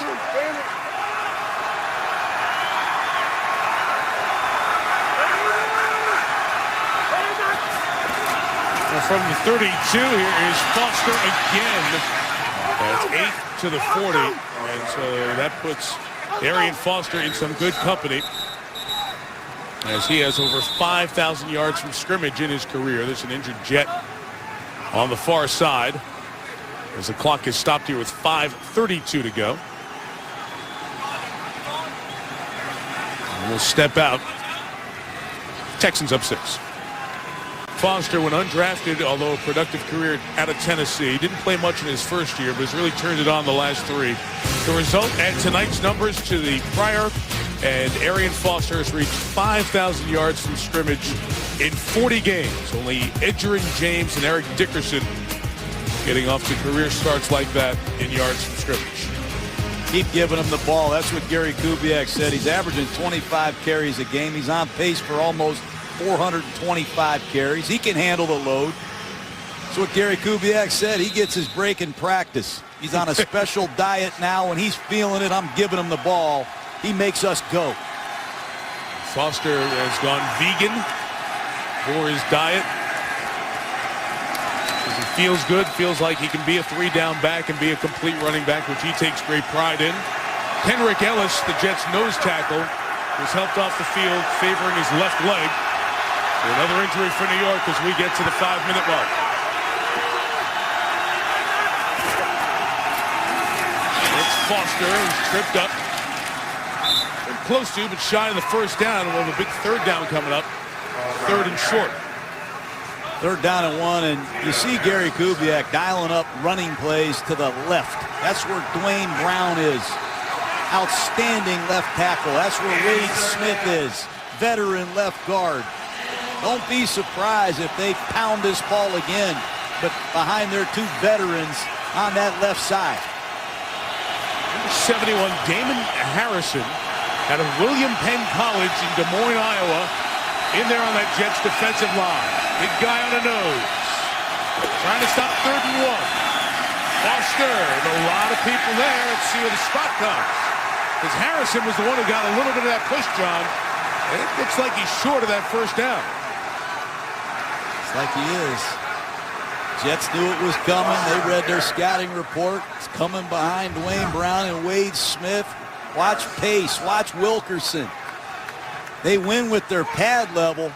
From the 32, here is Foster again. That's 8 to the 40. And so that puts Arian Foster in some good company, as he has over 5,000 yards from scrimmage in his career. There's an injured Jet on the far side as the clock is stopped here with 5:32 to go. And we'll step out. Texans up 6. Foster, when undrafted, although a productive career out of Tennessee, didn't play much in his first year, but has really turned it on the last 3. The result, add tonight's numbers to the prior, and Arian Foster has reached 5,000 yards from scrimmage in 40 games. Only Edgerrin James and Eric Dickerson getting off to career starts like that in yards from scrimmage. Keep giving him the ball. That's what Gary Kubiak said. He's averaging 25 carries a game. He's on pace for almost 425 carries. He can handle the load. That's what Gary Kubiak said. He gets his break in practice. He's on a special diet now. When he's feeling it, I'm giving him the ball. He makes us go. Foster has gone vegan for his diet. He feels good, feels like he can be a 3-down back and be a complete running back, which he takes great pride in. Henrik Ellis, the Jets' nose tackle, was helped off the field favoring his left leg. Another injury for New York as we get to the 5-minute mark. It's Foster, who's tripped up. Close to, but shy of the first down. We'll have a big 3rd down coming up. 3rd and short. 3rd down and 1, and you see Gary Kubiak dialing up running plays to the left. That's where Dwayne Brown is. Outstanding left tackle. That's where Wade Smith is. Veteran left guard. Don't be surprised if they pound this ball again, but behind their 2 veterans on that left side. Number 71, Damon Harrison, out of William Penn College in Des Moines, Iowa, in there on that Jets defensive line. Big guy on the nose. Trying to stop 3rd and 1. Foster, and a lot of people there. Let's see where the spot comes. Because Harrison was the one who got a little bit of that push, John. And it looks like he's short of that 1st down. It's like he is. Jets knew it was coming. They read their scouting report. It's coming behind Dwayne Brown and Wade Smith. Watch Pace. Watch Wilkerson. They win with their pad level.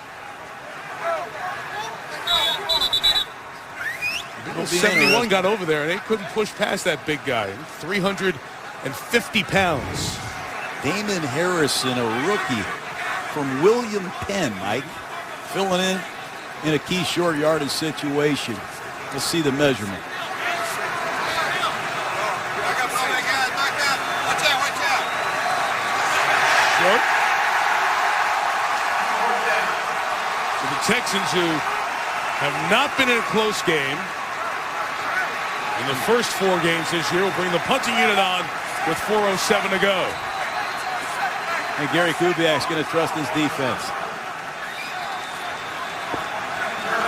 71 got over there, and they couldn't push past that big guy. 350 pounds. Damon Harrison, a rookie from William Penn, Mike, filling in a key short yardage situation. Let's see the measurement. Short. So the Texans, who have not been in a close game in the first 4 games this year, will bring the punting unit on with 4:07 to go. And Gary Kubiak's going to trust his defense.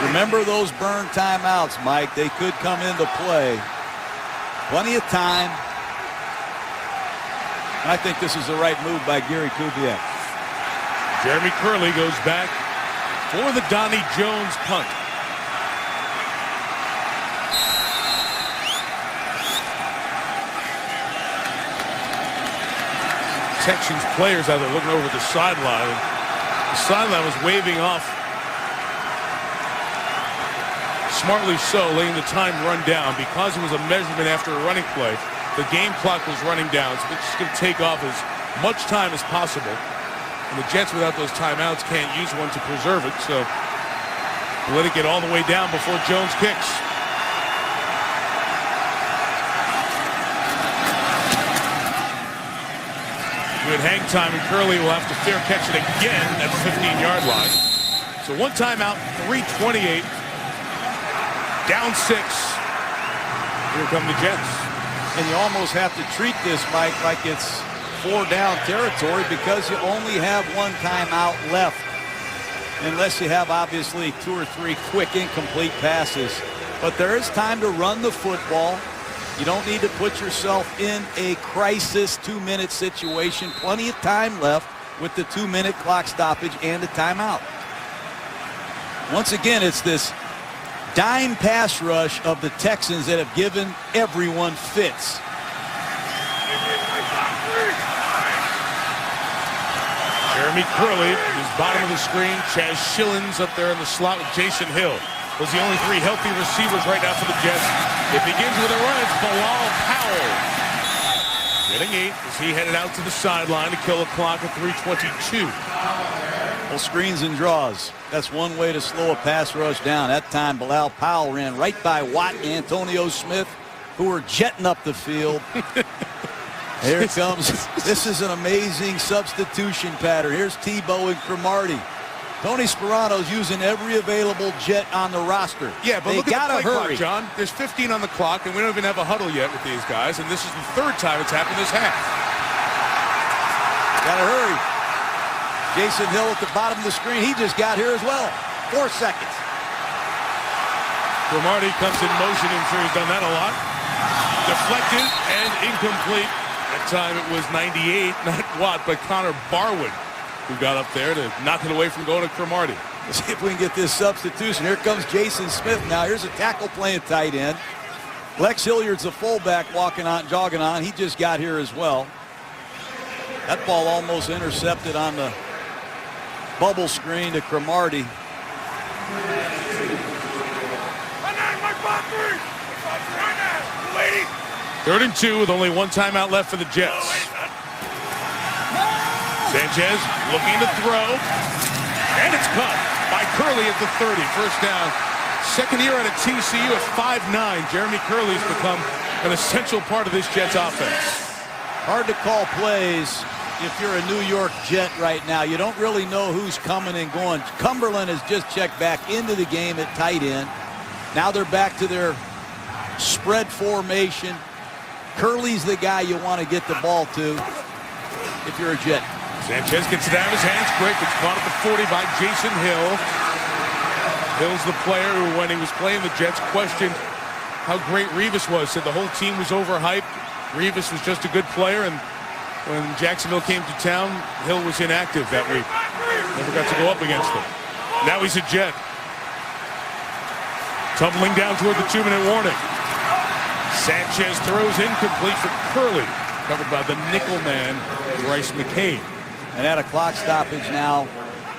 Remember those burn timeouts, Mike. They could come into play. Plenty of time. I think this is the right move by Gary Kubiak. Jeremy Curley goes back for the Donnie Jones punt. Texans players out there looking over the sideline. The sideline was waving off. Smartly so, letting the time run down because it was a measurement after a running play. The game clock was running down, so they're just going to take off as much time as possible. And the Jets, without those timeouts, can't use one to preserve it, so let it get all the way down before Jones kicks. Good hang time, and Curley will have to fair catch it again at the 15-yard line. So 1 timeout, 3:28. Down 6. Here come the Jets. And you almost have to treat this, Mike, like it's 4-down territory because you only have 1 timeout left. Unless you have, obviously, 2 or 3 quick incomplete passes. But there is time to run the football. You don't need to put yourself in a crisis 2-minute situation. Plenty of time left with the 2-minute clock stoppage and a timeout. Once again, it's this dime pass rush of the Texans that have given everyone fits. Jeremy Curley is bottom of the screen. Chaz Schillens up there in the slot with Jason Hill. Those are the only 3 healthy receivers right now for the Jets. It begins with a run. It's Bilal Powell getting 8 as he headed out to the sideline to kill the clock at 3:22. Well, screens and draws. That's one way to slow a pass rush down. That time, Bilal Powell ran right by Watt and Antonio Smith, who were jetting up the field. Here it comes. This is an amazing substitution pattern. Here's Tebow and Cromartie. Tony Sperano's using every available jet on the roster. Yeah, but they look at gotta the play hurry. clock, John. There's 15 on the clock, and we don't even have a huddle yet with these guys, and this is the third time it's happened this half. Gotta hurry. Jason Hill at the bottom of the screen. He just got here as well. 4 seconds. Cromartie comes in motion. I'm sure he's done that a lot. Deflected and incomplete. That time it was 98, not Watt, but Connor Barwin who got up there to knock it away from going to Cromartie. Let's see if we can get this substitution. Here comes Jason Smith now. Here's a tackle playing tight end. Lex Hilliard's the fullback walking on, jogging on. He just got here as well. That ball almost intercepted on the bubble screen to Cromartie. Third and 2 with only one timeout left for the Jets. Sanchez looking to throw, and it's caught by Curley at the 30. First down. Second year out of TCU at 5'9". Jeremy Curley's become an essential part of this Jets offense. Hard to call plays if you're a New York Jet right now. You don't really know who's coming and going. Cumberland has just checked back into the game at tight end. Now they're back to their spread formation. Curley's the guy you want to get the ball to if you're a Jet. Sanchez gets it out of his hands quick. It's caught at the 40 by Jason Hill. Hill's the player who, when he was playing the Jets, questioned how great Revis was. Said the whole team was overhyped. Revis was just a good player, and when Jacksonville came to town, Hill was inactive that week. Never got to go up against them. Now he's a Jet. Tumbling down toward the 2-minute warning. Sanchez throws incomplete for Curley. Covered by the nickel man, Bryce McCain. And at a clock stoppage now,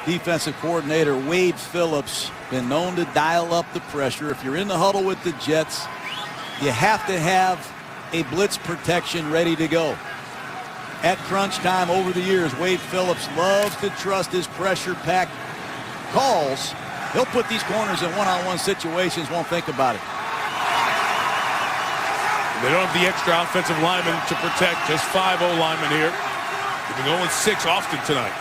defensive coordinator Wade Phillips been known to dial up the pressure. If you're in the huddle with the Jets, you have to have a blitz protection ready to go. At crunch time over the years, Wade Phillips loves to trust his pressure-packed calls. He'll put these corners in one-on-one situations, won't think about it. They don't have the extra offensive linemen to protect. Just 5 O-linemen here. They've been going 6 often tonight.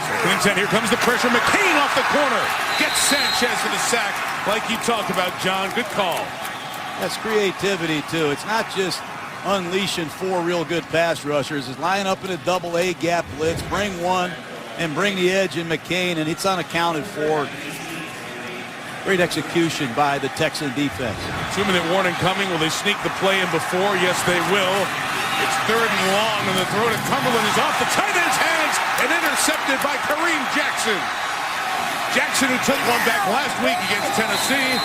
Second and 10. Here comes the pressure. McCain off the corner. Gets Sanchez for the sack. Like you talked about, John. Good call. That's creativity, too. It's not just unleashing 4 real good pass rushers. It's line up in a double-A gap blitz, bring one, and bring the edge in McCain, and it's unaccounted for. Great execution by the Texan defense. 2-minute warning coming. Will they sneak the play in before? Yes, they will. It's third and long, and the throw to Cumberland is off the tight end's hands and intercepted by Kareem Jackson. Jackson, who took one back last week against Tennessee,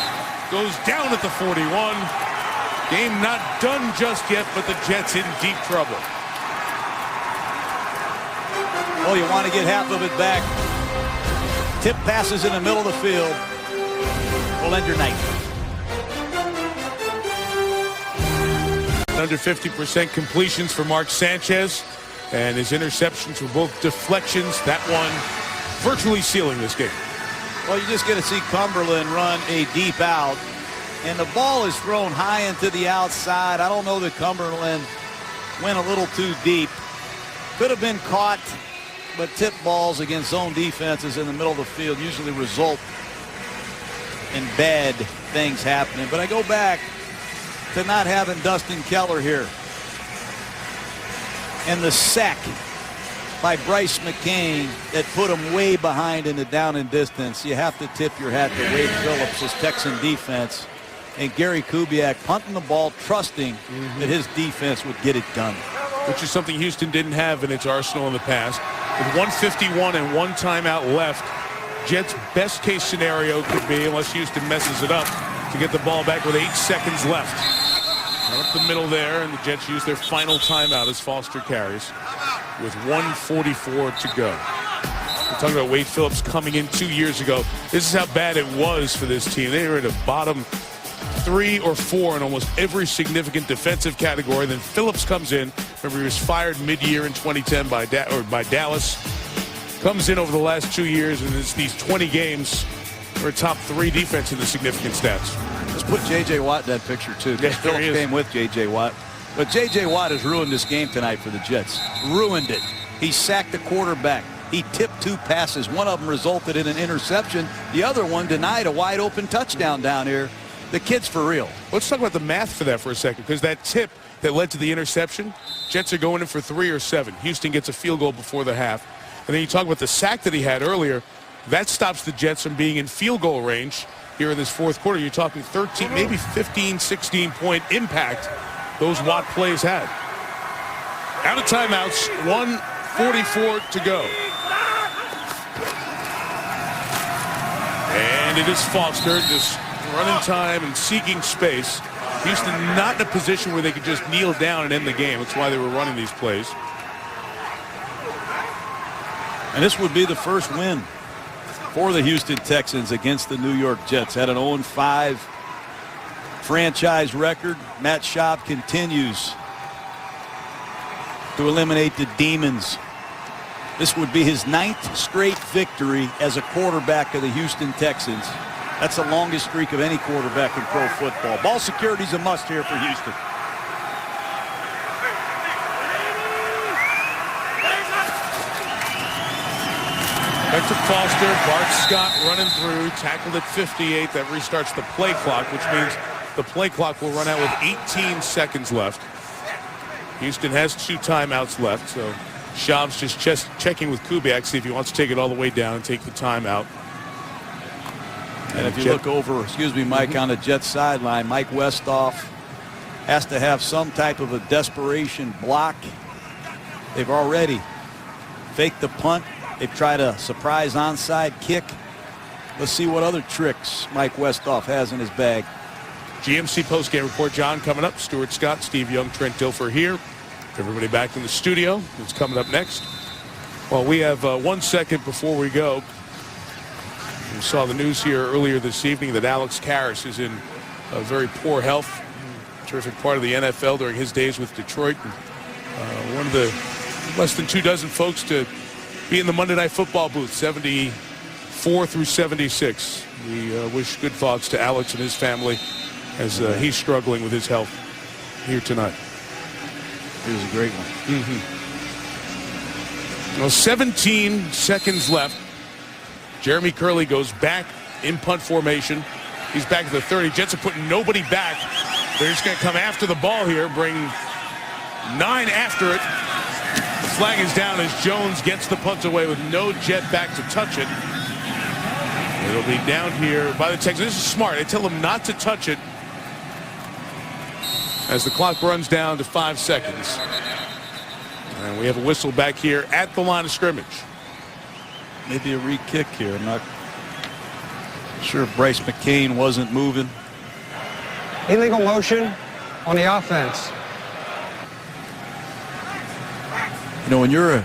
goes down at the 41. Game not done just yet, but the Jets in deep trouble. Oh, you want to get half of it back. Tip passes in the middle of the field. Will end your night. Under 50% completions for Mark Sanchez, and his interceptions were both deflections. That one virtually sealing this game. Well, you just get to see Cumberland run a deep out, and the ball is thrown high into the outside. I don't know that Cumberland went a little too deep. Could have been caught, but tip balls against zone defenses in the middle of the field usually result in bad things happening. But I go back to not having Dustin Keller here. And the sack by Bryce McCain that put him way behind in the down and distance. You have to tip your hat to Wade Phillips' Texan defense. And Gary Kubiak punting the ball, trusting that his defense would get it done. Which is something Houston didn't have in its arsenal in the past. With 1:51 and 1 timeout left, Jets' best case scenario could be, unless Houston messes it up, to get the ball back with 8 seconds left. Up the middle there, and the Jets use their final timeout as Foster carries with 1:44 to go. We're talking about Wade Phillips coming in 2 years ago. This is how bad it was for this team. They were at a bottom 3 or 4 in almost every significant defensive category. Then Phillips comes in. Remember, he was fired mid-year in 2010 by Dallas. Comes in over the last 2 years, and it's these 20 games for a top 3 defense in the significant stats. Let's put J.J. Watt in that picture, too. Yeah, Phillips came with J.J. Watt. But J.J. Watt has ruined this game tonight for the Jets. Ruined it. He sacked the quarterback. He tipped 2 passes. One of them resulted in an interception. The other one denied a wide-open touchdown down here. The kid's for real. Let's talk about the math for that for a second, because that tip that led to the interception, Jets are going in for 3 or 7. Houston gets a field goal before the half. And then you talk about the sack that he had earlier. That stops the Jets from being in field goal range here in this fourth quarter. You're talking 13, maybe 15, 16-point impact those Watt plays had. Out of timeouts, 1:44 to go. And it is Foster just running time and seeking space. Houston not in a position where they could just kneel down and end the game. That's why they were running these plays. And this would be the first win for the Houston Texans against the New York Jets. Had an 0-5 franchise record. Matt Schaub continues to eliminate the demons. This would be his 9th straight victory as a quarterback of the Houston Texans. That's the longest streak of any quarterback in pro football. Ball security is a must here for Houston. Back to Foster. Bart Scott running through. Tackled at 58. That restarts the play clock, which means the play clock will run out with 18 seconds left. Houston has 2 timeouts left, so Schaub's just checking with Kubiak, see if he wants to take it all the way down and take the timeout. And if you look over, Mike, on the Jets sideline, Mike Westhoff has to have some type of a desperation block. They've already faked the punt. They've tried a surprise onside kick. Let's see what other tricks Mike Westhoff has in his bag. GMC postgame report, John, coming up. Stuart Scott, Steve Young, Trent Dilfer here. Everybody back in the studio. It's coming up next. Well, we have 1 second before we go. We saw the news here earlier this evening that Alex Karras is in very poor health. Terrific part of the NFL during his days with Detroit. And, one of the less than 24 folks to be in the Monday Night Football booth, 74 through 76. We wish good thoughts to Alex and his family as he's struggling with his health here tonight. He was a great one. Well, 17 seconds left. Jeremy Curley goes back in punt formation. He's back at the 30. Jets are putting nobody back. They're just going to come after the ball here, bring 9 after it. The flag is down as Jones gets the punt away with no Jet back to touch it. It'll be down here by the Texans. This is smart. They tell them not to touch it as the clock runs down to 5 seconds. And we have a whistle back here at the line of scrimmage. Maybe a re-kick here. I'm not sure if Bryce McCain wasn't moving. Illegal motion on the offense. You know, when you're a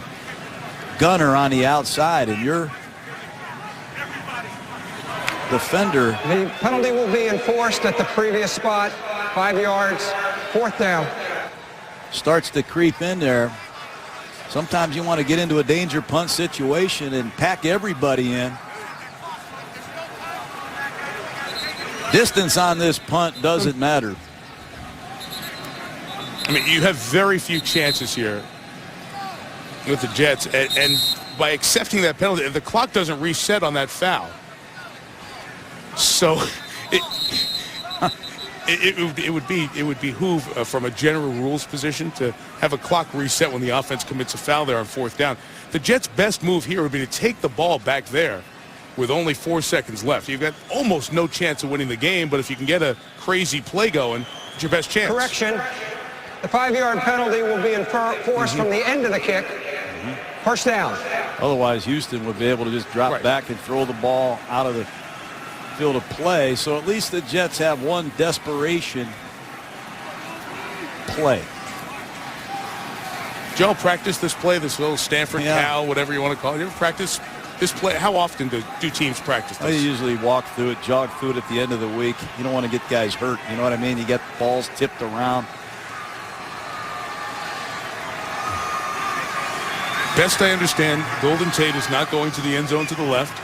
gunner on the outside and you're defender. The penalty will be enforced at the previous spot. 5 yards, 4th down. Starts to creep in there. Sometimes you want to get into a danger punt situation and pack everybody in. Distance on this punt doesn't matter. I mean, you have very few chances here with the Jets, and by accepting that penalty, the clock doesn't reset on that foul. So it would behoove from a general rules position to have a clock reset when the offense commits a foul there on 4th down. The Jets' best move here would be to take the ball back there with only 4 seconds left. You've got almost no chance of winning the game, but if you can get a crazy play going, it's your best chance. Correction. The 5-yard penalty will be enforced from the end of the kick. 1st down. Otherwise, Houston would be able to just drop back and throw the ball out of the field of play. So at least the Jets have one desperation play. Joe, practice this play, this little Stanford cow, whatever you want to call it. You ever practice this play, how often do teams practice Well, this? you usually walk through it, jog through it at the end of the week. You don't want to get guys hurt. You know what I mean? You get balls tipped around. Best I understand, Golden Tate is not going to the end zone to the left.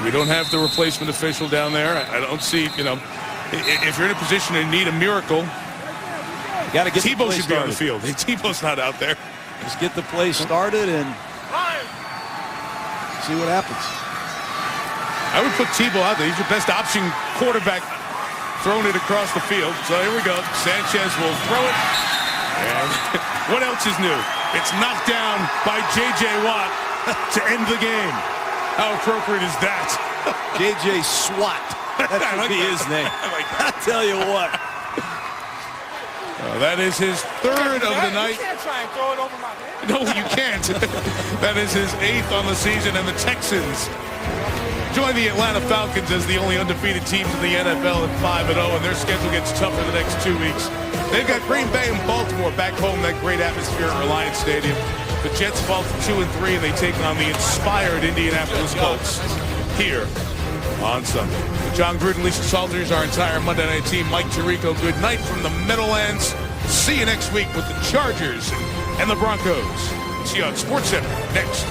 We don't have the replacement official down there. I don't see, you know, if you're in a position to need a miracle, Got to get Tebow the play should be on the started. field. Tebow's not out there. Just get the play started and see what happens. I would put Tebow out there. He's your best option quarterback, throwing it across the field. So here we go. Sanchez will throw it. And what else is new? It's knocked down by J.J. Watt to end the game. How appropriate is that? J.J. SWAT. That should be his name. I tell you what. That is his third of the night. You can't try and throw it over my head. No, you can't. That is his 8th on the season, and the Texans join the Atlanta Falcons as the only undefeated teams in the NFL at 5-0, and their schedule gets tougher the next 2 weeks. They've got Green Bay and Baltimore back home, that great atmosphere at Reliance Stadium. The Jets fall to 2-3, and they take on the inspired Indianapolis Colts here on Sunday. John Gruden, Lisa Salters, our entire Monday Night team. Mike Tirico, good night from the Meadowlands. See you next week with the Chargers and the Broncos. See you on SportsCenter next.